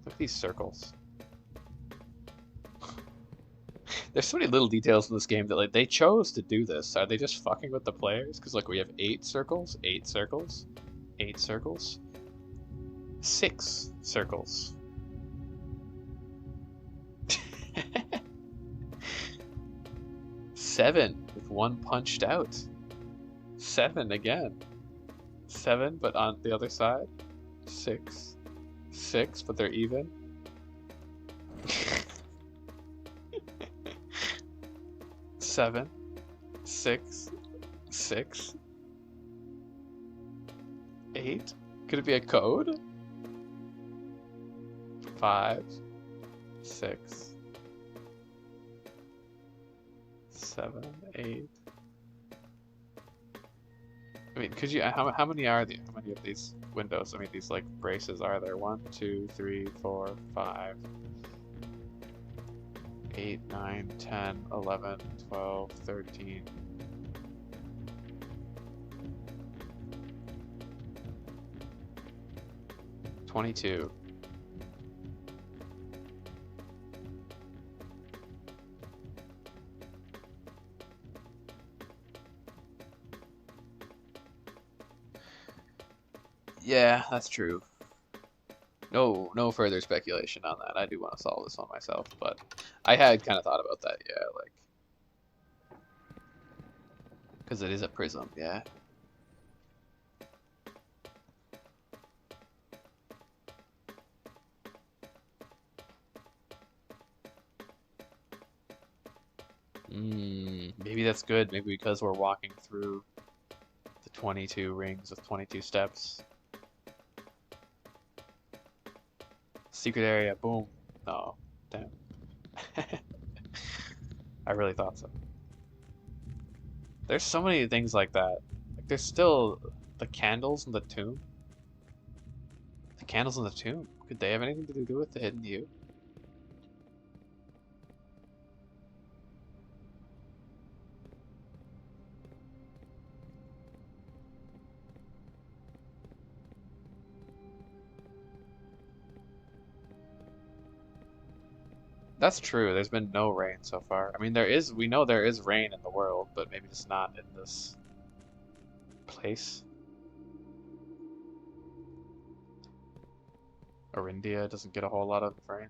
Speaker 1: Look at these circles. There's so many little details in this game that like they chose to do this. Are they just fucking with the players? Because like we have 8 circles, 8 circles, 8 circles, 6 circles. 7 with 1 punched out. 7 again. 7 but on the other side. 6. 6 but they're even. 7, 6, 6, 8. Could it be a code? 5, 6, 7, 8. I mean, could you? How many are there? How many of these windows? I mean, these like braces are there? 1, 2, 3, 4, 5. 8, 9, 10, 11, 12, 13. $22. Yeah, that's true. No further speculation on that. I do want to solve this one myself, but I had kind of thought about that, yeah, like, because it is a prism, yeah. Maybe that's good. Maybe because we're walking through the 22 rings with 22 steps. Secret area, boom. Oh, damn. I really thought so. There's so many things like that. Like there's still the candles in the tomb. The candles in the tomb. Could they have anything to do with the hidden view? That's true. There's been no rain so far. I mean, we know there is rain in the world, but maybe just not in this place. Or India doesn't get a whole lot of rain.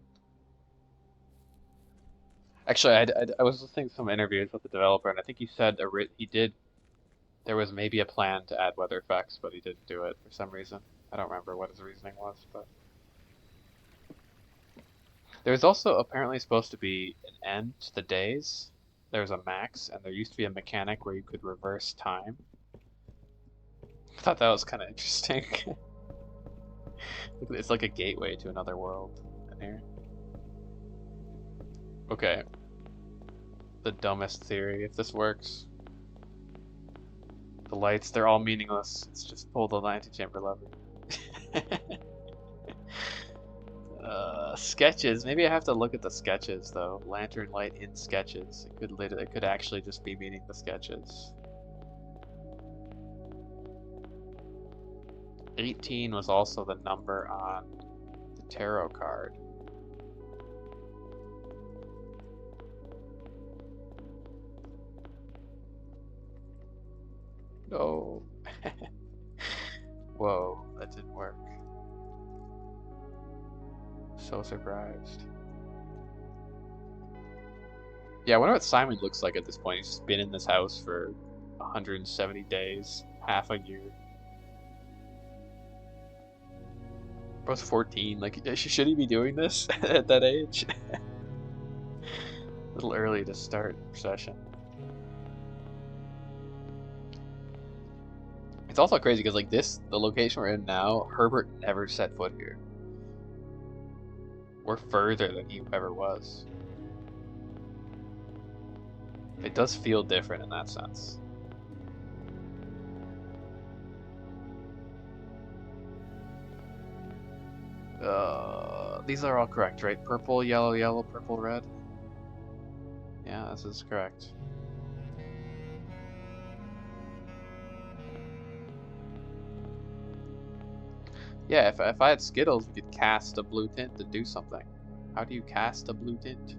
Speaker 1: Actually, I was listening to some interviews with the developer, and I think he said he did. There was maybe a plan to add weather effects, but he didn't do it for some reason. I don't remember what his reasoning was, but there's also apparently supposed to be an end to the days. There's a max, and there used to be a mechanic where you could reverse time. I thought that was kind of interesting. It's like a gateway to another world in here. Okay, the dumbest theory, if this works. The lights, they're all meaningless. It's just pull the antechamber lever. Sketches. Maybe I have to look at the sketches though. Lantern light in sketches. It could actually just be meaning the sketches. 18 was also the number on the tarot card. No. Whoa, that didn't work. So surprised. Yeah, I wonder what Simon looks like at this point. He's just been in this house for 170 days, half a year. Bro's 14. Like, should he be doing this at that age? A little early to start session. It's also crazy because, like, the location we're in now, Herbert never set foot here. We're further than he ever was. It does feel different in that sense. These are all correct, right? Purple, yellow, yellow, purple, red. Yeah, this is correct. Yeah, if I had Skittles, we could cast a blue tint to do something. How do you cast a blue tint?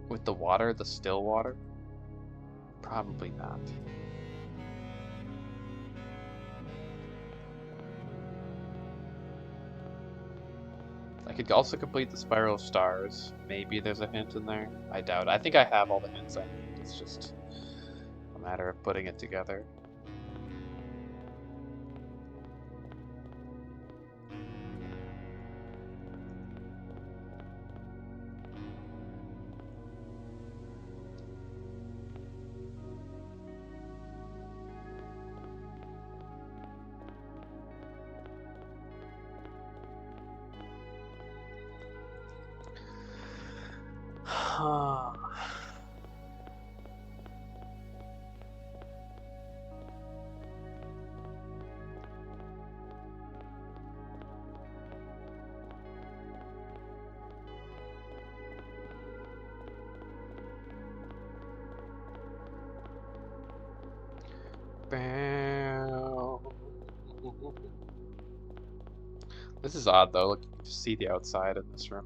Speaker 1: With the water, the still water? Probably not. I could also complete the Spiral of Stars. Maybe there's a hint in there. I doubt it. I think I have all the hints I need. It's just a matter of putting it together. Bow. This is odd though. Look, you can just see the outside in this room.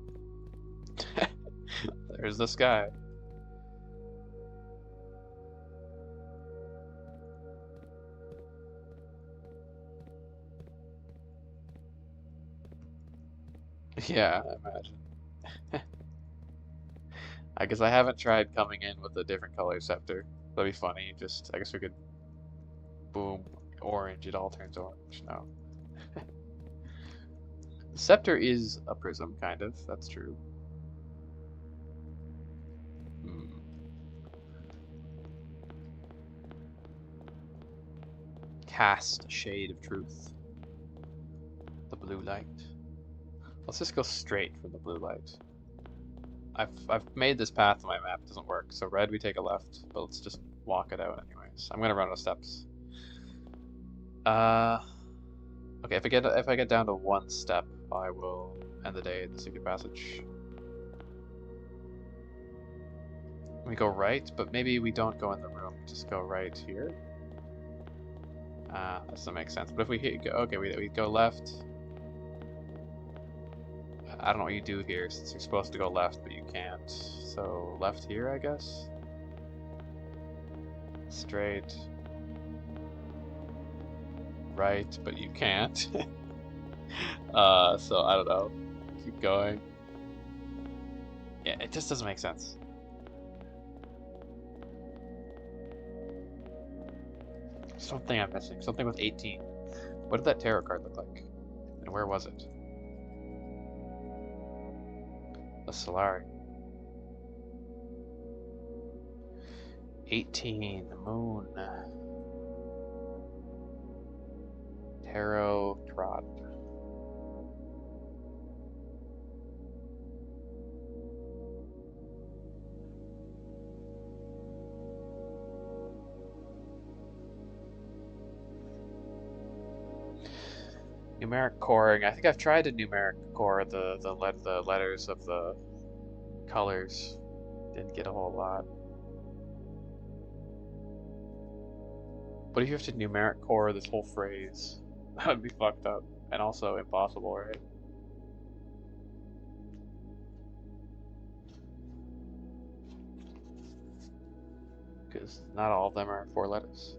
Speaker 1: There's the sky. Yeah, I imagine. I guess I haven't tried coming in with a different color scepter. That'd be funny. Just, I guess we could, boom, orange. It all turns orange. No. The scepter is a prism, kind of. That's true. Hmm. Cast a shade of truth. The blue light. Let's just go straight from the blue light. I've made this path on my map. It doesn't work. So red, we take a left, but let's just walk it out anyways. I'm gonna run out of steps. Okay. If I get down to one step, I will end the day in the secret passage. We go right, but maybe we don't go in the room. Just go right here. That doesn't make sense. But if we go, okay, we go left. I don't know what you do here since you're supposed to go left, but you can't. So left here, I guess. Straight. Right, but you can't. So I don't know. Keep going. Yeah, it just doesn't make sense. Something I'm missing. Something with 18. What did that tarot card look like? And where was it? The Solari. 18. The moon. Tarot Trot. Numeric coring. I think I've tried to numeric core the letters of the colors. Didn't get a whole lot. What if you have to numeric core this whole phrase? That would be fucked up. And also impossible, right? Because not all of them are 4 letters.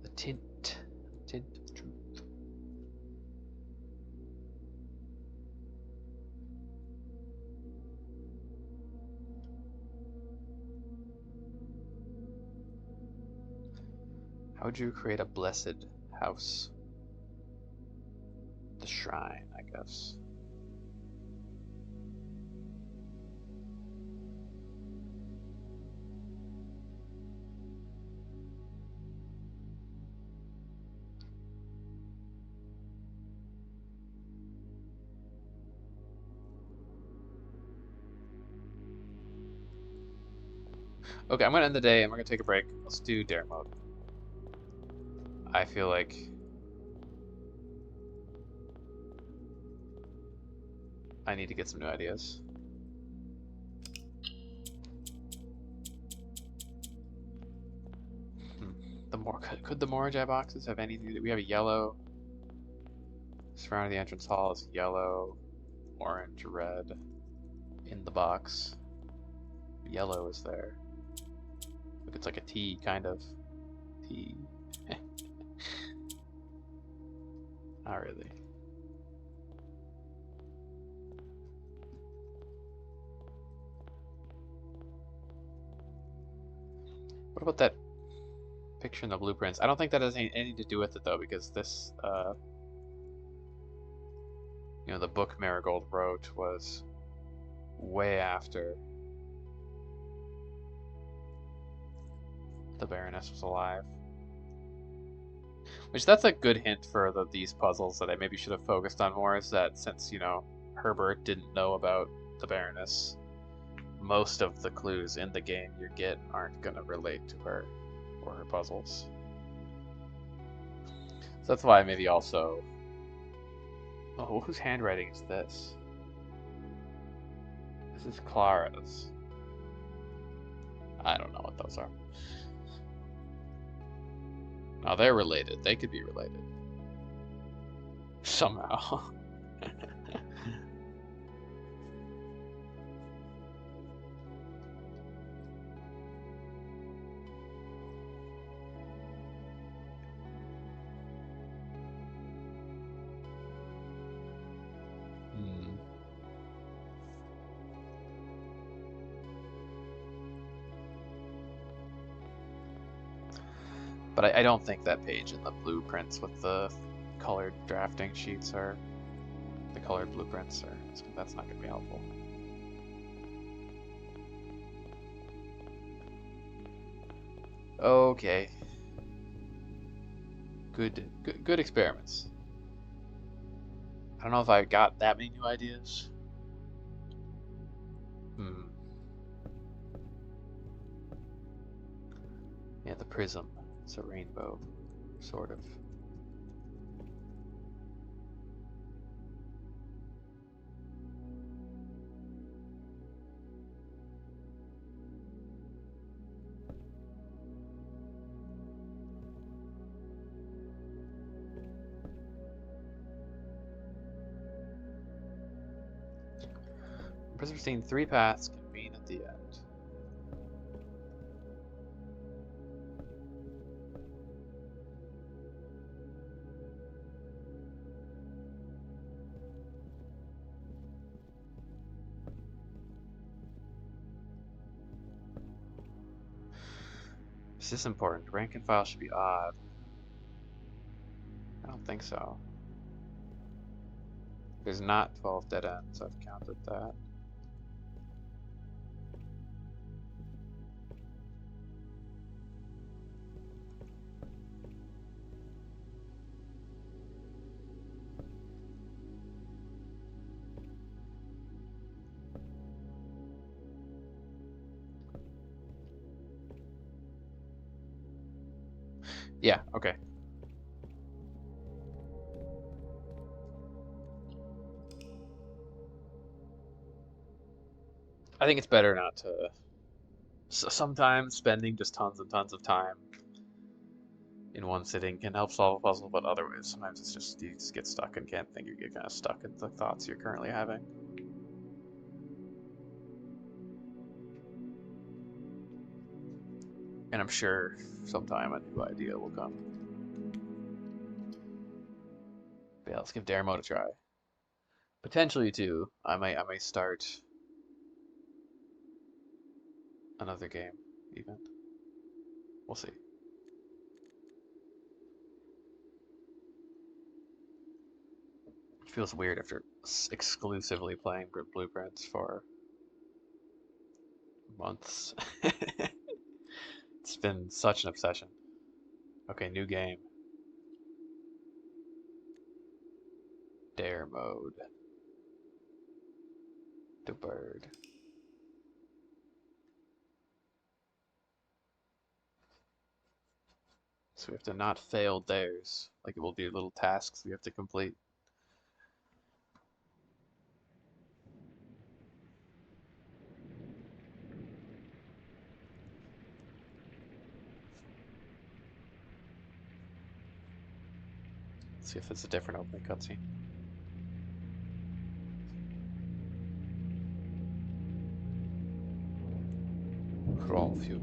Speaker 1: The tint of truth. How would you create a blessed house? The shrine, I guess. Okay, I'm gonna end the day and we're gonna take a break. Let's do dare mode. I feel like I need to get some new ideas. Could the Moragi boxes have anything? We have a yellow. Surrounding the entrance hall is yellow, orange, red. In the box, yellow is there. Look, it's like a T, kind of. T. Not really. What about that picture in the blueprints? I don't think that has anything to do with it though, because this, you know, the book Marigold wrote was way after the Baroness was alive. Which, that's a good hint for these puzzles that I maybe should have focused on more, is that since, you know, Herbert didn't know about the Baroness, most of the clues in the game you get aren't going to relate to her or her puzzles. So that's why maybe also. Oh, whose handwriting is this? This is Clara's. I don't know what those are. Now they're related. They could be related. Somehow. But I don't think that page in the blueprints with the colored drafting sheets are the colored blueprints are. That's not going to be helpful. Okay. Good experiments. I don't know if I got that many new ideas. Yeah, the prism. It's a rainbow, sort of. Prism between 3 paths convene at the end. Is this important? Rank and file should be odd. I don't think so. There's not 12 dead ends. I've counted that. Yeah, okay. I think it's better not to. Sometimes spending just tons and tons of time in one sitting can help solve a puzzle, but otherwise, sometimes it's just you just get stuck and can't think. You get kind of stuck in the thoughts you're currently having. And I'm sure sometime a new idea will come. But yeah, let's give Dare Mode a try. Potentially too. I might start another game, even. We'll see. It feels weird after exclusively playing Blueprints for months. It's been such an obsession. Okay, new game. Dare Mode. The bird. So we have to not fail dares. Like it will be little tasks we have to complete. Let's see if it's a different opening cutscene. Crawl Fury.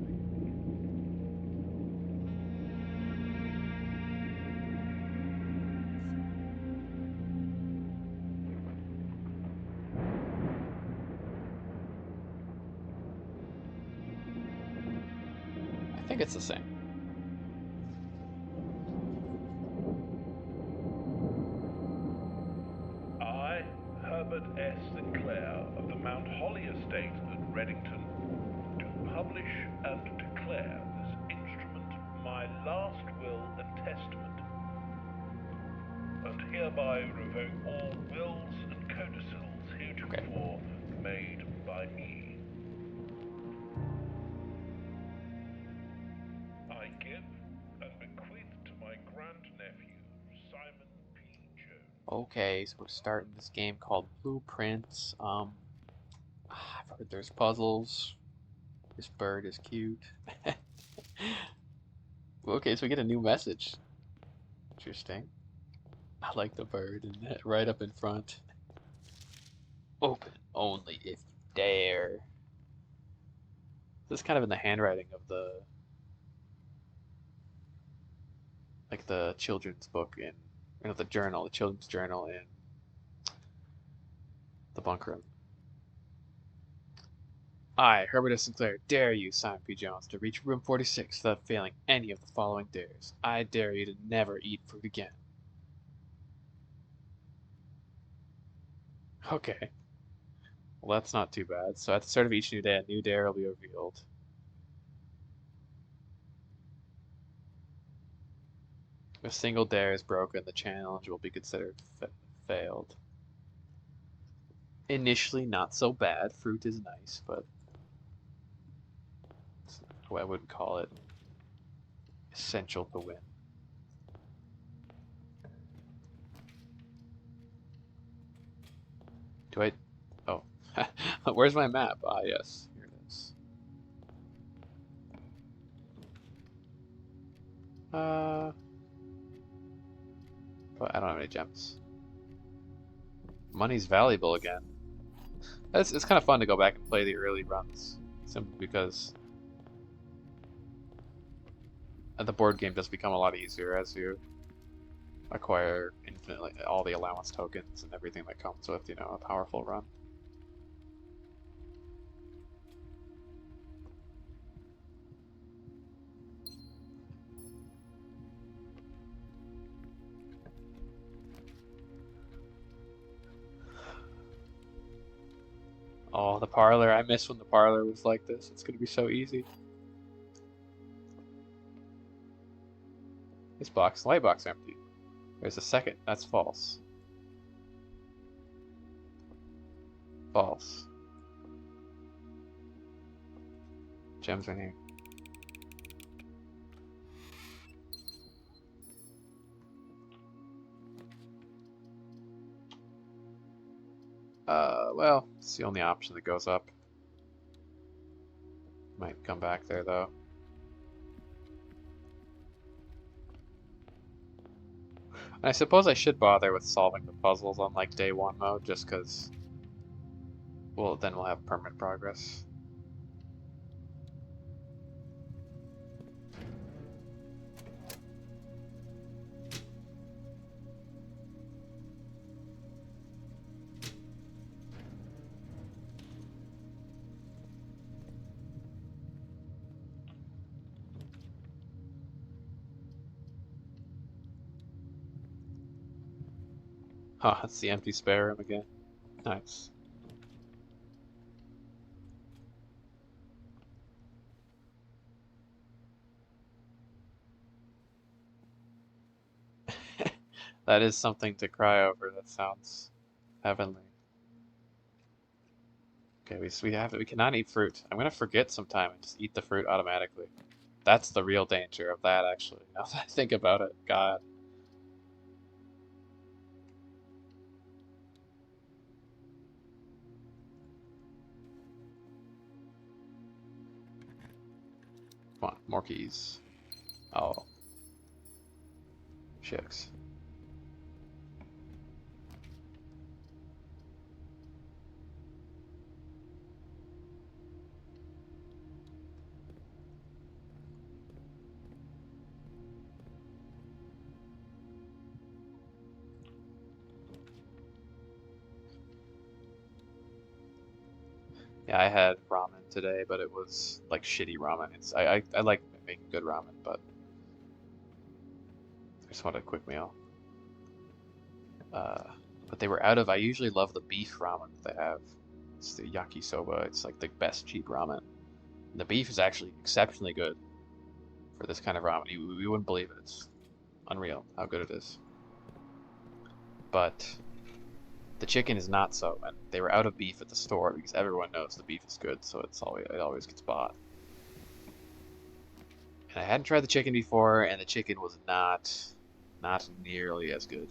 Speaker 1: I think it's the same.
Speaker 2: I, Herbert S. Sinclair of the Mount Holly Estate at Reddington, do publish and declare this instrument my last will and testament, and hereby revoke all wills and codicils heretofore made by me. I give and bequeath to my grandnephews
Speaker 1: Okay, so we're starting this game called Blueprints. I've heard there's puzzles. This bird is cute. Okay, so we get a new message. Interesting. I like the bird and that right up in front. Open only if you dare. This is kind of in the handwriting of the like the children's book in the journal, the children's journal in the bunk room. I, Herbert S. Sinclair, dare you, Simon P. Jones, to reach room 46 without failing any of the following dares. I dare you to never eat fruit again. Okay, well that's not too bad. So at the start of each new day, a new dare will be revealed. If a single dare is broken, the challenge will be considered failed. Initially, not so bad. Fruit is nice, but I wouldn't call it essential to win. Do I? Oh, where's my map? Ah, yes, here it is. But I don't have any gems. Money's valuable again. It's kind of fun to go back and play the early runs, simply because the board game does become a lot easier as you acquire infinitely all the allowance tokens and everything that comes with, a powerful run. Oh, the parlor. I miss when the parlor was like this. It's gonna be so easy. This box, light box empty. There's a second. That's false. False. Gems in here. Well, it's the only option that goes up. Might come back there though. And I suppose I should bother with solving the puzzles on like day one mode, just because, well, then we'll have permanent progress. Huh, it's the empty spare room again. Nice. That is something to cry over. That sounds heavenly. Okay, we cannot eat fruit. I'm gonna forget sometime and just eat the fruit automatically. That's the real danger of that, actually. Now that I think about it, God. Come on, more keys. Oh, shucks. Yeah, I had ramen today, but it was like shitty ramen. I like making good ramen, but I just wanted a quick meal. Uh, but they were out of. I usually love the beef ramen that they have. It's the yakisoba. It's like the best cheap ramen. And the beef is actually exceptionally good for this kind of ramen. You wouldn't believe it. It's unreal how good it is. But the chicken is not so, and they were out of beef at the store because everyone knows the beef is good, so it always gets bought. And I hadn't tried the chicken before, and the chicken was not nearly as good.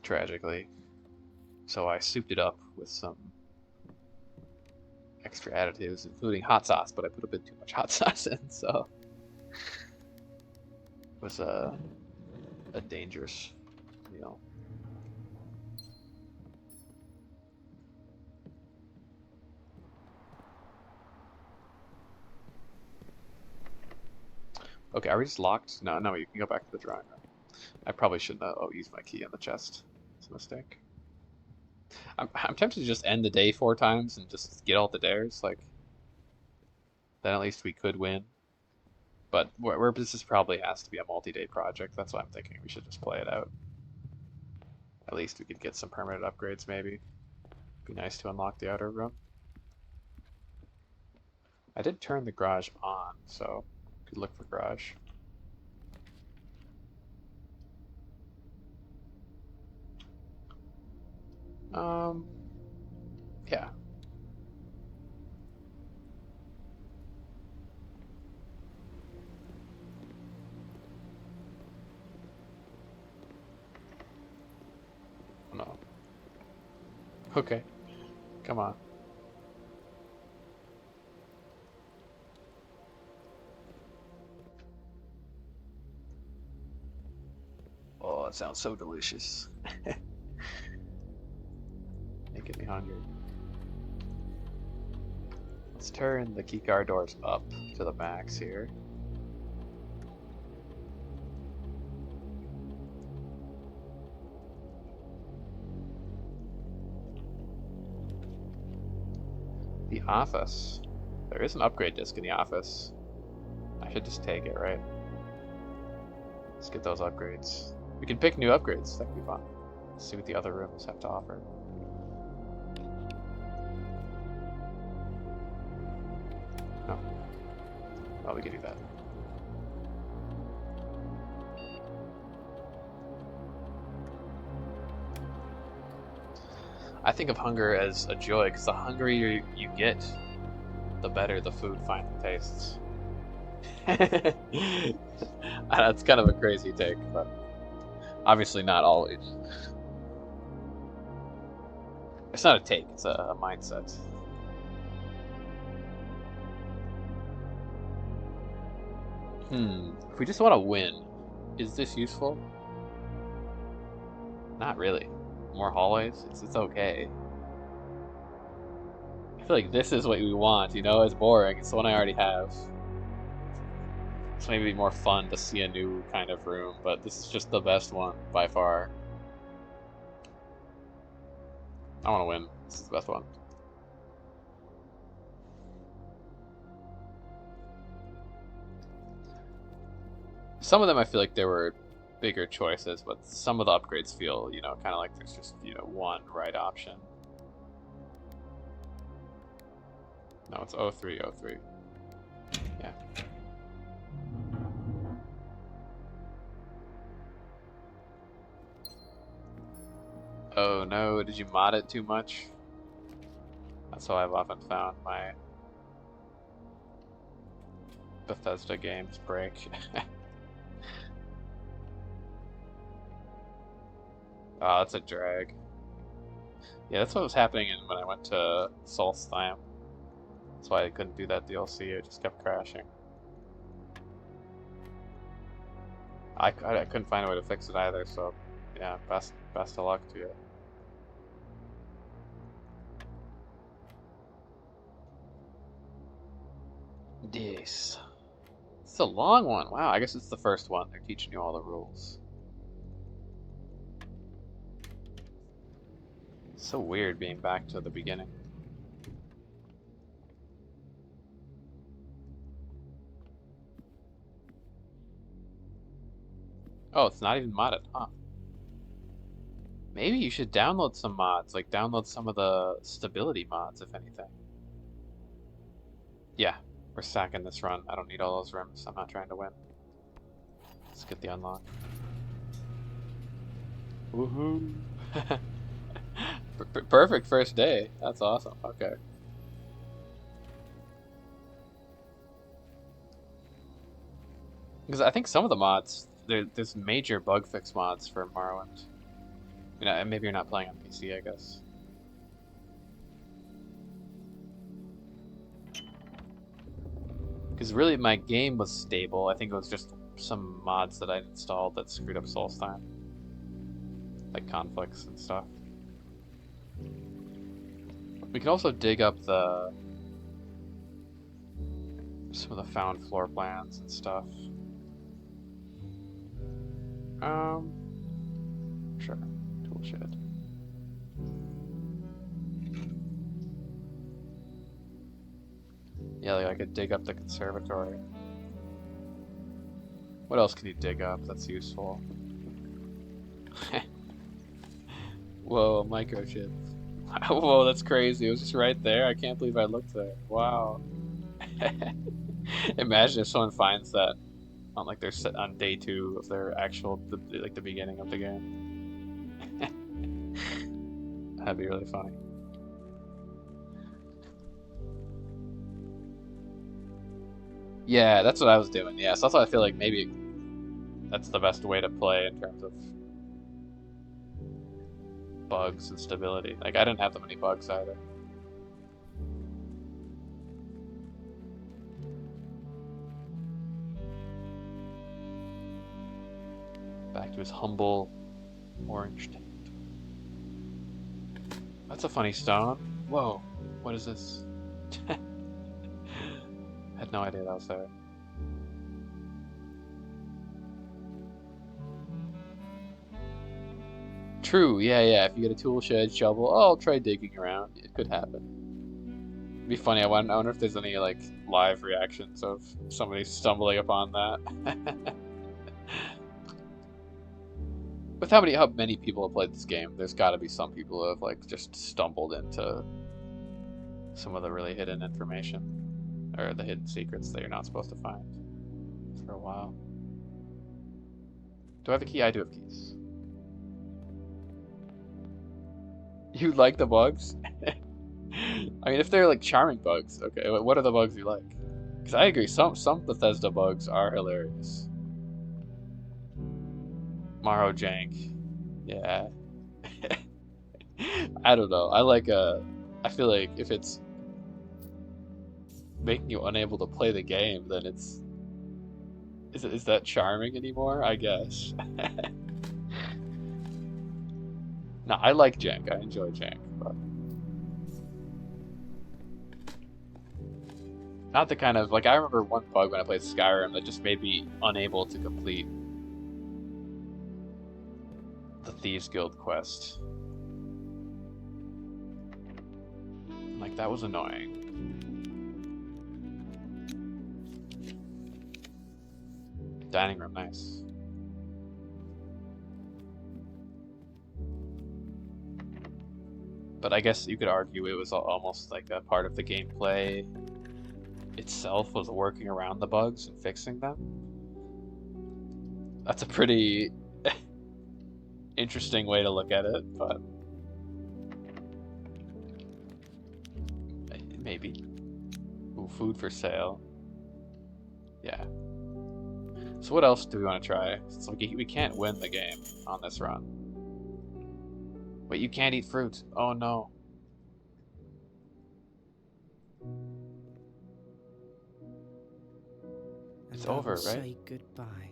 Speaker 1: tragically. So I souped it up with some extra additives, including hot sauce, but I put a bit too much hot sauce in, so it was a dangerous meal. Okay, are we just locked? No, no, you can go back to the drawing room. I probably shouldn't have used my key in the chest. It's a mistake. I'm tempted to just end the day 4 times and just get all the dares. Like, then at least we could win. But this probably has to be a multi-day project. That's why I'm thinking we should just play it out. At least we could get some permanent upgrades, maybe. Be nice to unlock the outer room. I did turn the garage on, so could look for garage. Yeah. No. Okay. Come on. Oh, it sounds so delicious. Making me hungry. Let's turn the keycard doors up to the max here. The office. There is an upgrade disc in the office. I should just take it, right? Let's get those upgrades. We can pick new upgrades. That could be fun. Let's see what the other rooms have to offer. Oh. Oh, we can do that. I think of hunger as a joy, because the hungrier you get, the better the food finally tastes. That's kind of a crazy take, but obviously not always. It's not a take, it's a mindset. If we just want to win, is this useful? Not really. More hallways? It's okay. I feel like this is what we want, you know? It's boring. It's the one I already have. It's maybe more fun to see a new kind of room, but this is just the best one by far. I want to win. This is the best one. Some of them I feel like there were bigger choices, but some of the upgrades feel, kind of like there's just, one right option. No, it's 0303. Yeah. Oh no, did you mod it too much? That's how I've often found my Bethesda games break. Oh, that's a drag. Yeah, that's what was happening when I went to Solstheim. That's why I couldn't do that DLC, it just kept crashing. I couldn't find a way to fix it either, so yeah, best of luck to you. Yes. It's a long one. Wow, I guess it's the first one. They're teaching you all the rules. It's so weird being back to the beginning. Oh, it's not even modded, huh? Maybe you should download some mods, like download some of the stability mods, if anything. Yeah, we're sacking this run. I don't need all those rooms. I'm not trying to win. Let's get the unlock. Woohoo! Perfect first day. That's awesome. Okay. Because I think some of the mods, there's major bug fix mods for Morrowind. You know, and maybe you're not playing on PC, I guess. Because really, my game was stable. I think it was just some mods that I installed that screwed up Solstheim, like conflicts and stuff. We can also dig up some of the found floor plans and stuff. Sure. Tool shed. Yeah, like I could dig up the conservatory. What else can you dig up that's useful? Whoa, microchip. Whoa, that's crazy. It was just right there. I can't believe I looked there. Wow. Imagine if someone finds that on like their set on day 2 of their actual like the beginning of the game. That'd be really funny. Yeah, that's what I was doing. Yeah, so that's why I feel like maybe that's the best way to play in terms of bugs and stability. Like I didn't have that many bugs either. Back to his humble orange tent. That's a funny stone. Whoa, what is this? Had no idea that was there. True, yeah. If you get a tool shed, shovel, oh, I'll try digging around. It could happen. It'd be funny. I wonder if there's any like live reactions of somebody stumbling upon that. With how many people have played this game, there's got to be some people who have like just stumbled into some of the really hidden information or the hidden secrets that you're not supposed to find for a while. Do I have a key? I do have keys. You like the bugs? I mean, if they're like charming bugs, okay. What are the bugs you like? Because I agree, some Bethesda bugs are hilarious. Morrow jank, yeah. I don't know. I feel like if it's making you unable to play the game, then is that charming anymore? I guess. No, I like jank. I enjoy jank, but not the kind of like I remember one bug when I played Skyrim that just made me unable to complete the Thieves Guild quest. Like that was annoying. Dining room, nice. But I guess you could argue it was almost like a part of the gameplay itself was working around the bugs and fixing them. That's a pretty interesting way to look at it, but maybe. Ooh, food for sale. Yeah. So what else do we want to try? So we can't win the game on this run. Wait, you can't eat fruit. Oh no. It's over, right?
Speaker 3: Say goodbye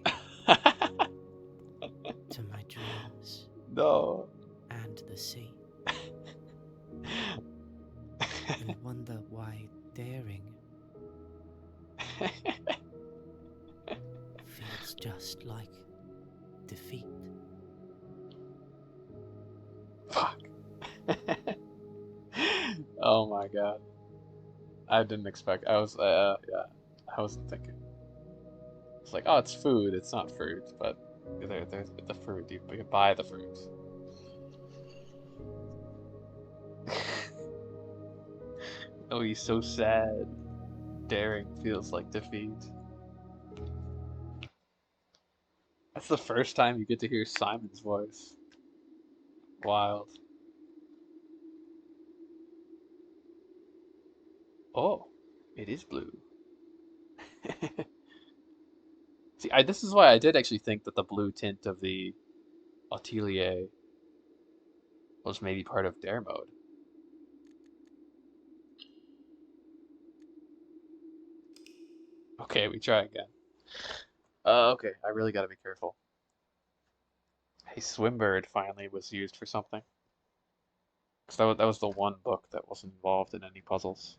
Speaker 3: to my dreams.
Speaker 1: No.
Speaker 3: And the sea. And wonder why daring feels just like defeat.
Speaker 1: Fuck. Oh my god. I didn't expect. I wasn't thinking. It's like, oh, it's food. It's not fruit, but there's the fruit. You can buy the fruit. Oh, he's so sad. Daring feels like defeat. That's the first time you get to hear Simon's voice. Wild. Oh, it is blue. See, this is why I did actually think that the blue tint of the Atelier Was maybe part of dare mode. Okay, we try again. Okay, I really gotta be careful. Hey, Swimbird finally was used for something. 'Cause that was the one book that wasn't involved in any puzzles.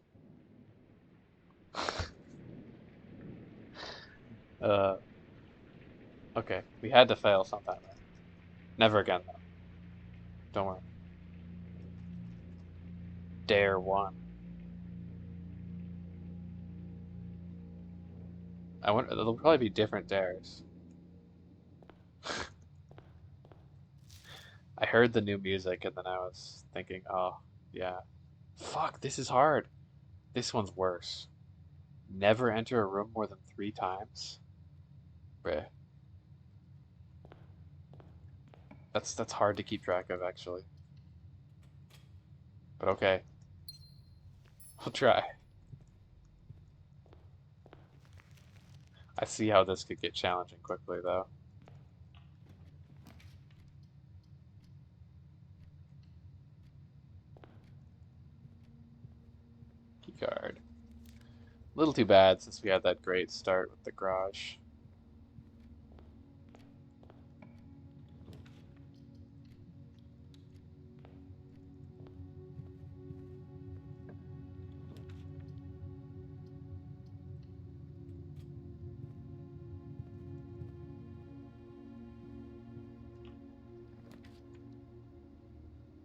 Speaker 1: Uh, okay, we had to fail sometime, right? Never again, though. Don't worry. Dare one. I wonder, there'll probably be different dares. I heard the new music and then I was thinking, oh, yeah. Fuck, this is hard. This one's worse. Never enter a room more than 3 times? Bruh. That's hard to keep track of, actually. But okay, we'll try. I see how this could get challenging quickly, though. Keycard. Little too bad since we had that great start with the garage.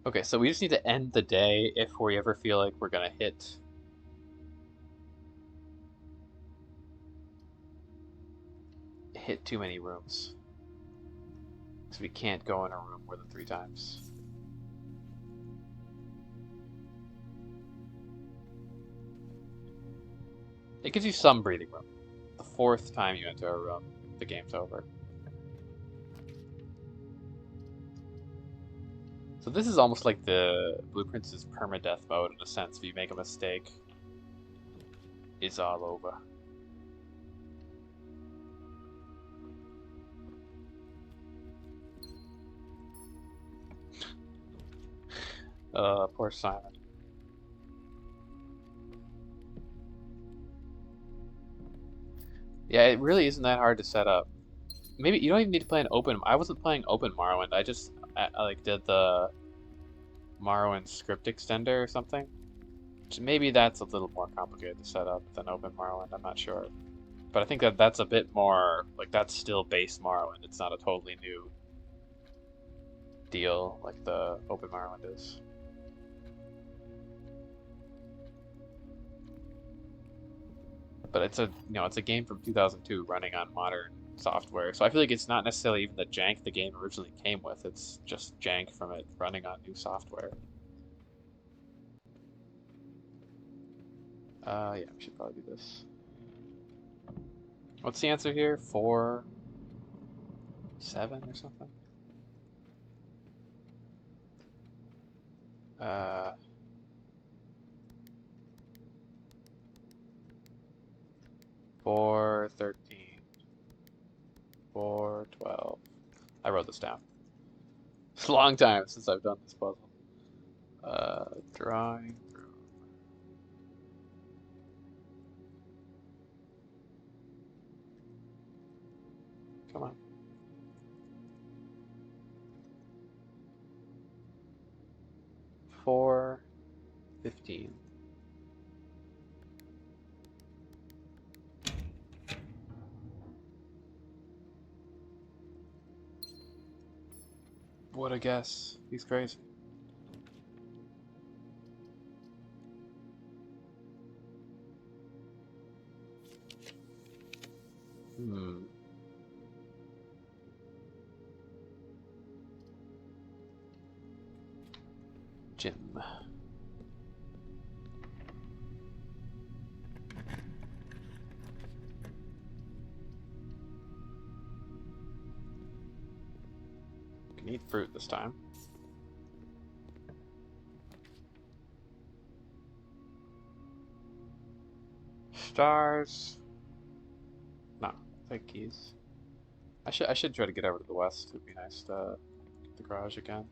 Speaker 1: Okay, so we just need to end the day if we ever feel like we're gonna hit too many rooms. Because we can't go in a room more than 3 times. It gives you some breathing room. The 4th time you enter a room, the game's over. So this is almost like the Blueprints' permadeath mode in a sense. If you make a mistake, it's all over. Poor Simon. Yeah, it really isn't that hard to set up. Maybe you don't even need to play an open. I wasn't playing open Morrowind. I like did the Morrowind script extender or something. Maybe that's a little more complicated to set up than open Morrowind. I'm not sure, but I think that that's a bit more like that's still base Morrowind. It's not a totally new deal like the open Morrowind is. But it's a game from 2002 running on modern software, so I feel like it's not necessarily even the jank the game originally came with. It's just jank from it running on new software. Yeah, we should probably do this. What's the answer here? 4, 7 or something? Uh, 4, 13, 4, 12. I wrote this down. It's a long time since I've done this puzzle. Drawing room. Come on. 4, 15. What a guess. He's crazy. Hmm. Jim. Can eat fruit this time. Stars. No, take keys. I should try to get over to the west. It'd be nice to get the garage again.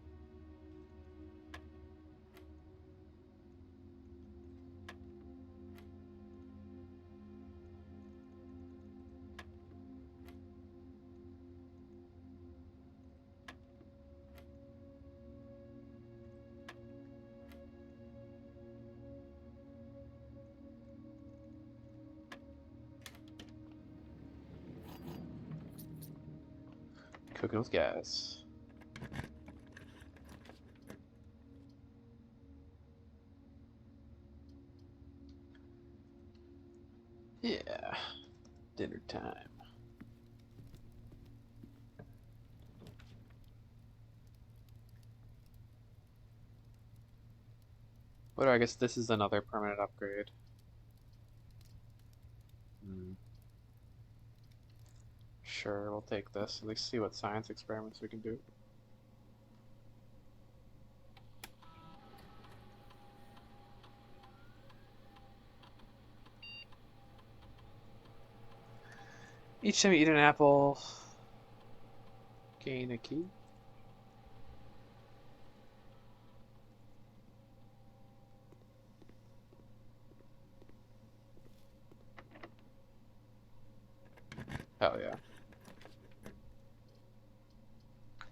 Speaker 1: Cooking with gas. Yeah. Dinner time. But I guess this is another permanent upgrade. Sure, we'll take this. At least see what science experiments we can do. Each time you eat an apple, gain a key. Hell yeah.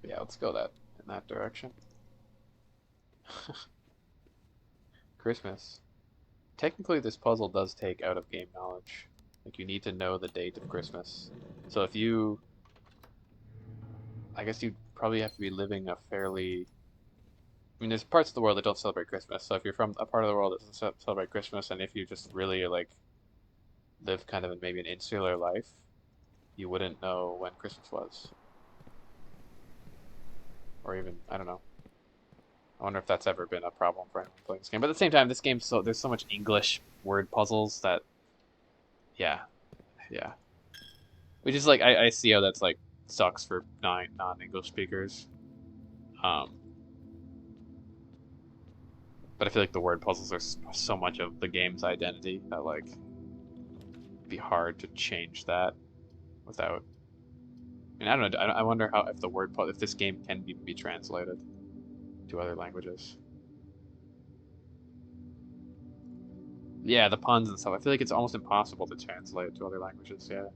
Speaker 1: Yeah, let's go in that direction. Christmas. Technically, this puzzle does take out of game knowledge. Like, you need to know the date of Christmas. So if you... I guess you'd probably have to be living a fairly... I mean, there's parts of the world that don't celebrate Christmas. So if you're from a part of the world that doesn't celebrate Christmas, and if you just really, like, live kind of in maybe an insular life, you wouldn't know when Christmas was. Or even, I don't know. I wonder if that's ever been a problem for anyone playing this game. But at the same time, this game, there's so much English word puzzles that, yeah. Which is like, I see how that's like, sucks for non-English speakers. But I feel like the word puzzles are so much of the game's identity that like, it'd be hard to change that without. I mean, I don't know. I wonder how if this game can be translated to other languages. Yeah, the puns and stuff. I feel like it's almost impossible to translate it to other languages. Yeah, it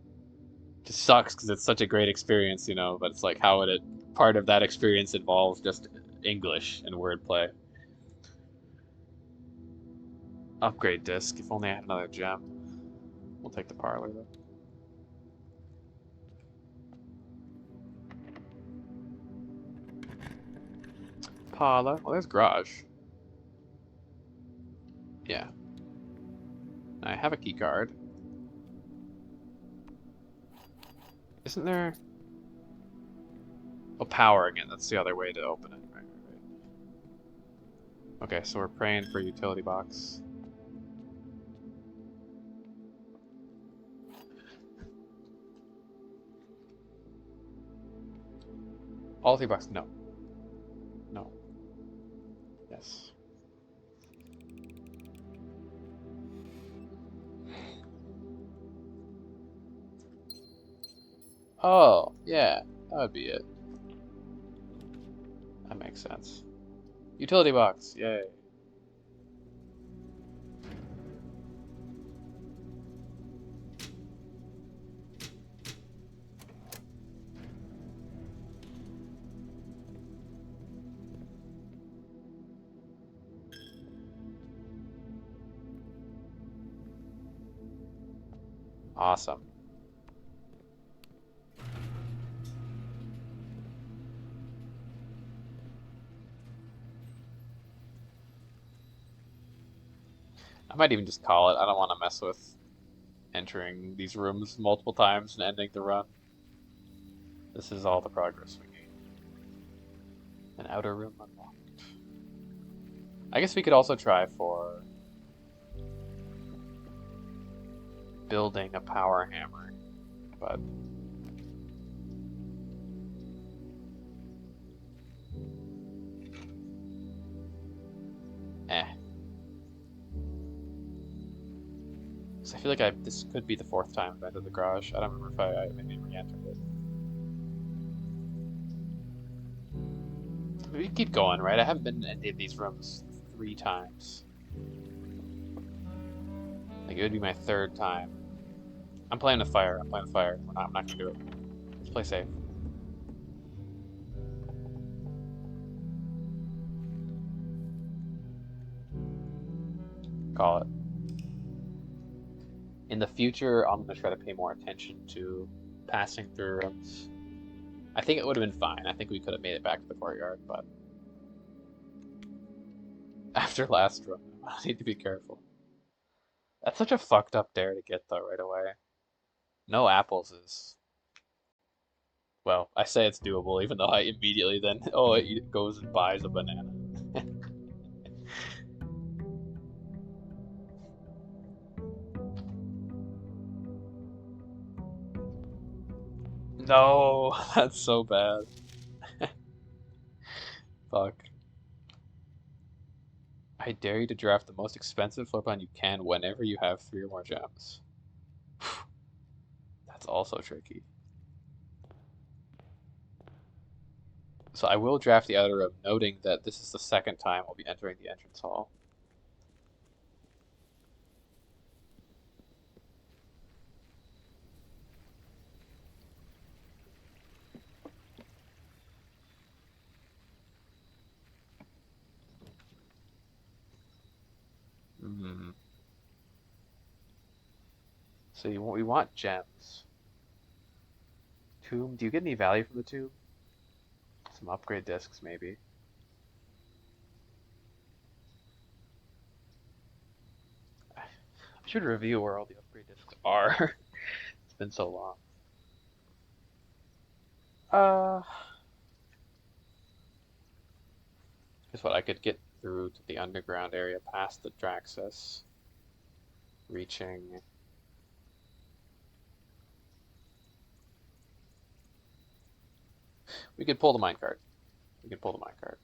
Speaker 1: just sucks because it's such a great experience, you know. But it's like, how would it? Part of that experience involves just English and wordplay. Upgrade disc. If only I had another gem. We'll take the parlor though. Parlor. Well, there's garage. Yeah. I have a key card. Isn't there? Oh, power again. That's the other way to open it. Right. Okay, so we're praying for utility box. All three boxes. No. No. Yes. Oh, yeah. That would be it. That makes sense. Utility box. Yay. Awesome. I might even just call it. I don't want to mess with entering these rooms multiple times and ending the run. This is all the progress we need. An outer room unlocked. I guess we could also try for building a power hammer, but so I feel like this could be the fourth time I've entered the garage. I don't remember if I maybe re-entered it. We keep going, right? I haven't been in any of these rooms 3 times. Like, it would be my 3rd time. I'm playing with fire. I'm not gonna do it. Let's play safe. Call it. In the future, I'm gonna try to pay more attention to passing through rooms. I think it would have been fine. I think we could have made it back to the courtyard, but after last run, I need to be careful. That's such a fucked up dare to get though right away. No apples is, well, I say it's doable, even though I immediately then, oh, it goes and buys a banana. No, that's so bad. Fuck. I dare you to draft the most expensive floor plan you can whenever you have 3 or more gems. That's also tricky. So I will draft the outer room, noting that this is the second time I'll be entering the entrance hall. Hmm. So we want gems. Tomb, do you get any value from the tomb? Some upgrade discs, maybe. I should review where all the upgrade discs are. It's been so long. Uh, Guess what? I could get through to the underground area past the Draxus, reaching. We could pull the minecart. We could pull the minecart.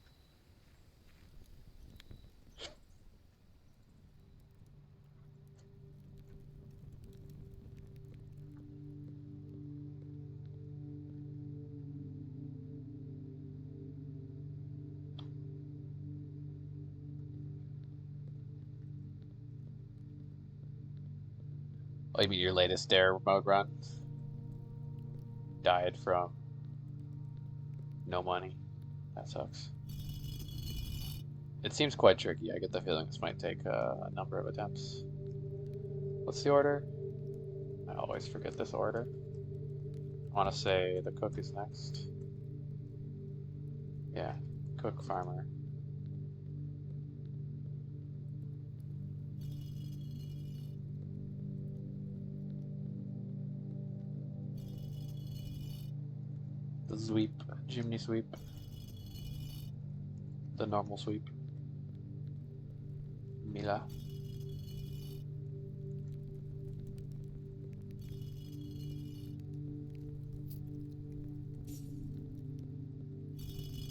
Speaker 1: Oh, you mean your latest dare mode run? Died from no money. That sucks. It seems quite tricky. I get the feeling this might take a number of attempts. What's the order? I always forget this order. I want to say the cook is next. Yeah, cook, farmer. The sweep, chimney sweep. The normal sweep. Mila.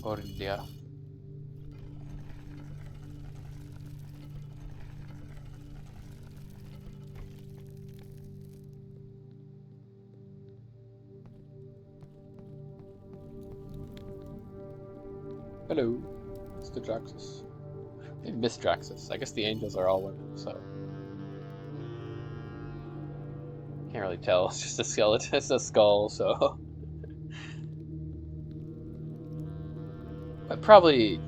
Speaker 1: Orindia. Hello, Mr. Draxus. Maybe Miss Draxus. I guess the angels are all women, so can't really tell. It's just a skeleton. It's a skull, so. But probably,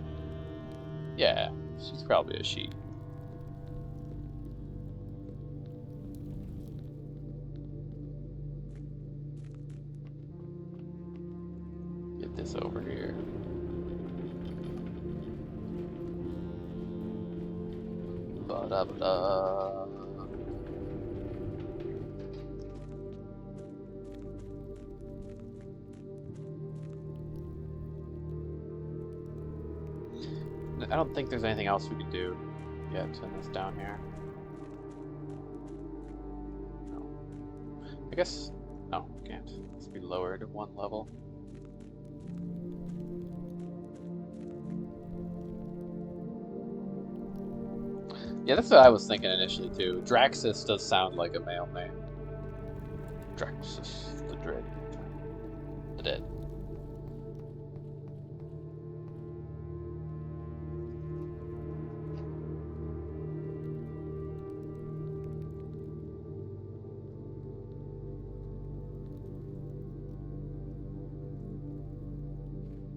Speaker 1: yeah, she's probably a she. Get this over here. Ba-da-ba-da. I don't think there's anything else we could do yet in this down here. No. I guess, no, can't. Let's be lowered 1 level. Yeah, that's what I was thinking initially too. Draxus does sound like a male name. Draxus, the Dread. The Dead.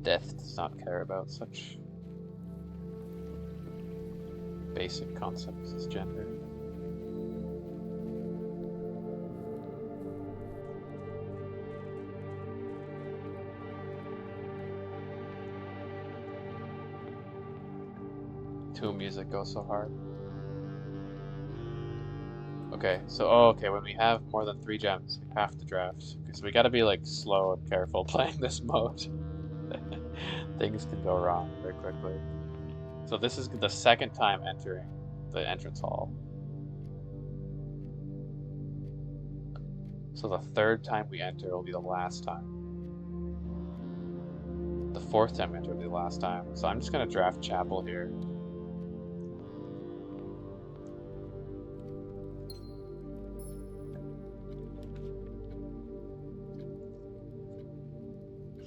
Speaker 1: Death does not care about such basic concepts as gender. Tomb music goes so hard. Okay, so okay, when we have more than 3 gems, we have to draft. Okay, so we gotta be like slow and careful playing this mode. Things can go wrong very quickly. So this is the second time entering the entrance hall. So the third time we enter will be the last time. The fourth time we enter will be the last time. So I'm just gonna draft Chapel here.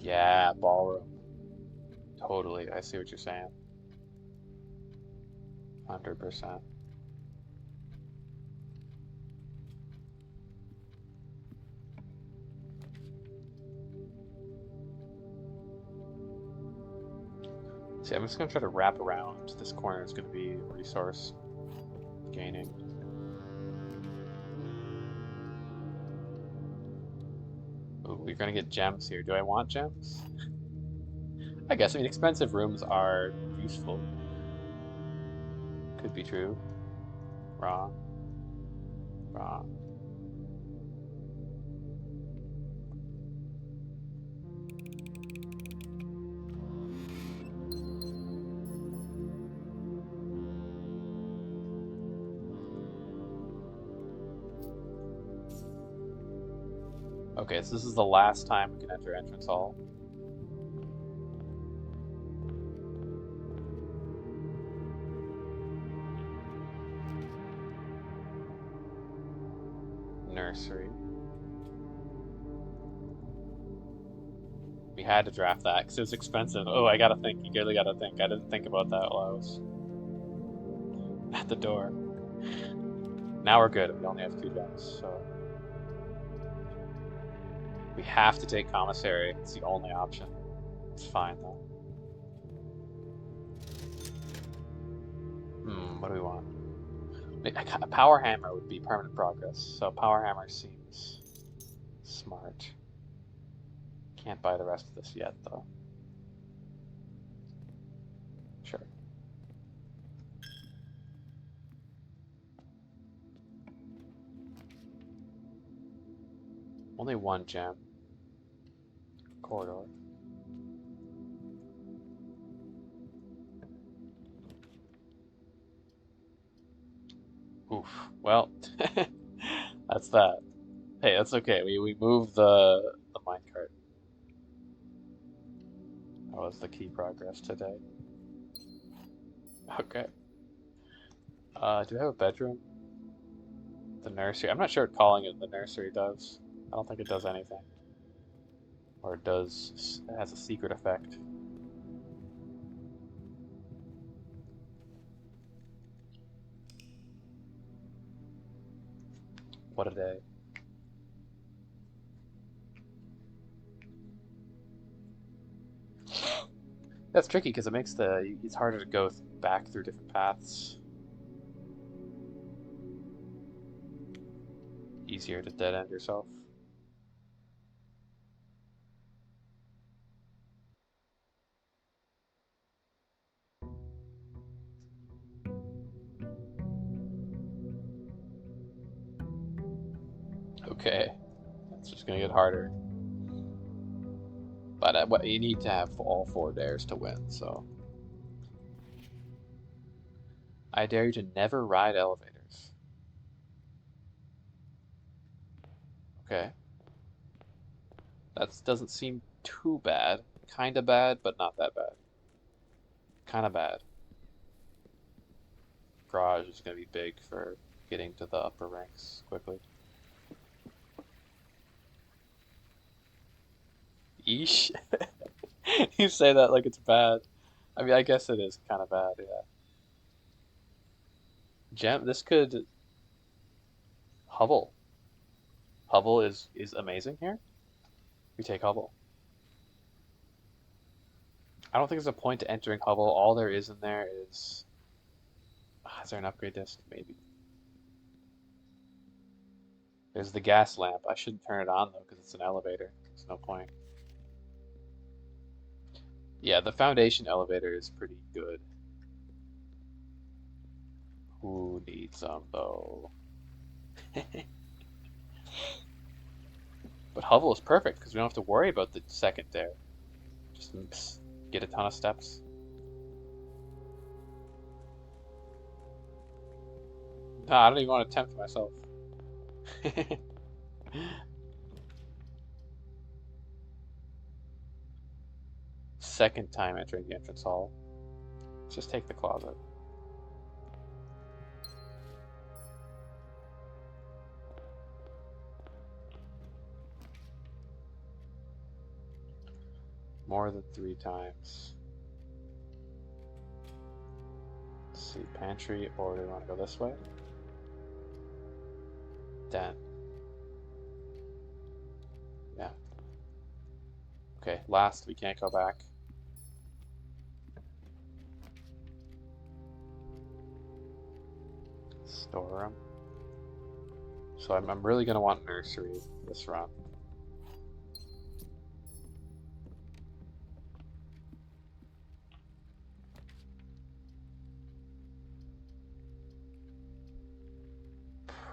Speaker 1: Yeah, ballroom. Totally, I see what you're saying. 100%. See, I'm just gonna try to wrap around. This corner is gonna be resource gaining. Ooh, we're gonna get gems here. Do I want gems? I guess, I mean, expensive rooms are useful. Could be true. Wrong. Wrong. Okay, so this is the last time we can enter entrance hall. Nursery. We had to draft that because it was expensive. Oh, I gotta think. You really gotta think. I didn't think about that while I was at the door. Now we're good. We only have 2 gems, so we have to take commissary. It's the only option. It's fine though. What do we want? A power hammer would be permanent progress, so power hammer seems smart. Can't buy the rest of this yet, though. Sure. Only 1 gem. Corridor. Oof. Well, that's that. Hey, that's okay. We moved the minecart. That was the key progress today. Okay. Do I have a bedroom? The nursery. I'm not sure what calling it the nursery does. I don't think it does anything. Or it does. It has a secret effect. What a day. That's tricky because it makes it's harder to go back through different paths. Easier to dead end yourself. Okay, it's just gonna get harder. But what you need to have all 4 dares to win, so. I dare you to never ride elevators. Okay. That doesn't seem too bad. Kinda bad, but not that bad. Kinda bad. Garage is gonna be big for getting to the upper ranks quickly. Eesh. You say that like it's bad. I mean, I guess it is kind of bad, yeah. This could Hubble. Hubble is amazing here. We take Hubble. I don't think there's a point to entering Hubble. All there is in there is there an upgrade disc? Maybe. There's the gas lamp. I shouldn't turn it on though because it's an elevator. There's no point. Yeah, the foundation elevator is pretty good. Who needs them though? But Hovel is perfect because we don't have to worry about the second dare. Just get a ton of steps. Nah, I don't even want to tempt myself. Second time entering the entrance hall. Just take the closet. More than 3 times. Let's see, pantry, or do we want to go this way? Den. Yeah. Okay, last, we can't go back. Storeroom. So I'm really going to want nursery this run.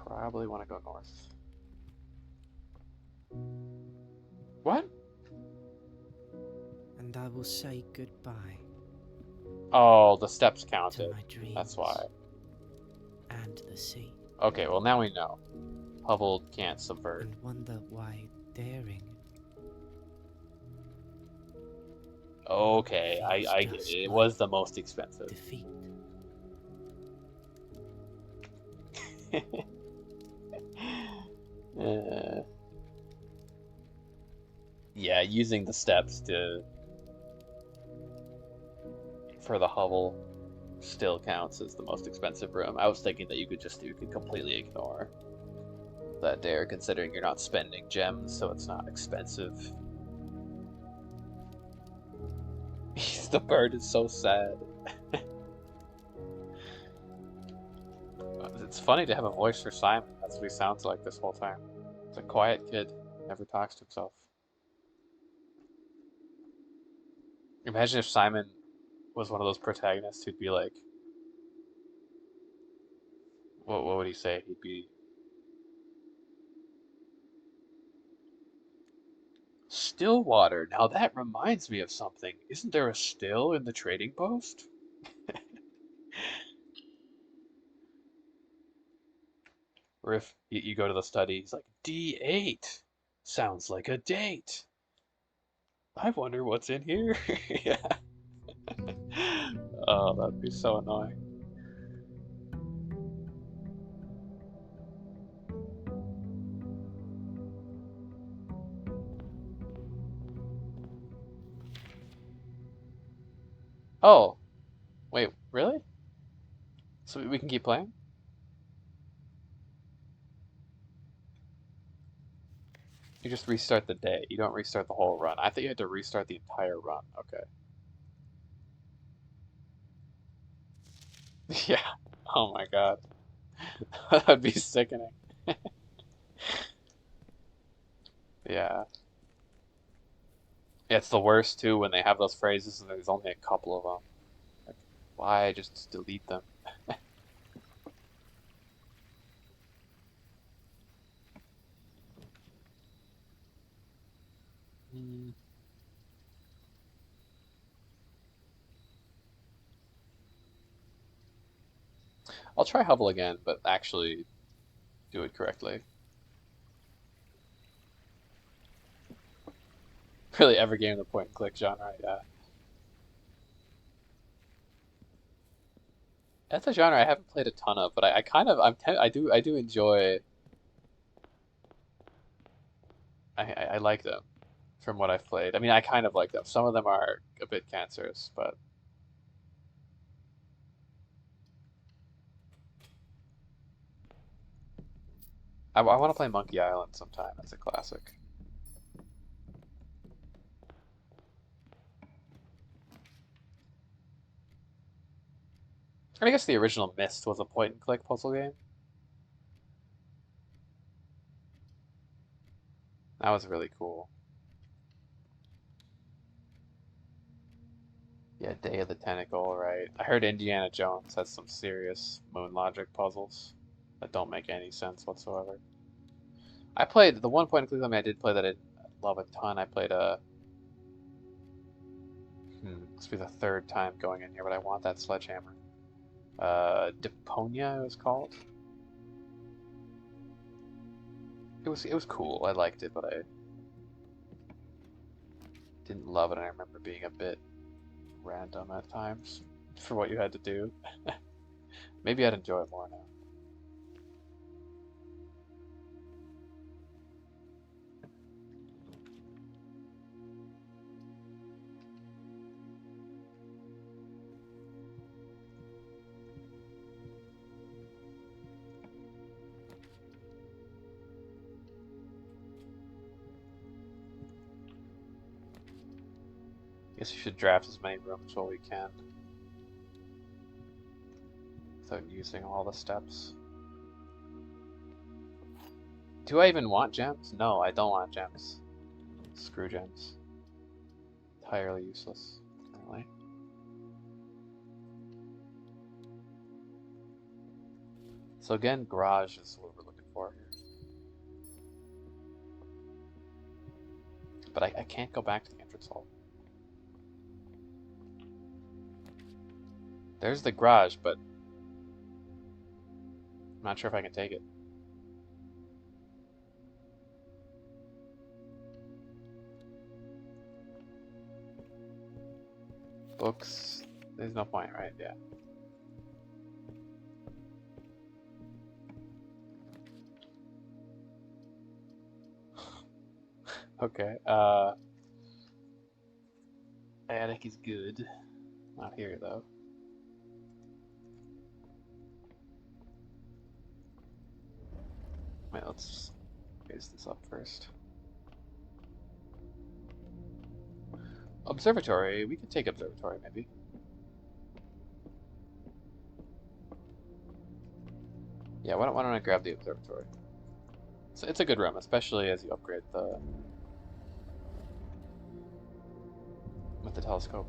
Speaker 1: Probably want to go north. What?
Speaker 3: And I will say goodbye
Speaker 1: Oh, the steps
Speaker 3: to
Speaker 1: counted.
Speaker 3: my dreams
Speaker 1: That's why.
Speaker 3: and the sea,
Speaker 1: Okay, well now we know. Hovel can't subvert.
Speaker 3: and wonder why daring
Speaker 1: Okay, I
Speaker 3: feels
Speaker 1: get it.
Speaker 3: just
Speaker 1: It
Speaker 3: like
Speaker 1: was the most expensive.
Speaker 3: defeat.
Speaker 1: Uh, yeah, using the steps for the hovel still counts as the most expensive room. I was thinking that you could completely ignore that dare, considering you're not spending gems, so it's not expensive. The bird is so sad. It's funny to have a voice for Simon. That's what he sounds like this whole time. It's a quiet kid, never talks to himself. Imagine if Simon was one of those protagonists who'd be like, what would he say? He'd be, Stillwater. Now that reminds me of something. Isn't there a still in the trading post? Or if you go to the study, he's like, D8. Sounds like a date. I wonder what's in here. Yeah. Oh, that'd be so annoying. Oh, wait, really? So we can keep playing? You just restart the day. You don't restart the whole run. I thought you had to restart the entire run. Okay. Yeah. Oh my God. That'd be sickening. Yeah. Yeah, it's the worst too when they have those phrases and there's only a couple of them. Like, why just delete them? Hmm. I'll try Hubble again, but actually do it correctly. Really, every game in the point and click genre, yeah. That's a genre I haven't played a ton of, but I kind of I do enjoy. I like them from what I've played. I mean, I kind of like them. Some of them are a bit cancerous, but I want to play Monkey Island sometime. That's a classic. I guess the original Myst was a point and click puzzle game. That was really cool. Yeah, Day of the Tentacle, right? I heard Indiana Jones has some serious moon logic puzzles that don't make any sense whatsoever. I played the one point and click game I did play that I love a ton. I played a this will be the third time going in here, but I want that sledgehammer. Deponia it was called. It was cool. I liked it, but I didn't love it. I remember being a bit random at times for what you had to do. Maybe I'd enjoy it more now. Guess you should draft as many rooms while we can without using all the steps. Do I even want gems? No, I don't want gems. Screw gems. Entirely useless, apparently. So again, garage is what we're looking for here. But I can't go back to the entrance hall. There's the garage, but I'm not sure if I can take it. Books, there's no point, right? Yeah. Okay, attic is good. Not here, though. Wait, let's raise this up first. Observatory, we could take observatory, maybe. Yeah, why don't I grab the observatory? So it's a good room, especially as you upgrade with the telescope.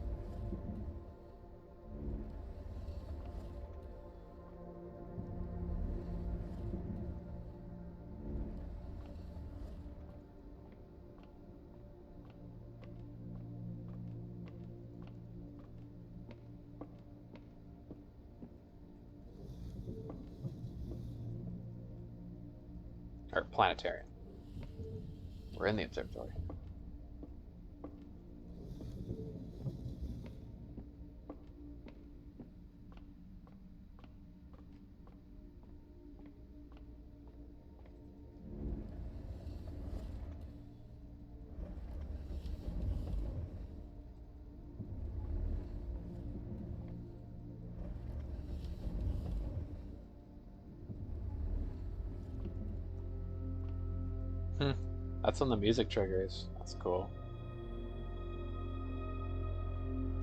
Speaker 1: Or planetarium. We're in the observatory. That's when the music triggers. That's cool.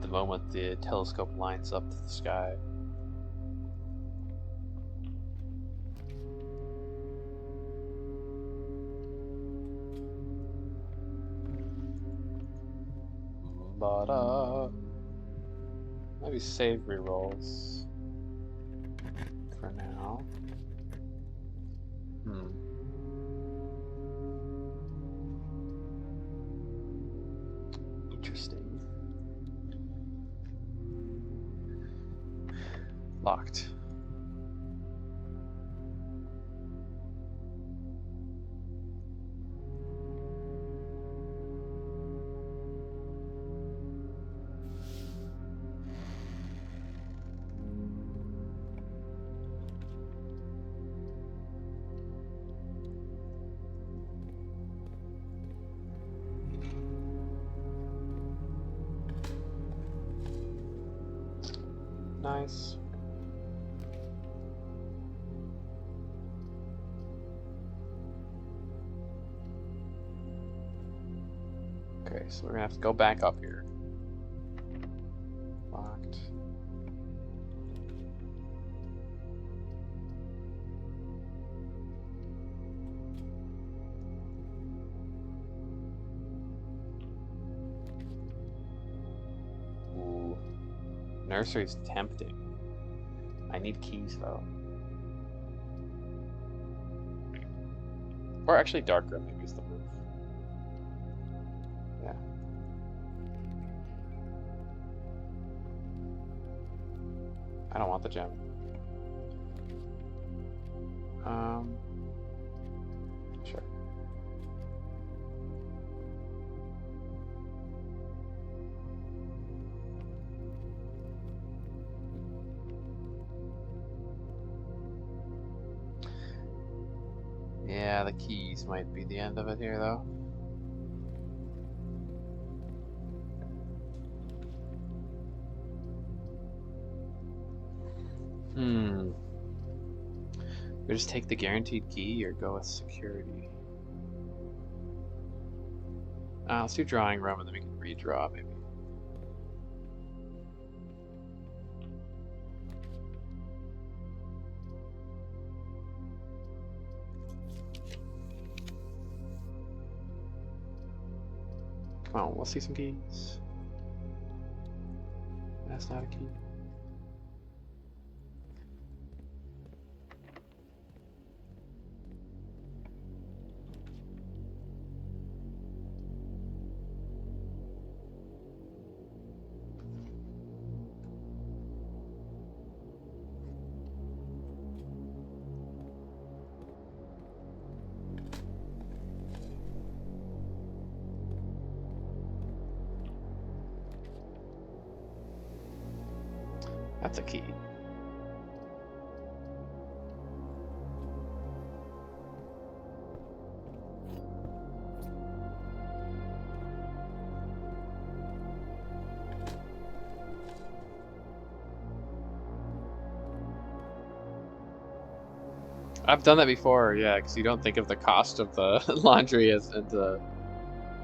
Speaker 1: The moment the telescope lines up to the sky. But maybe save rerolls for now. Interesting. Locked. Nice. Okay, so we're gonna have to go back up here. Locked. Ooh. Nursery's tempting. I need keys though. Or actually dark room maybe is the move. Yeah. I don't want the gem. Sure. Yeah, the keys might be the end of it here, though. We just take the guaranteed key or go with security. Let's do drawing room and then we can redraw maybe. Come on, we'll see some keys. That's not a key. That's a key. I've done that before, yeah, because you don't think of the cost of the laundry as into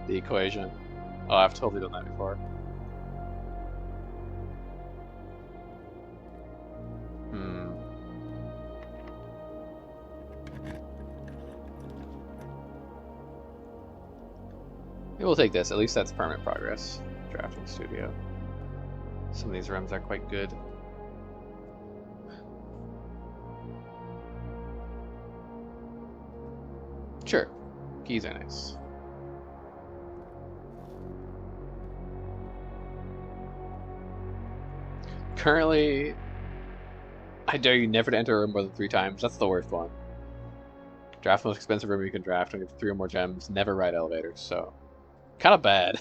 Speaker 1: the equation. Oh, I've totally done that before. Maybe we'll take this. At least that's permanent progress. Drafting studio. Some of these rooms are quite good. Sure. Keys are nice. Currently, I dare you never to enter a room more than 3 times. That's the worst one. Draft the most expensive room you can draft and get 3 or more gems. Never ride elevators, so kind of bad.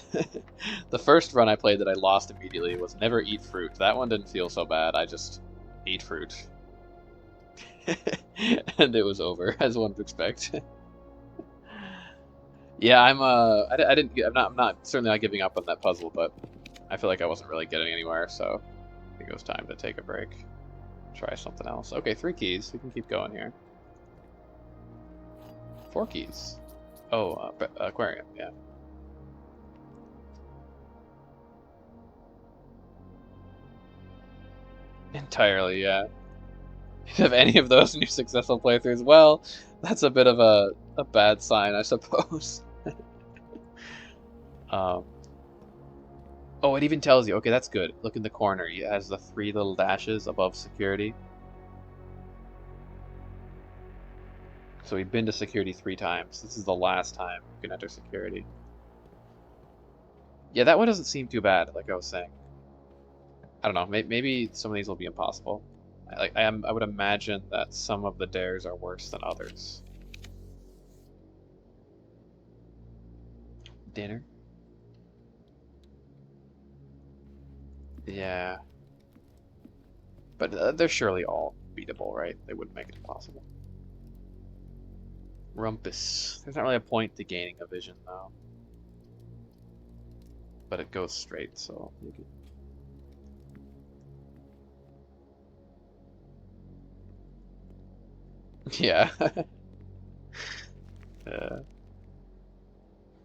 Speaker 1: The first run I played that I lost immediately was never eat fruit. That one didn't feel so bad. I just ate fruit. And it was over, as one would expect. Yeah, I'm not certainly not giving up on that puzzle, but I feel like I wasn't really getting anywhere, so I think it was time to take a break. Try something else. Okay, 3 keys. We can keep going here. 4 keys. Oh, aquarium, yeah. Entirely, yeah. If you have any of those in your successful playthroughs, well, that's a bit of a bad sign, I suppose. Oh, it even tells you. Okay, that's good. Look in the corner. It has the 3 little dashes above security. So we've been to security 3 times. This is the last time you can enter security. Yeah, that one doesn't seem too bad, like I was saying. I don't know. Maybe some of these will be impossible. I would imagine that some of the dares are worse than others. Dinner? Yeah. But they're surely all beatable, right? They wouldn't make it impossible. Rumpus. There's not really a point to gaining a vision, though. But it goes straight, so you can... Yeah.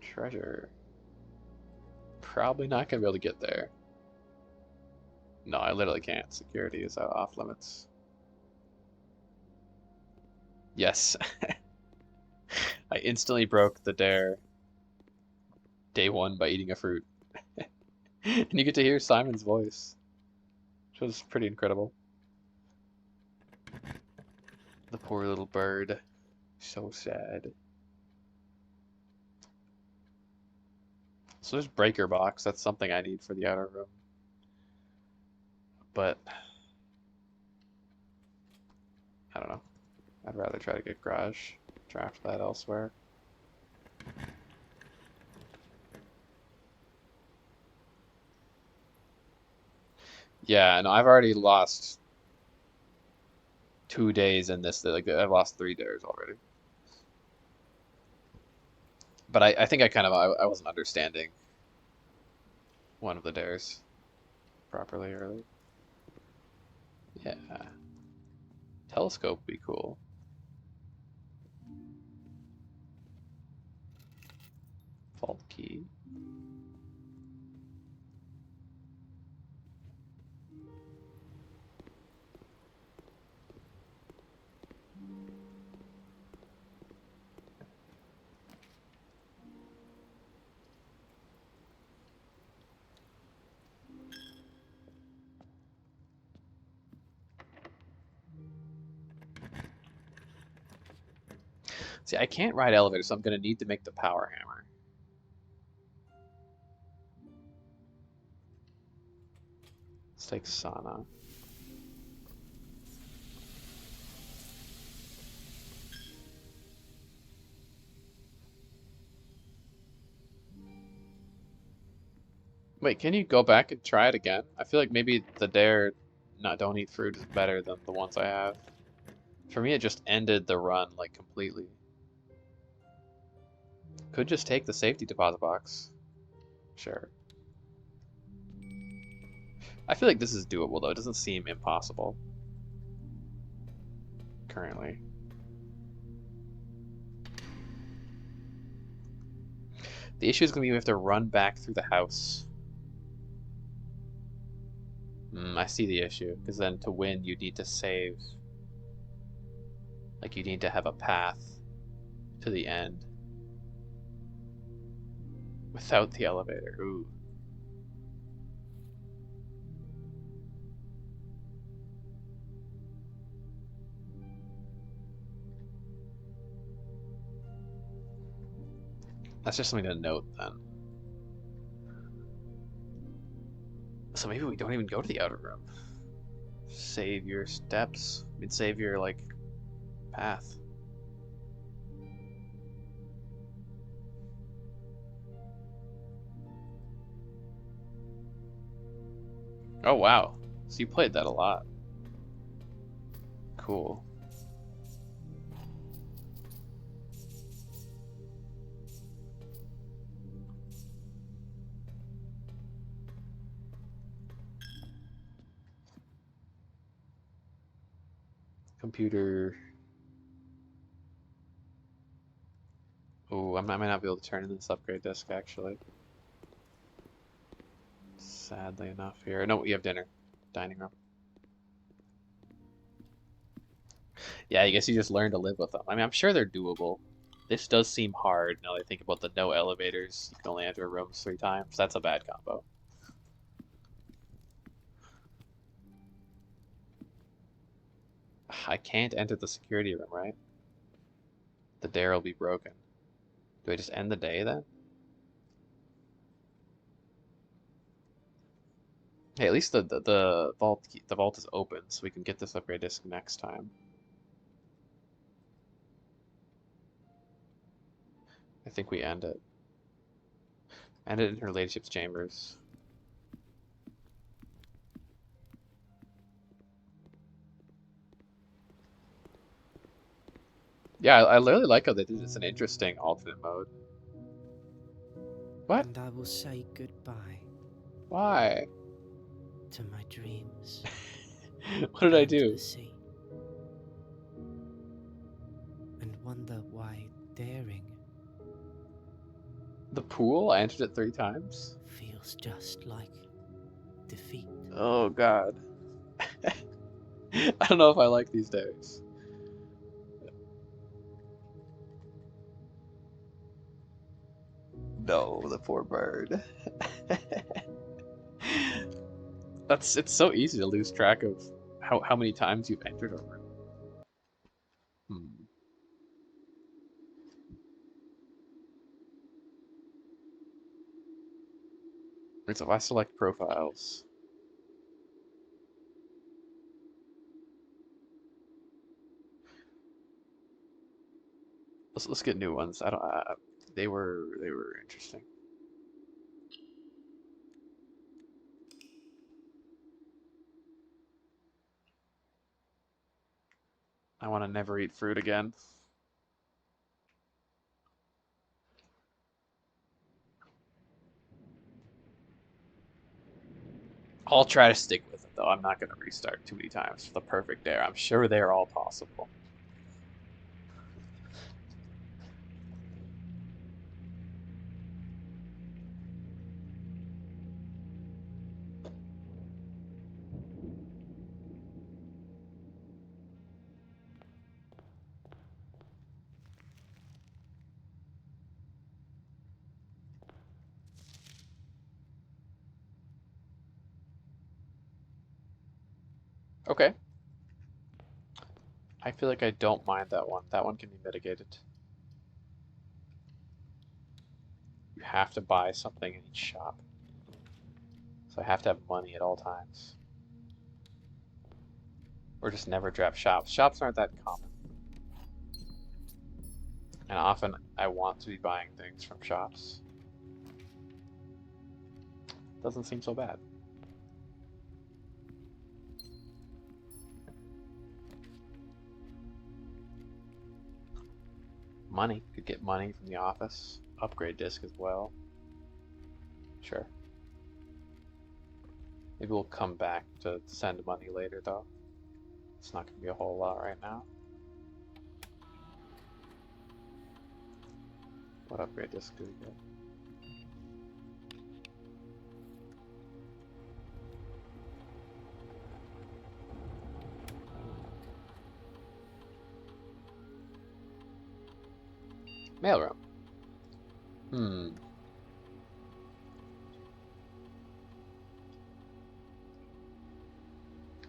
Speaker 1: Treasure. Probably not gonna be able to get there. No, I literally can't. Security is off limits. Yes. I instantly broke the dare day 1 by eating a fruit. And you get to hear Simon's voice. which was pretty incredible. The poor little bird. So sad. So there's breaker box. That's something I need for the outer room. But I don't know. I'd rather try to get garage. Draft that elsewhere. Yeah, no, I've already lost 2 days in this. Like I've lost 3 days already. But I think I wasn't understanding one of the dares properly early. Yeah, telescope would be cool. Vault key. See, I can't ride elevators, so I'm gonna need to make the power hammer. Let's take Sana. Wait, can you go back and try it again? I feel like maybe the dare not don't eat fruit is better than the ones I have. For me, it just ended the run like completely. Could just take the safety deposit box. Sure. I feel like this is doable though. It doesn't seem impossible currently. The issue is gonna be we have to run back through the house. I see the issue, because then to win you need to save. Like you need to have a path to the end without the elevator. Ooh. That's just something to note then. So maybe we don't even go to the outer room. Save your steps. I mean, save your, like, path. Oh, wow. So you played that a lot. Cool. Computer. Oh, I might not be able to turn in this upgrade disc, actually. Sadly enough here. No, you have dinner. Dining room. Yeah, I guess you just learn to live with them. I mean, I'm sure they're doable. This does seem hard now that I think about the no elevators. You can only enter rooms 3 times. That's a bad combo. I can't enter the security room, right? The dare will be broken. Do I just end the day then? Hey, at least the vault is open, so we can get this upgrade disc next time. I think we end it. End it in her ladyship's chambers. Yeah, I really like how they did this an interesting alternate mode. What?
Speaker 3: And I will say goodbye
Speaker 1: Why?
Speaker 3: to my dreams
Speaker 1: What did I
Speaker 3: and
Speaker 1: do?
Speaker 3: the sea. And wonder why daring
Speaker 1: The pool? I entered it 3 times?
Speaker 3: feels just like defeat.
Speaker 1: Oh god. I don't know if I like these days. No, the poor bird. It's so easy to lose track of how many times you've entered a room. Hmm. Wait, so if I select profiles, let's get new ones. I don't. They were interesting. I want to never eat fruit again. I'll try to stick with it though. I'm not gonna restart too many times for the perfect dare. I'm sure they're all possible. Okay. I feel like I don't mind that one. That one can be mitigated. You have to buy something in each shop. So I have to have money at all times. Or just never drop shops. Shops aren't that common. And often I want to be buying things from shops. Doesn't seem so bad. Money. Could get money from the office. Upgrade disc as well. Sure. Maybe we'll come back to send money later though. It's not going to be a whole lot right now. What upgrade disc do we get? Mailroom.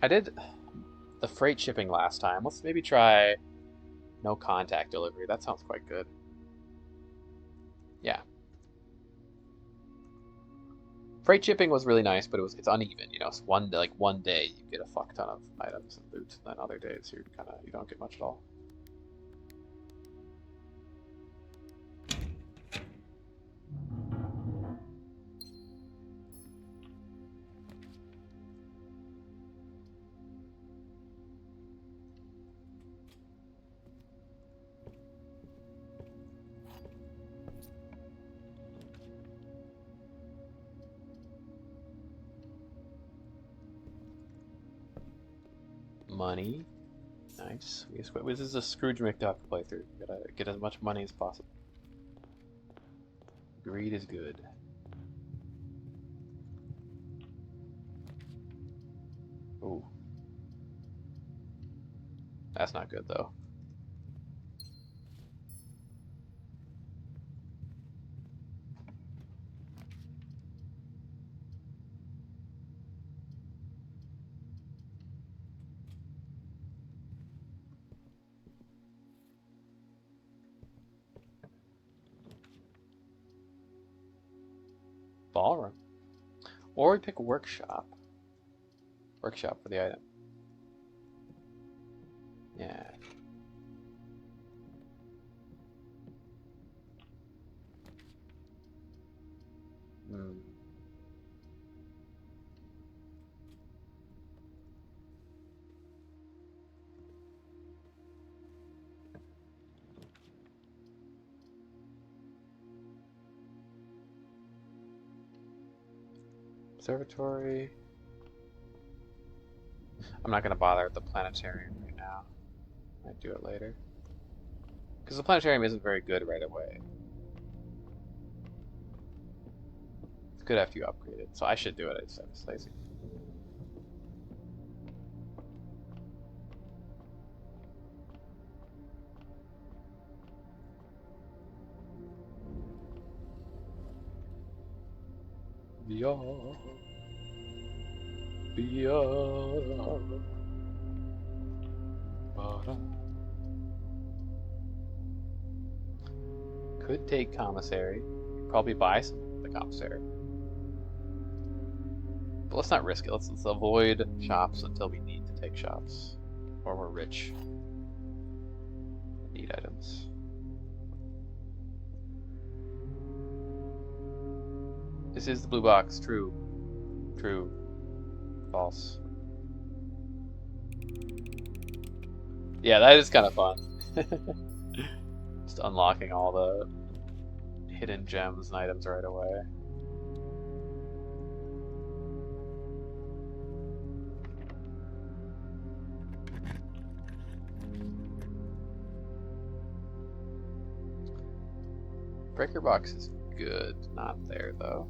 Speaker 1: I did the freight shipping last time. Let's maybe try no contact delivery. That sounds quite good. Yeah. Freight shipping was really nice, but it's uneven, you know. It's one day you get a fuck ton of items and loot, and then other days you don't get much at all. Money. Nice. This is a Scrooge McDuck playthrough. Gotta get as much money as possible. Greed is good. Ooh. That's not good though. Ballroom. Or we pick workshop. Workshop for the item. Yeah. Hmm. Observatory. I'm not gonna bother with the planetarium right now. Might do it later. Because the planetarium isn't very good right away. It's good after you upgrade it, so I should do it. I just am lazy. Yeah. Utopia. Could take commissary. Probably buy some of the commissary. But let's not risk it. Let's avoid shops until we need to take shops. Or we're rich. Need items. This is the blue box. True. True. False. Yeah, that is kind of fun. Just unlocking all the hidden gems and items right away. Breaker box is good. Not there, though.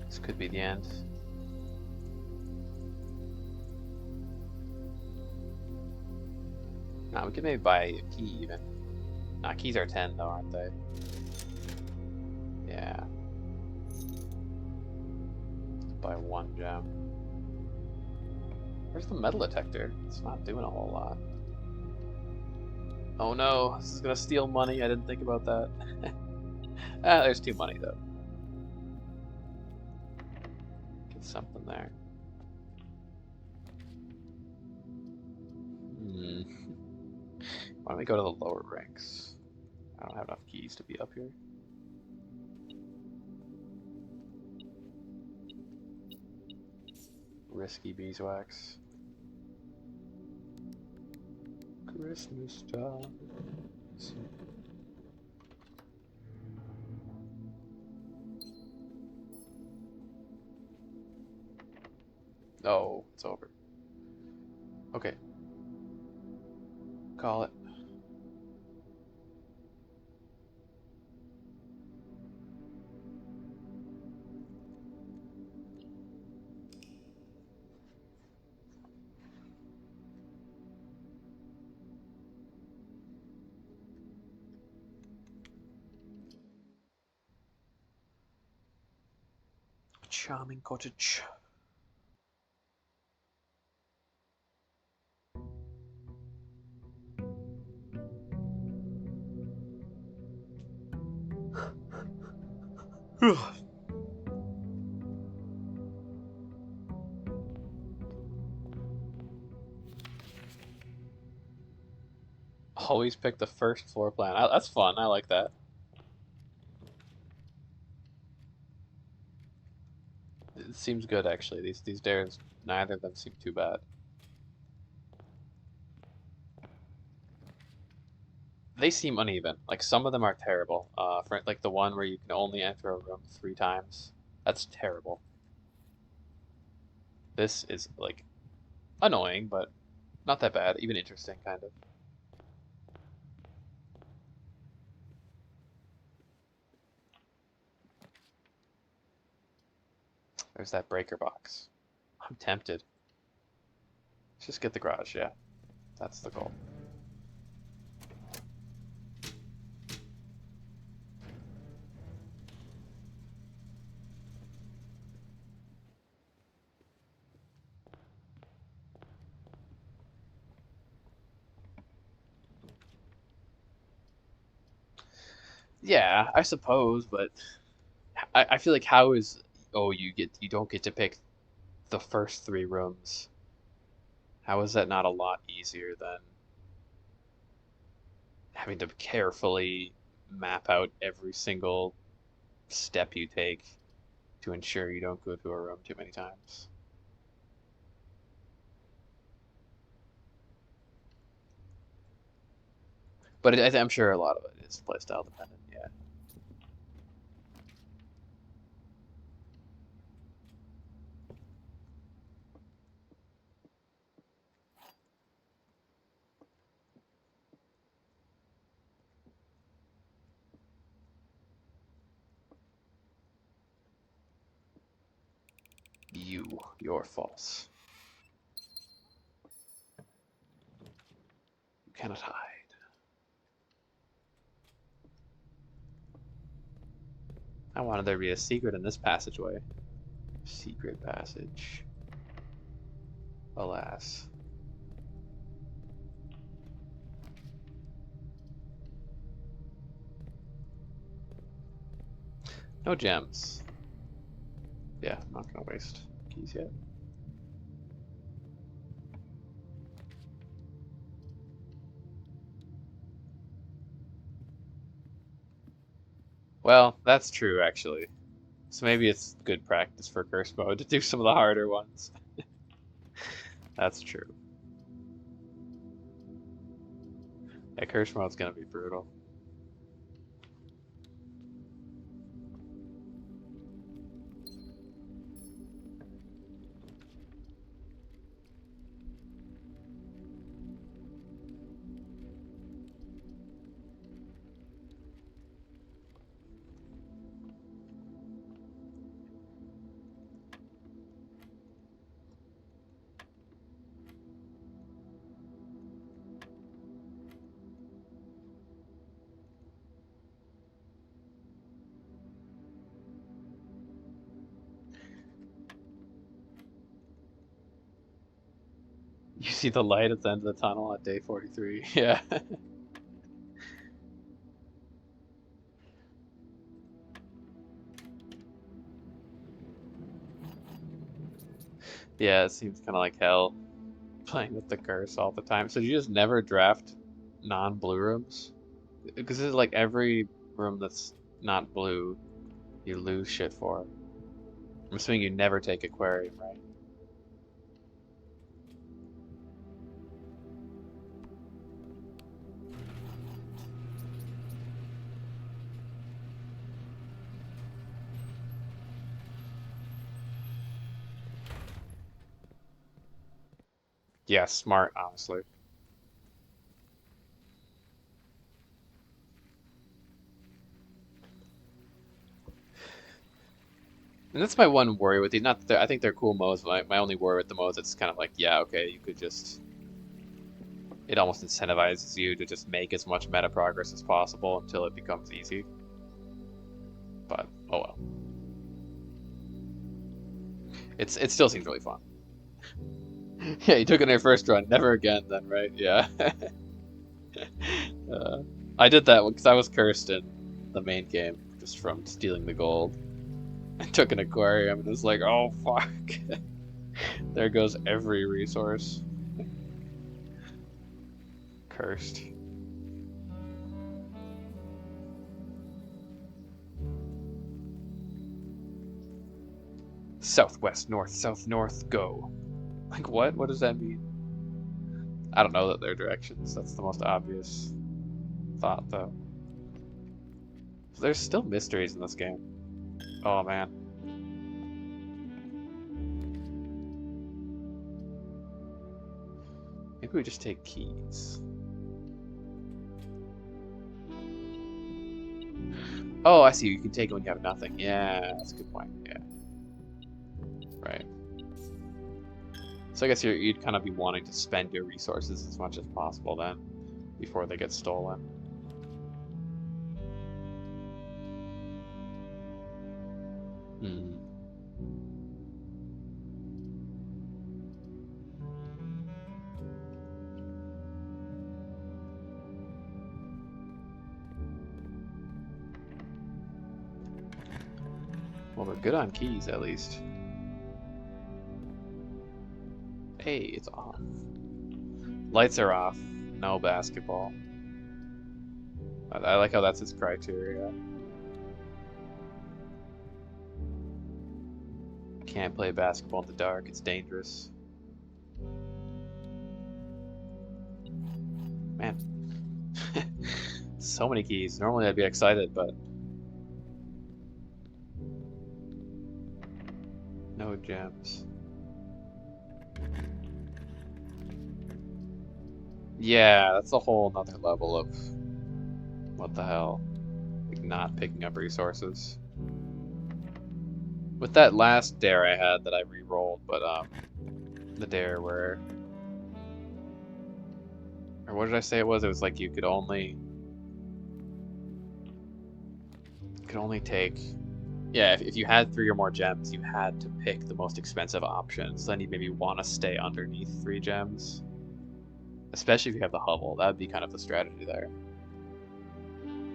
Speaker 1: This could be the end. Nah, we could maybe buy a key even. Nah, keys are 10 though, aren't they? Yeah. Let's buy 1 gem. Where's the metal detector? It's not doing a whole lot. Oh no, this is gonna steal money. I didn't think about that. Ah, there's 2 money though. Get something there. Why don't we go to the lower ranks? I don't have enough keys to be up here. Risky beeswax. Christmas time. Oh, it's over. Okay. Call it. Charming cottage. Always pick the first floor plan. That's fun. I like that. It seems good actually. These dares, neither of them seem too bad. They seem uneven. Like some of them are terrible. For like the one where you can only enter a room 3 times. That's terrible. This is like annoying, but not that bad. Even interesting, kind of. There's that breaker box. I'm tempted. Let's just get the garage, yeah. That's the goal. Yeah, I suppose, but I feel like how is you don't get to pick the first 3 rooms. How is that not a lot easier than having to carefully map out every single step you take to ensure you don't go to a room too many times? But I'm sure a lot of it is playstyle dependent, yeah. You're false. cannot hide. I wanted there to be a secret in this passageway. Secret passage. Alas. No gems. Yeah, I'm not gonna waste keys yet. Well, that's true actually. So maybe it's good practice for curse mode to do some of the harder ones. That's true. Yeah, curse mode's gonna be brutal. You see the light at the end of the tunnel at day 43. Yeah. Yeah, it seems kind of like hell playing with the curse all the time. So you just never draft non-blue rooms? Because it's like every room that's not blue, you lose shit for. I'm assuming you never take aquarium, right? Yeah, smart, honestly. And that's my one worry with these. Not that I think they're cool modes. My only worry with the modes, it's kind of like, yeah, okay, you could just. It almost incentivizes you to just make as much meta progress as possible until it becomes easy. But oh well. It still seems really fun. Yeah, you took it in your first run, never again then, right? Yeah. I did that because I was cursed in the main game just from stealing the gold. I took an aquarium and it was like, oh fuck. There goes every resource. Cursed. Southwest, north, south, north, go. Like what? What does that mean? I don't know that they're directions. That's the most obvious thought, though. There's still mysteries in this game. Oh man. Maybe we just take keys. Oh, I see. You can take it when you have nothing. Yeah, that's a good point. Yeah. Right. So I guess you'd kind of be wanting to spend your resources as much as possible then, before they get stolen. Hmm. Well, we're good on keys, at least. Hey, it's off. Lights are off. No basketball. I like how that's its criteria. Can't play basketball in the dark. It's dangerous. Man. So many keys. Normally I'd be excited, but... no gems. Yeah, that's a whole nother level of... what the hell? Like, not picking up resources. With that last dare I had that I re-rolled, but, the dare where... Or what did I say it was? It was like you could only take, yeah, if you had 3 or more gems, you had to pick the most expensive option. So then you'd maybe want to stay underneath 3 gems. Especially if you have the hovel, that would be kind of the strategy there.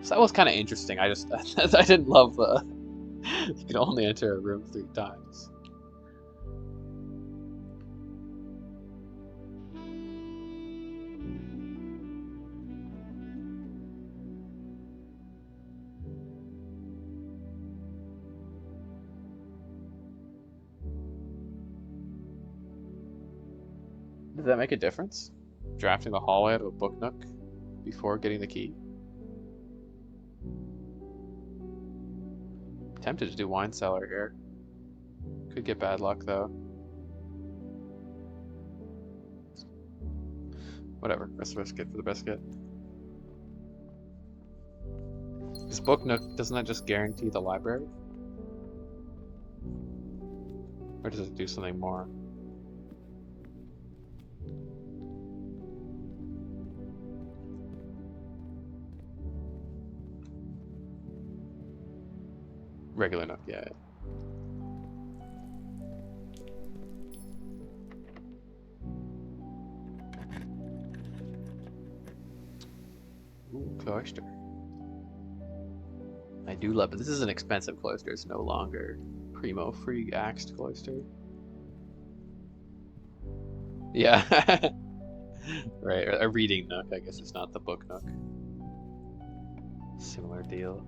Speaker 1: So that was kind of interesting. I just, I didn't love you can only enter a room 3 times. Does that make a difference? Drafting the hallway out of a book nook before getting the key? Tempted to do wine cellar here. Could get bad luck though. Whatever, let's risk it for the biscuit. This book nook, doesn't that just guarantee the library? Or does it do something more? Regular nook, yeah. Ooh, cloister. I do love it. This is an expensive cloister. It's no longer primo free axed cloister. Yeah. Right, a reading nook. I guess it's not the book nook. Similar deal.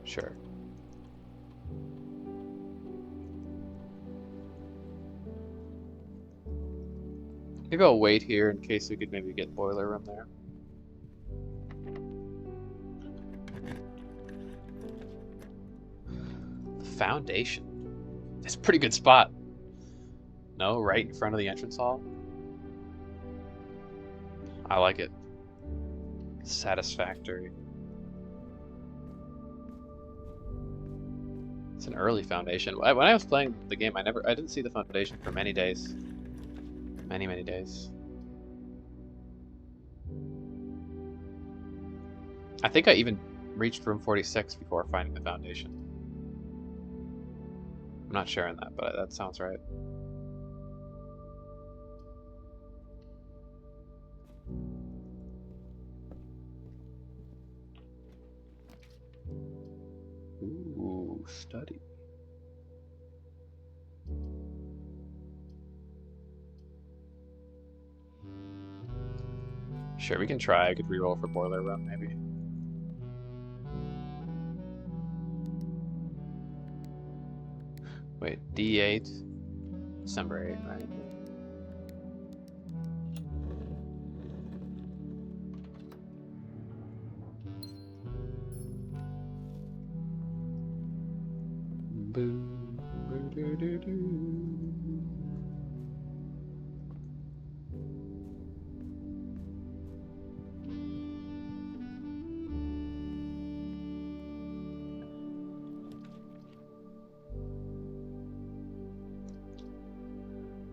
Speaker 1: Sure. Maybe I'll wait here in case we could maybe get boiler room there. The foundation. That's a pretty good spot. No, right in front of the entrance hall. I like it. Satisfactory. It's an early foundation. When I was playing the game, I didn't see the foundation for many days. Many days. I think I even reached room 46 before finding the foundation. I'm not sure on that, but that sounds right. Ooh, study. Sure, we can try. I could reroll for boiler room, maybe. Wait, D8, December 8, right? Boo, boo, doo, doo, doo.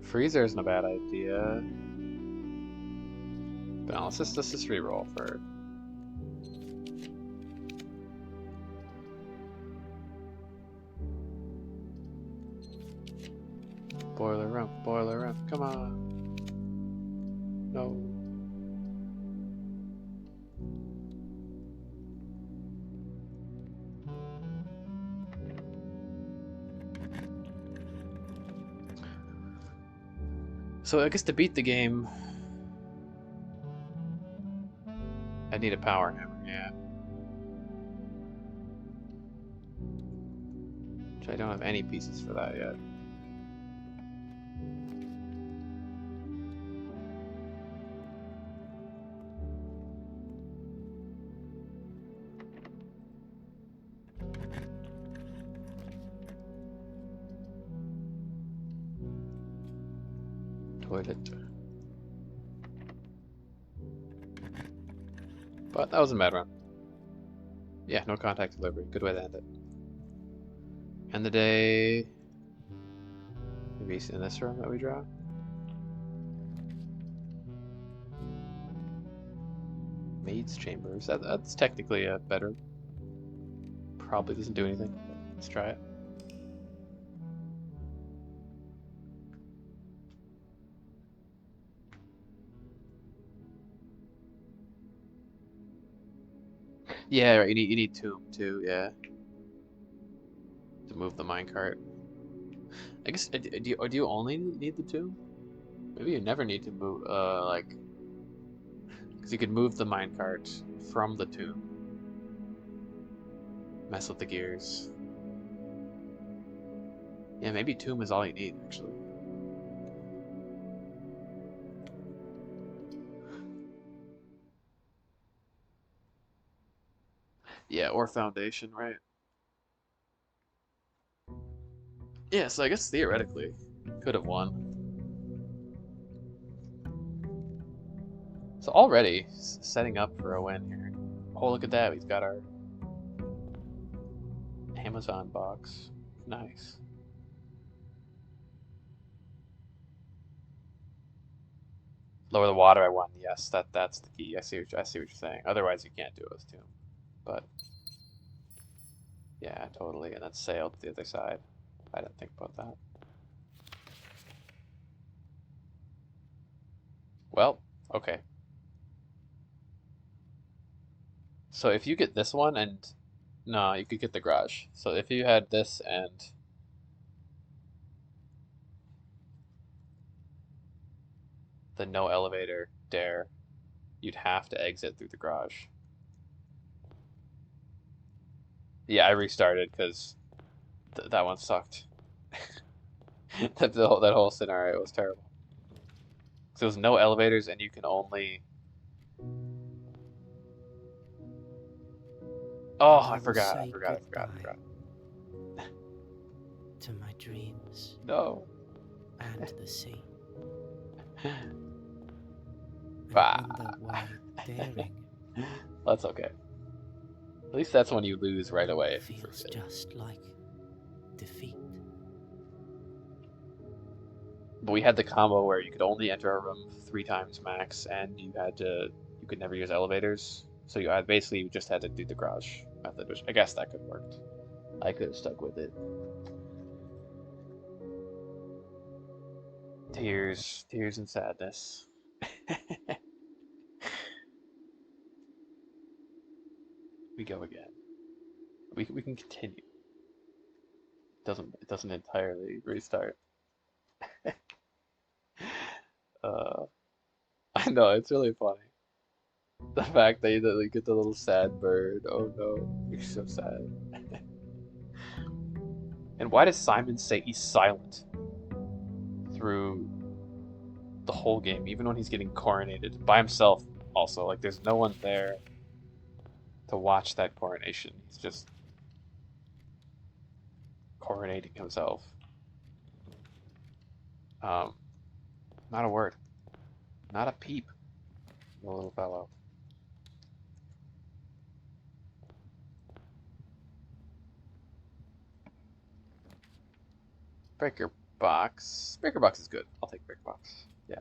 Speaker 1: Freezer isn't a bad idea. But no, let's just reroll for. Boiler room, come on. No. So I guess to beat the game, I need a power hammer, yeah. Which I don't have any pieces for that yet. Toilet. But that wasn't a bad run. Yeah, no contact delivery. Good way to end it. End the day. Maybe in this room that we draw. Maid's chambers. That's technically a bedroom. Probably doesn't do anything. Let's try it. Yeah, right. You need tomb too. Yeah, to move the minecart. I guess do you only need the tomb? Maybe you never need to move. Like, because you could move the minecart from the tomb. Mess with the gears. Yeah, maybe tomb is all you need actually. Yeah, or foundation, right? Yeah, so I guess theoretically, could have won. So already setting up for a win here. Oh, look at that. We've got our Amazon box. Nice. Lower the water, I won. Yes, that's the key. I see what you're saying. Otherwise, you can't do it with tomb. But yeah, totally. And then sail to the other side. I didn't think about that. Well, okay. So if you get this one and no, you could get the garage. So if you had this and the no elevator dare, you'd have to exit through the garage. Yeah, I restarted because that one sucked. that whole scenario was terrible. So there's no elevators and you can only. Oh, I forgot.
Speaker 3: To my dreams.
Speaker 1: No.
Speaker 3: And the sea.
Speaker 1: Bah.
Speaker 3: I wonder why daring.
Speaker 1: That's okay. At least that's when you lose right away if you
Speaker 3: Feels
Speaker 1: forget.
Speaker 3: just like defeat.
Speaker 1: But we had the combo where you could only enter a room 3 times max, and you could never use elevators. So you basically just had to do the garage method, which I guess that could have worked. I could have stuck with it. Tears and sadness. We go again. We can continue. It doesn't entirely restart. I know, it's really funny. The fact that you get the little sad bird. Oh no, you're so sad. And why does Simon say he's silent through the whole game, even when he's getting coronated by himself? Also, like there's no one there to watch that coronation. He's just coronating himself. Not a word, not a peep, the little fellow. Breaker box. Breaker box is good. I'll take breaker box. Yeah.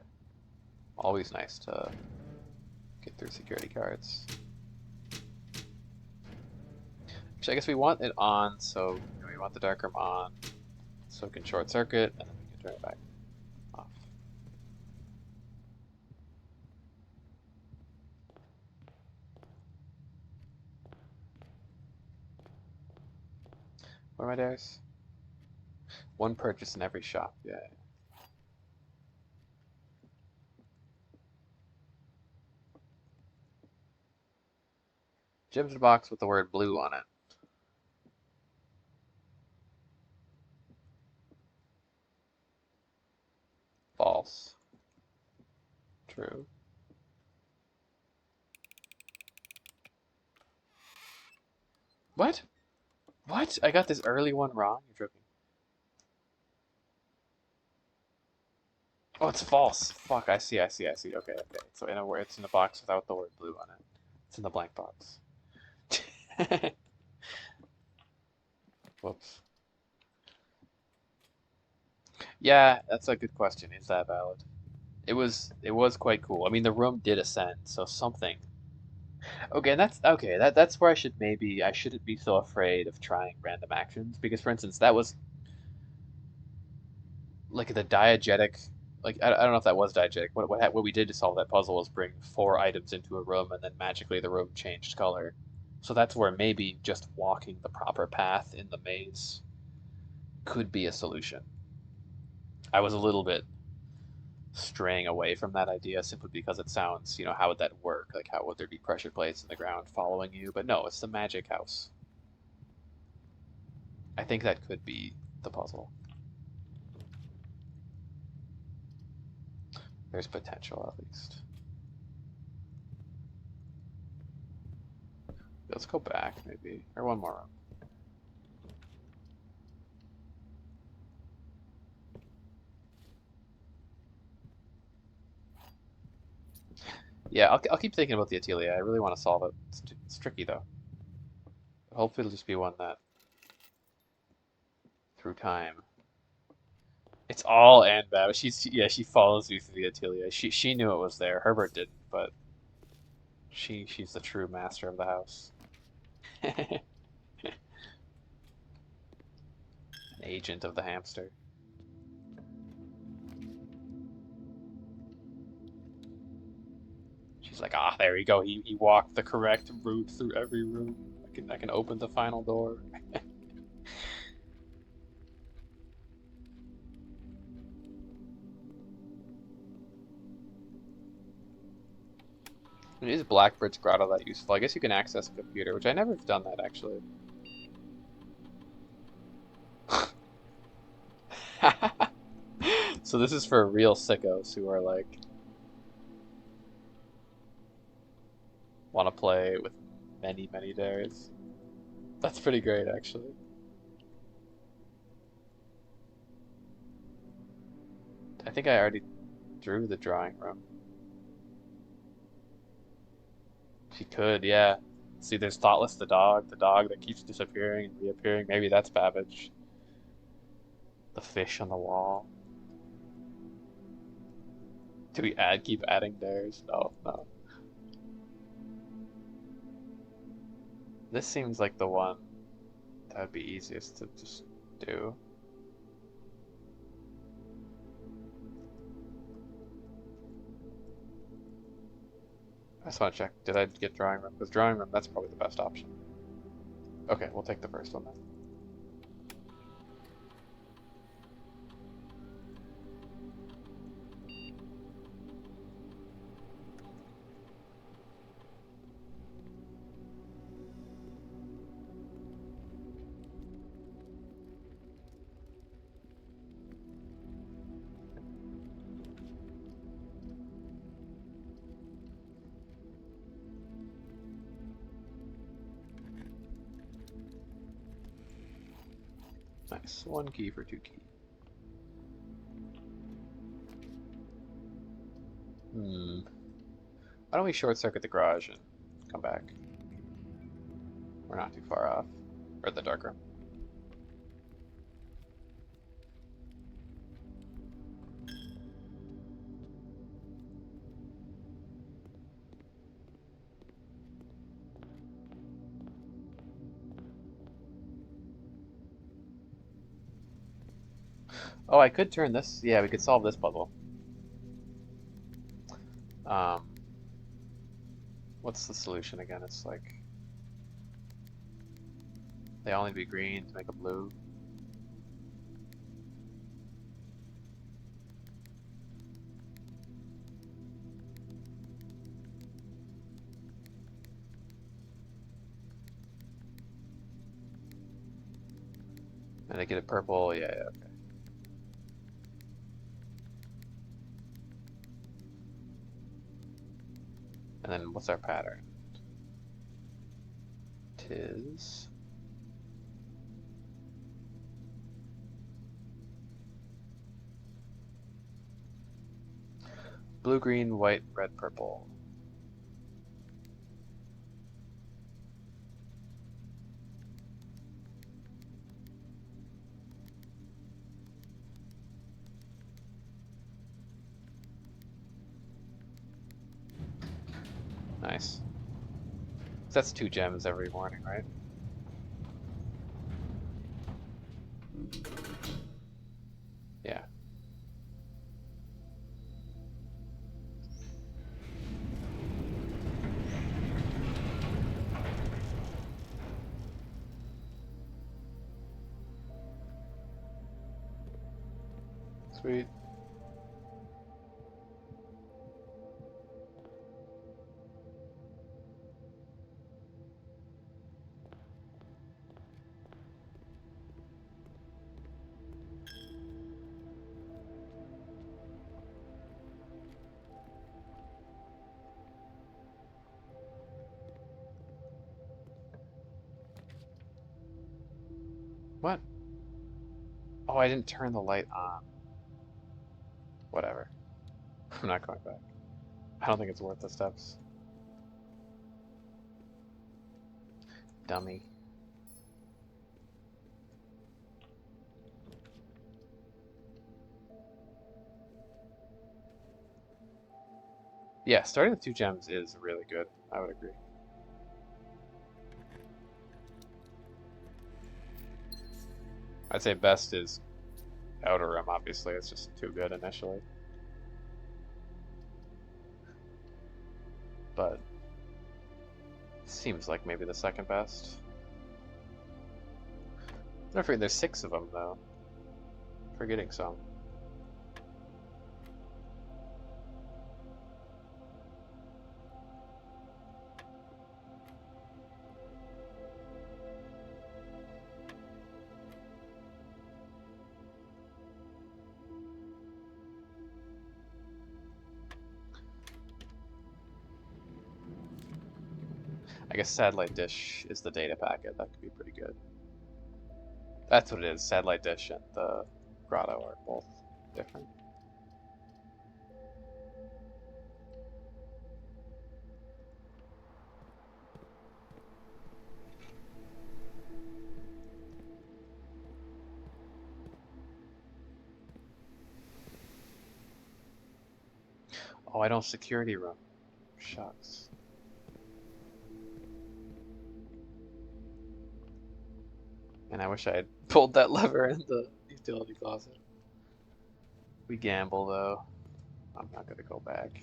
Speaker 1: Always nice to get through security cards. Actually, I guess we want it on, so we want the dark room on, so we can short circuit, and then we can turn it back off. What are my dares? 1 purchase in every shop. Yeah. Jim's box with the word blue on it. False. True. What? What? I got this early one wrong? You're joking. Oh, it's false. Fuck, I see, I see, I see. Okay, okay. So in a word, it's in a box without the word blue on it. It's in the blank box. Whoops. Yeah, that's a good question. Is that valid? It was quite cool. I mean, the room did ascend, so something. Okay, and that's okay. That's where I shouldn't be so afraid of trying random actions because, for instance, that was like the diegetic. Like I don't know if that was diegetic. What we did to solve that puzzle was bring four items into a room and then magically the room changed color. So that's where maybe just walking the proper path in the maze could be a solution. I was a little bit straying away from that idea simply because it sounds, how would that work? Like, how would there be pressure plates in the ground following you? But no, it's the magic house. I think that could be the puzzle. There's potential, at least. Let's go back, maybe. Or one more room. Yeah, I'll keep thinking about the Atelier. I really want to solve it. It's tricky, though. Hopefully it'll just be one that, through time. It's all Anne Bab. Yeah, she follows you through the Atelier. She knew it was there. Herbert didn't, but she's the true master of the house. An agent of the hamster. She's like, ah, there you go. He walked the correct route through every room. I can open the final door. Is Blackbird's Grotto that useful? I guess you can access a computer, which I never have done that actually. So this is for real sickos who are like want to play with many, many dares. That's pretty great actually. I think I already drew the drawing room. She could, yeah. See, there's Thoughtless the dog that keeps disappearing and reappearing. Maybe that's Babbage. The fish on the wall. Do we keep adding dares? No, no. This seems like the one that would be easiest to just do. I just want to check. Did I get drawing room? Because drawing room, that's probably the best option. Okay, we'll take the first one then. Nice. One key for two key. Hmm. Why don't we short circuit the garage and come back? We're not too far off. Or the dark room. Oh, I could turn this. Yeah, we could solve this puzzle. Um, what's the solution again? It's like they all need to be green to make a blue. And they get it purple. Yeah, yeah, okay. And then what's our pattern? Tis. Blue, green, white, red, purple. Nice. That's 2 gems every morning, right? Yeah. Sweet. What? Oh, I didn't turn the light on. Whatever. I'm not going back. I don't think it's worth the steps. Dummy. Yeah, starting with 2 gems is really good. I would agree. I'd say best is Outer Rim, obviously. It's just too good initially. But seems like maybe the second best. I'm afraid there's 6 of them, though. Forgetting some. I guess Satellite Dish is the data packet. That could be pretty good. That's what it is. Satellite Dish and the Grotto are both different. Oh, I don't security room. Shucks. And I wish I had pulled that lever in the utility closet. We gamble, though. I'm not gonna go back.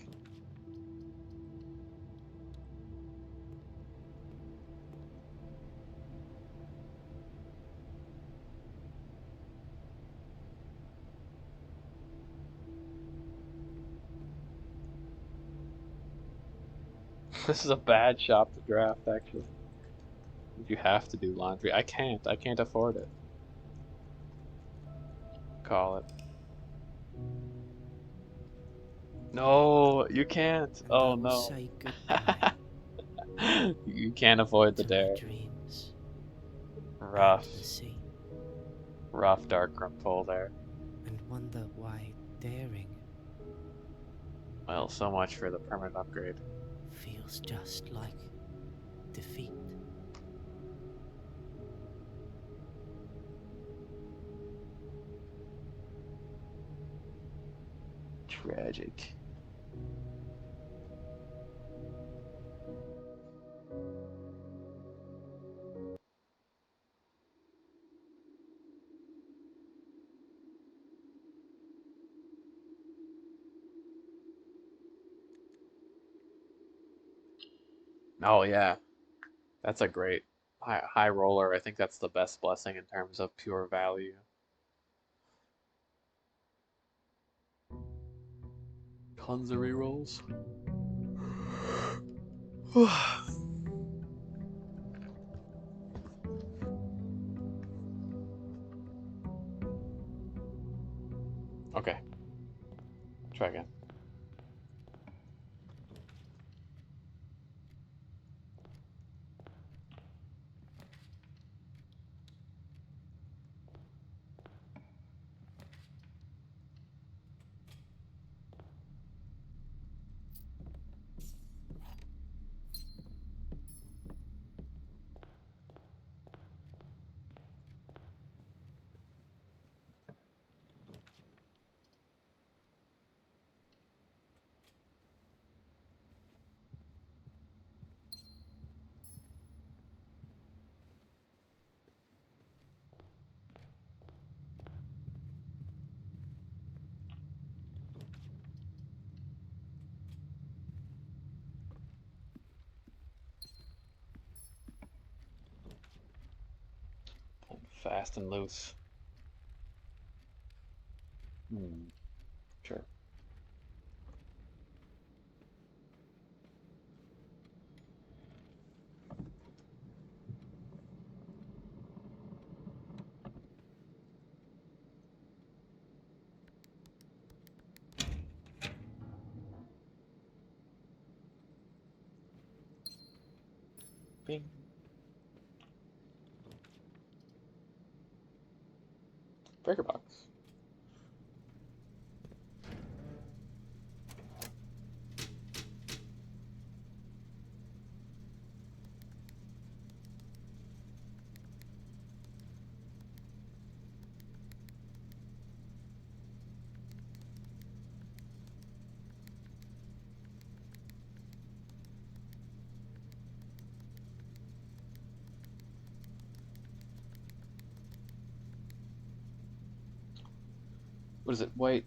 Speaker 1: This is a bad shop to draft, actually. You have to do laundry. I can't. I can't afford it. Call it. No, you can't.
Speaker 3: And
Speaker 1: Oh
Speaker 3: I will
Speaker 1: no.
Speaker 3: say goodbye
Speaker 1: You can't avoid the
Speaker 3: to my
Speaker 1: dare.
Speaker 3: dreams
Speaker 1: Rough.
Speaker 3: and the sea,
Speaker 1: Rough dark room pull there.
Speaker 3: and wonder why daring
Speaker 1: Well, so much for the permanent upgrade.
Speaker 3: feels just like defeat.
Speaker 1: Tragic. Oh yeah, that's a great high roller. I think that's the best blessing in terms of pure value. Tons of rerolls. Okay, try again. Fast and loose. Hmm. Sure. Bing. Breaker box. What is it? White,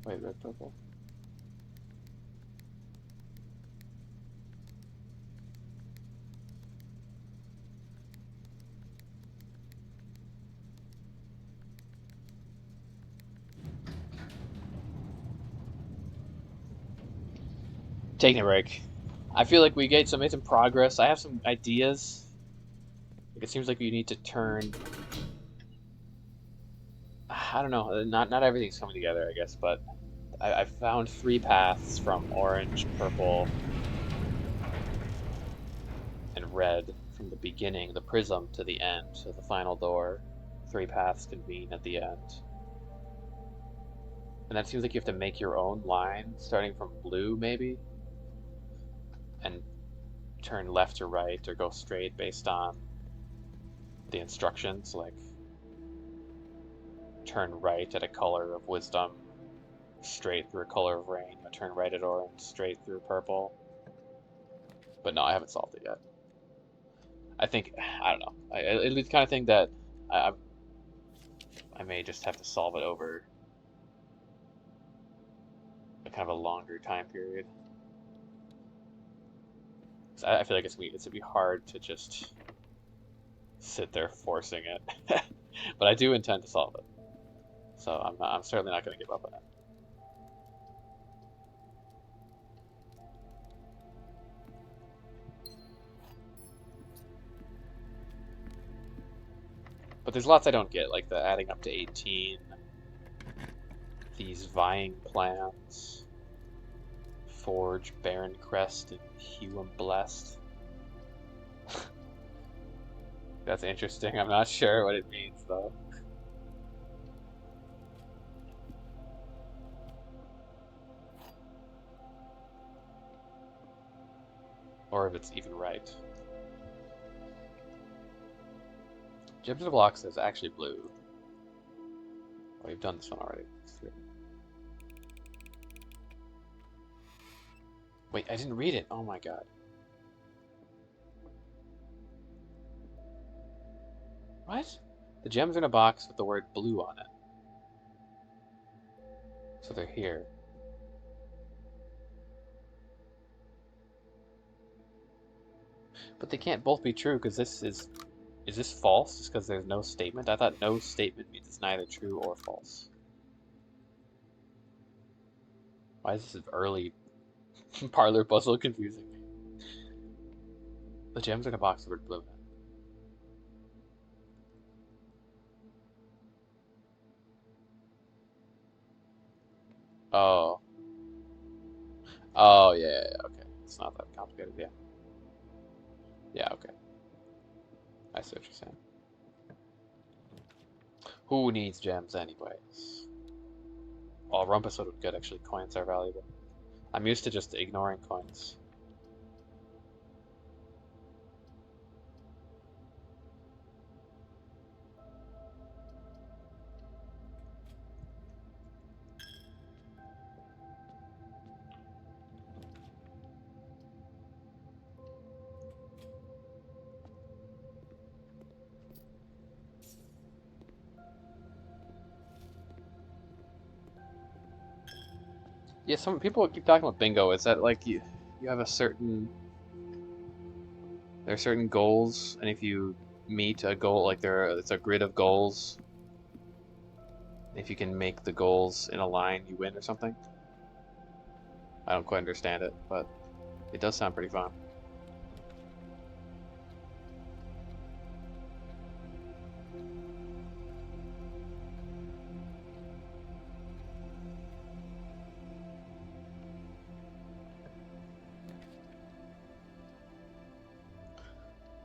Speaker 1: red, purple. Taking a break. I feel like we made some progress. I have some ideas. Like it seems like you need to turn. I don't know. Not everything's coming together, I guess, but I found 3 paths from orange, purple, and red from the beginning, the prism, to the end, to the final door. 3 paths convene at the end. And that seems like you have to make your own line, starting from blue, maybe, and turn left or right, or go straight based on the instructions, like turn right at a color of wisdom, straight through a color of rain, or turn right at orange, straight through purple. But no, I haven't solved it yet. I think, I don't know. It's the kind of thing that I, I may just have to solve it over a kind of a longer time period. So I feel like it's gonna be hard to just sit there forcing it. But I do intend to solve it. So I'm certainly not gonna give up on it. But there's lots I don't get, like the adding up to 18, these vying plans, Forge, Baron Crest, and Hue and Blessed. That's interesting. I'm not sure what it means though. Or if it's even right. Gems of the Blocks is actually blue. Oh, we've done this one already. Wait, I didn't read it. Oh my god. What? The gems are in a box with the word blue on it. So they're here. But they can't both be true because this is this false just because there's no statement? I thought no statement means it's neither true or false. Why is this early parlor puzzle confusing me? The gems are in a box with blue. Oh. Oh, yeah, okay. It's not that complicated, yeah. Yeah, okay. I see what you're saying. Who needs gems anyways? Oh, Rumpus would be good, actually. Coins are valuable. I'm used to just ignoring coins. Yeah, some people keep talking about bingo. Is that like you have a certain there are certain goals, and if you meet a goal, like it's a grid of goals. If you can make the goals in a line, you win or something. I don't quite understand it, but it does sound pretty fun.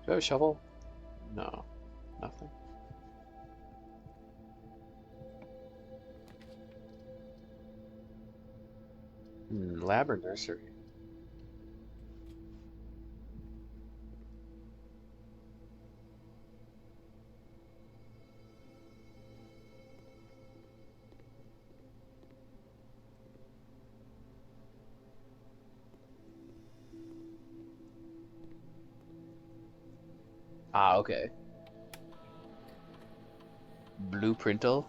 Speaker 1: Do I have a shovel? No, nothing. Lab or nursery? Ah, okay. Blueprintle?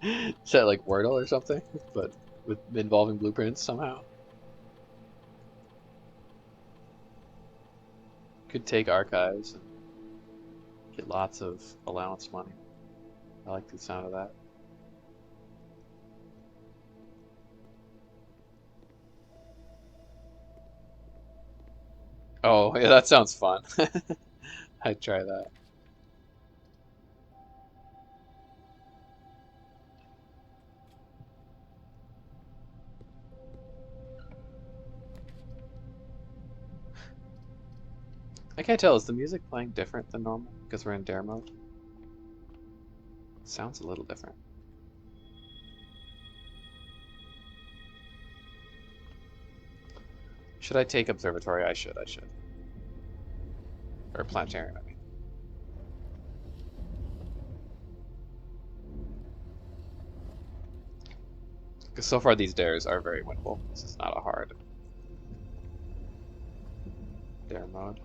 Speaker 1: Is that like Wordle or something? But with involving blueprints somehow? Could take archives and get lots of allowance money. I like the sound of that. Oh, yeah, that sounds fun. I'd try that. I can't tell, is the music playing different than normal because we're in dare mode? It sounds a little different. Should I take observatory? I should. Or planetarium, I mean. Because so far these dares are very winnable. This is not a hard dare mode.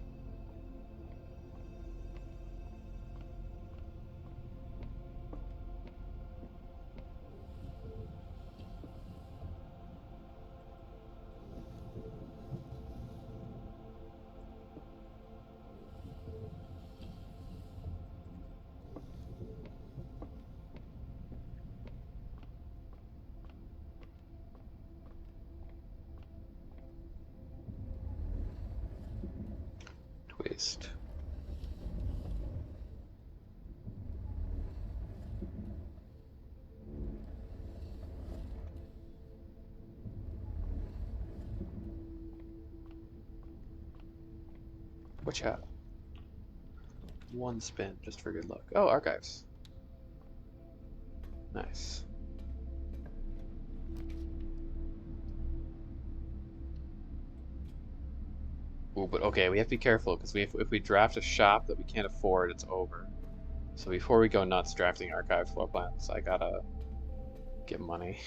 Speaker 1: Twist. Which hat? One spin, just for good luck. Oh, archives. Nice. Ooh, but okay, we have to be careful because if we draft a shop that we can't afford, it's over. So before we go nuts drafting archive floor plans, I gotta get money.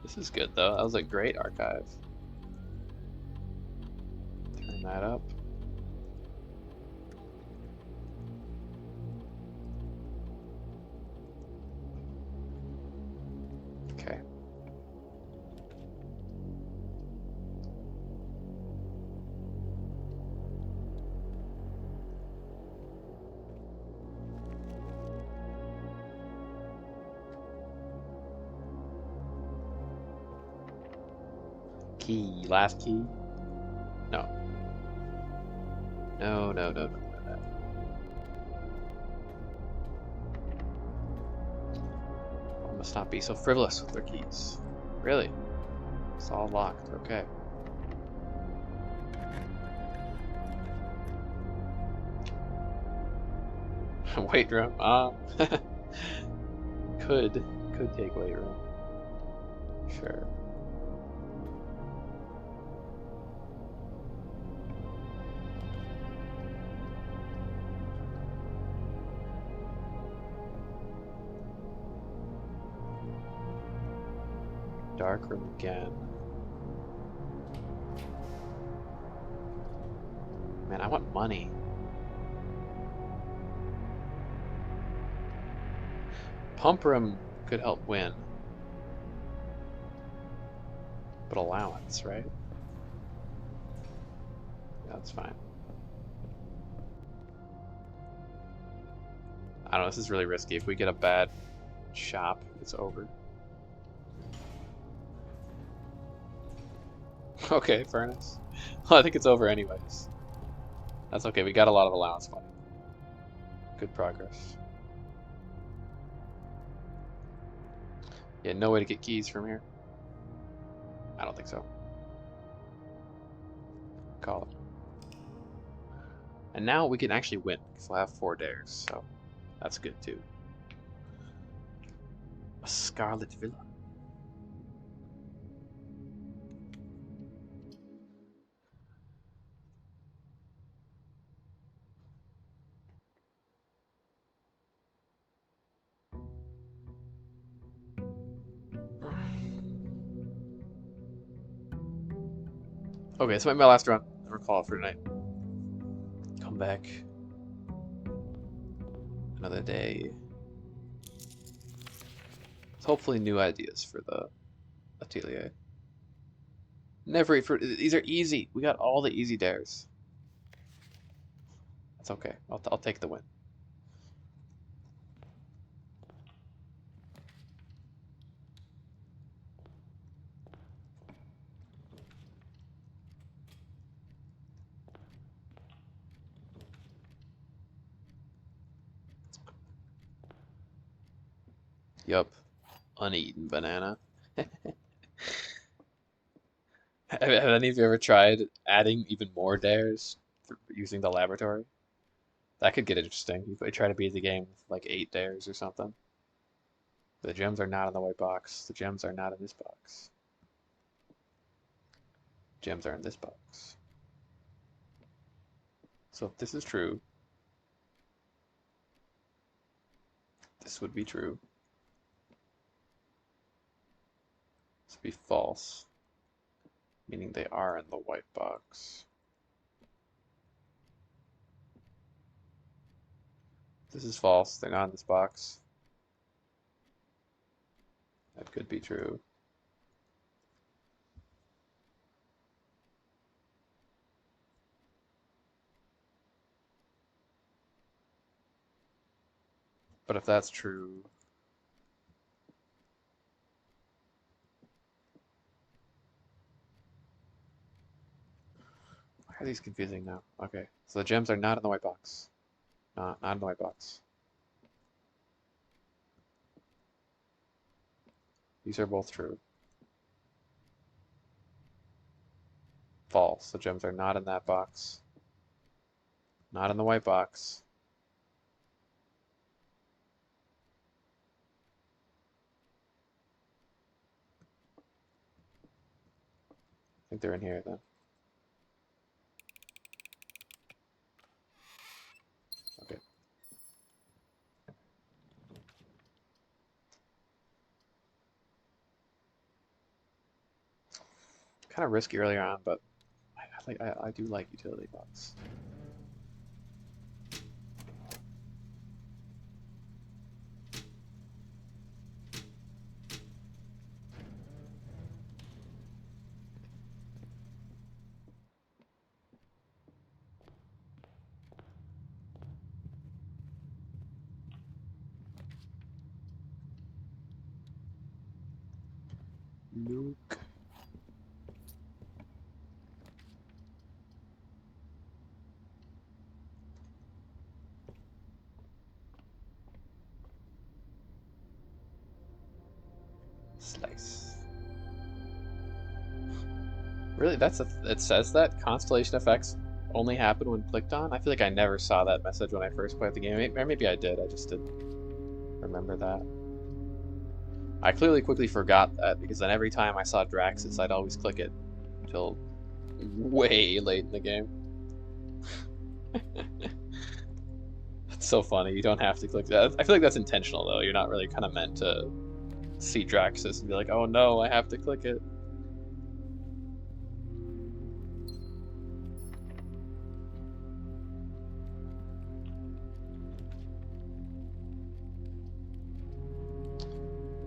Speaker 1: This is good though. That was a great archive. Turn that up. Okay. Key. Last key? No. No. One must not be so frivolous with their keys. Really? It's all locked. Okay. Weight room. Could take weight room. Sure. Dark room again. Man, I want money. Pump room could help win. But allowance, right? That's fine. I don't know, this is really risky. If we get a bad shop, it's over. Okay, furnace. Well, I think it's over anyways. That's okay, we got a lot of allowance money. Good progress. Yeah, no way to get keys from here. I don't think so. Call it. And now we can actually win, because we'll have 4 dares, so that's good too. A Scarlet Villa. Okay, this might be my last run. Never call it for tonight. Come back. Another day. With hopefully new ideas for the atelier. Never eat fruit. These are easy. We got all the easy dares. That's okay. I'll take the win. Yup. Uneaten banana. Have any of you ever tried adding even more dares using the laboratory? That could get interesting. You could try to beat the game with like 8 dares or something. The gems are not in the white box. The gems are not in this box. Gems are in this box. So if this is true, this would be true. This would be false, meaning they are in the white box. This is false. They're not in this box. That could be true. But if that's true, why are these confusing now? Okay, so the gems are not in the white box. Not in the white box. These are both true. False. The gems are not in that box. Not in the white box. I think they're in here then. Okay. Kind of risky earlier on, but I do like utility box. Nuke. Slice. Really, it says that constellation effects only happen when clicked on? I feel like I never saw that message when I first played the game. Or maybe I did, I just didn't remember that. I clearly quickly forgot that, because then every time I saw Draxus, I'd always click it until way late in the game. That's so funny, you don't have to click that. I feel like that's intentional though, you're not really kind of meant to see Draxus and be like, oh no, I have to click it.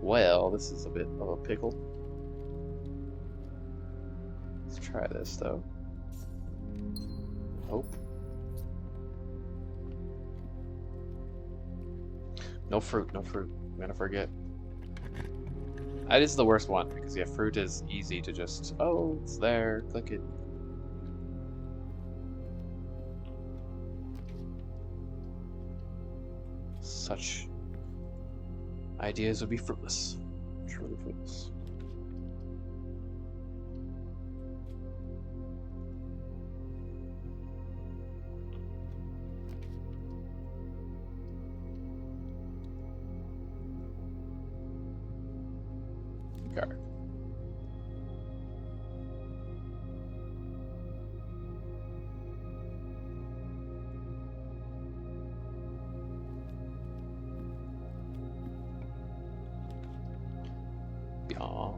Speaker 1: Well, this is a bit of a pickle. Let's try this though. Oh. No fruit, no fruit. I'm gonna forget. That is the worst one, because yeah, fruit is easy to just, oh, it's there, click it. Such ideas would be fruitless. Truly fruitless. Card. Yeah.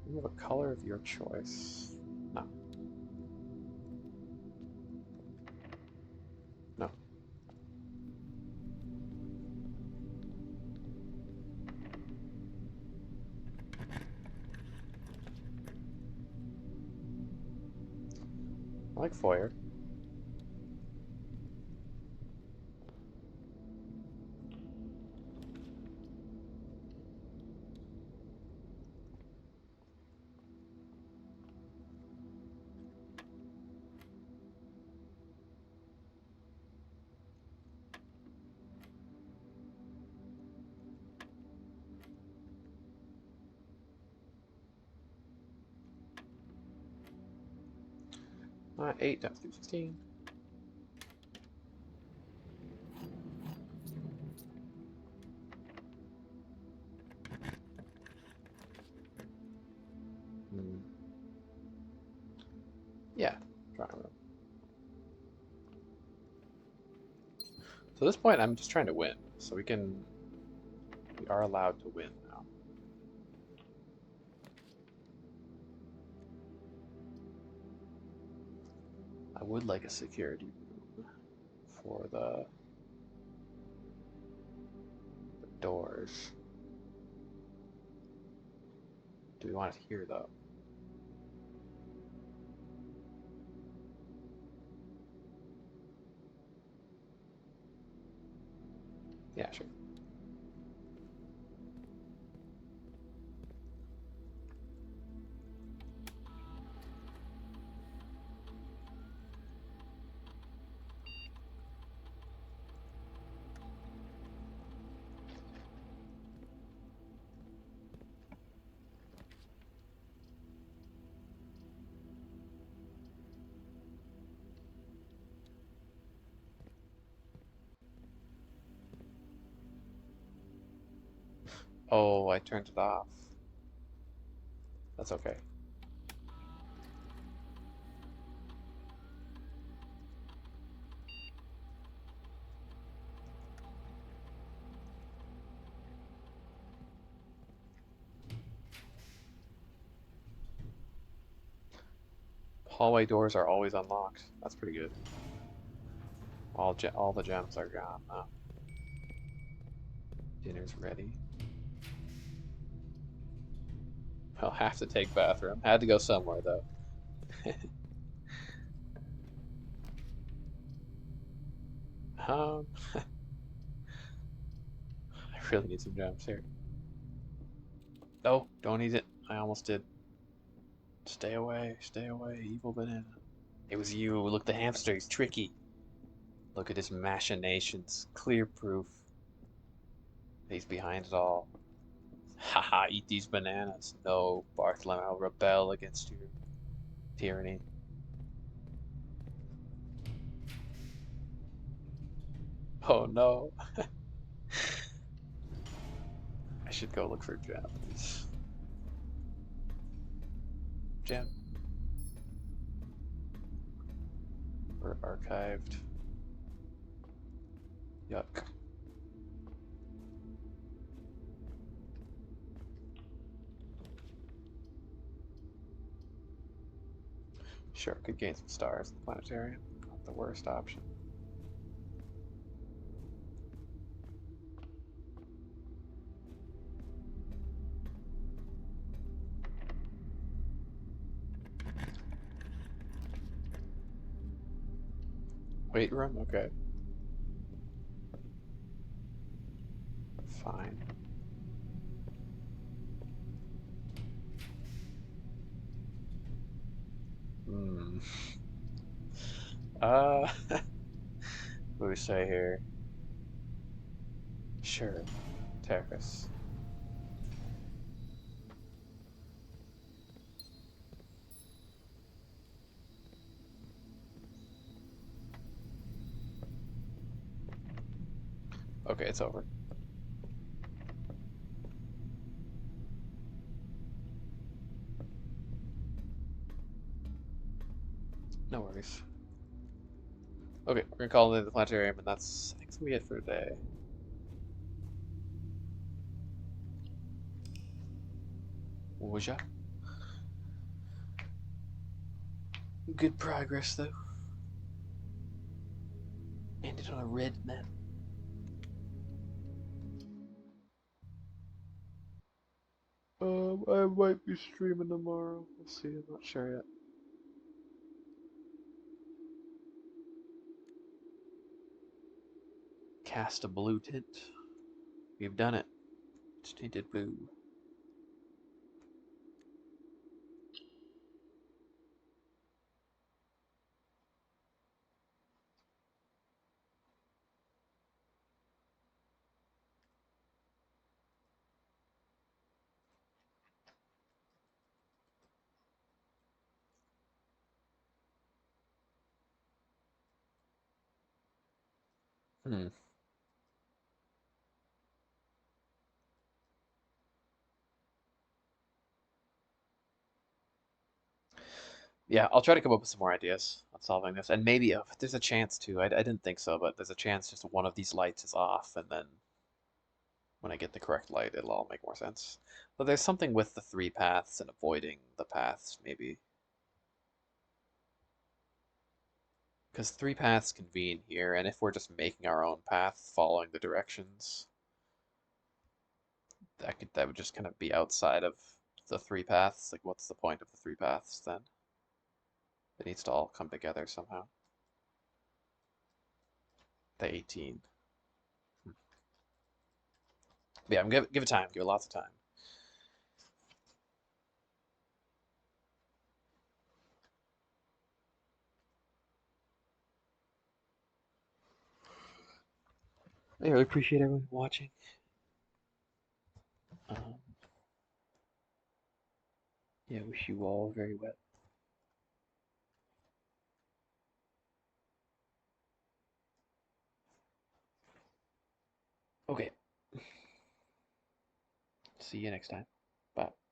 Speaker 1: You have a color of your choice. No. No. I like foyer. Not 8 times 3, 16. Hmm. Yeah, drawing room. So at this point, I'm just trying to win. So we are allowed to win now. I would like a security room for the doors. Do we want it here though? Yeah, sure. Oh, I turned it off. That's okay. Hallway doors are always unlocked. That's pretty good. All the gems are gone now. Dinner's ready. I'll have to take bathroom. Had to go somewhere though. Um, I really need some gems here. No, don't eat it. I almost did. Stay away, evil banana. It was you. Look, the hamster. He's tricky. Look at his machinations. Clear proof. He's behind it all. Haha, eat these bananas. No, Bartholomew, I'll rebel against your tyranny. Oh no. I should go look for gems. Gem. We're archived. Yuck. Sure, could gain some stars in the planetarium. Not the worst option. Wait room? Okay. Fine. Hmm. Uh, what do we say here? Sure. Terrace. Okay, it's over. No worries. Okay, we're gonna call it the planetarium, and that's I think that's gonna be it for today. Wooja. Good progress though. Ended on a red map. I might be streaming tomorrow. We'll see. I'm not sure yet. Cast a blue tint. We've done it. It's tinted blue. Hmm. Yeah, I'll try to come up with some more ideas on solving this, and maybe there's a chance too. I didn't think so, but there's a chance just one of these lights is off, and then when I get the correct light, it'll all make more sense. But there's something with the three paths and avoiding the paths, maybe. Because three paths convene here, and if we're just making our own path, following the directions, that would just kind of be outside of the three paths. Like, what's the point of the three paths then? It needs to all come together somehow. The 18. But yeah, give it time. Give it lots of time. I really appreciate everyone watching. Um, yeah, wish you all very well. Okay. See you next time. Bye.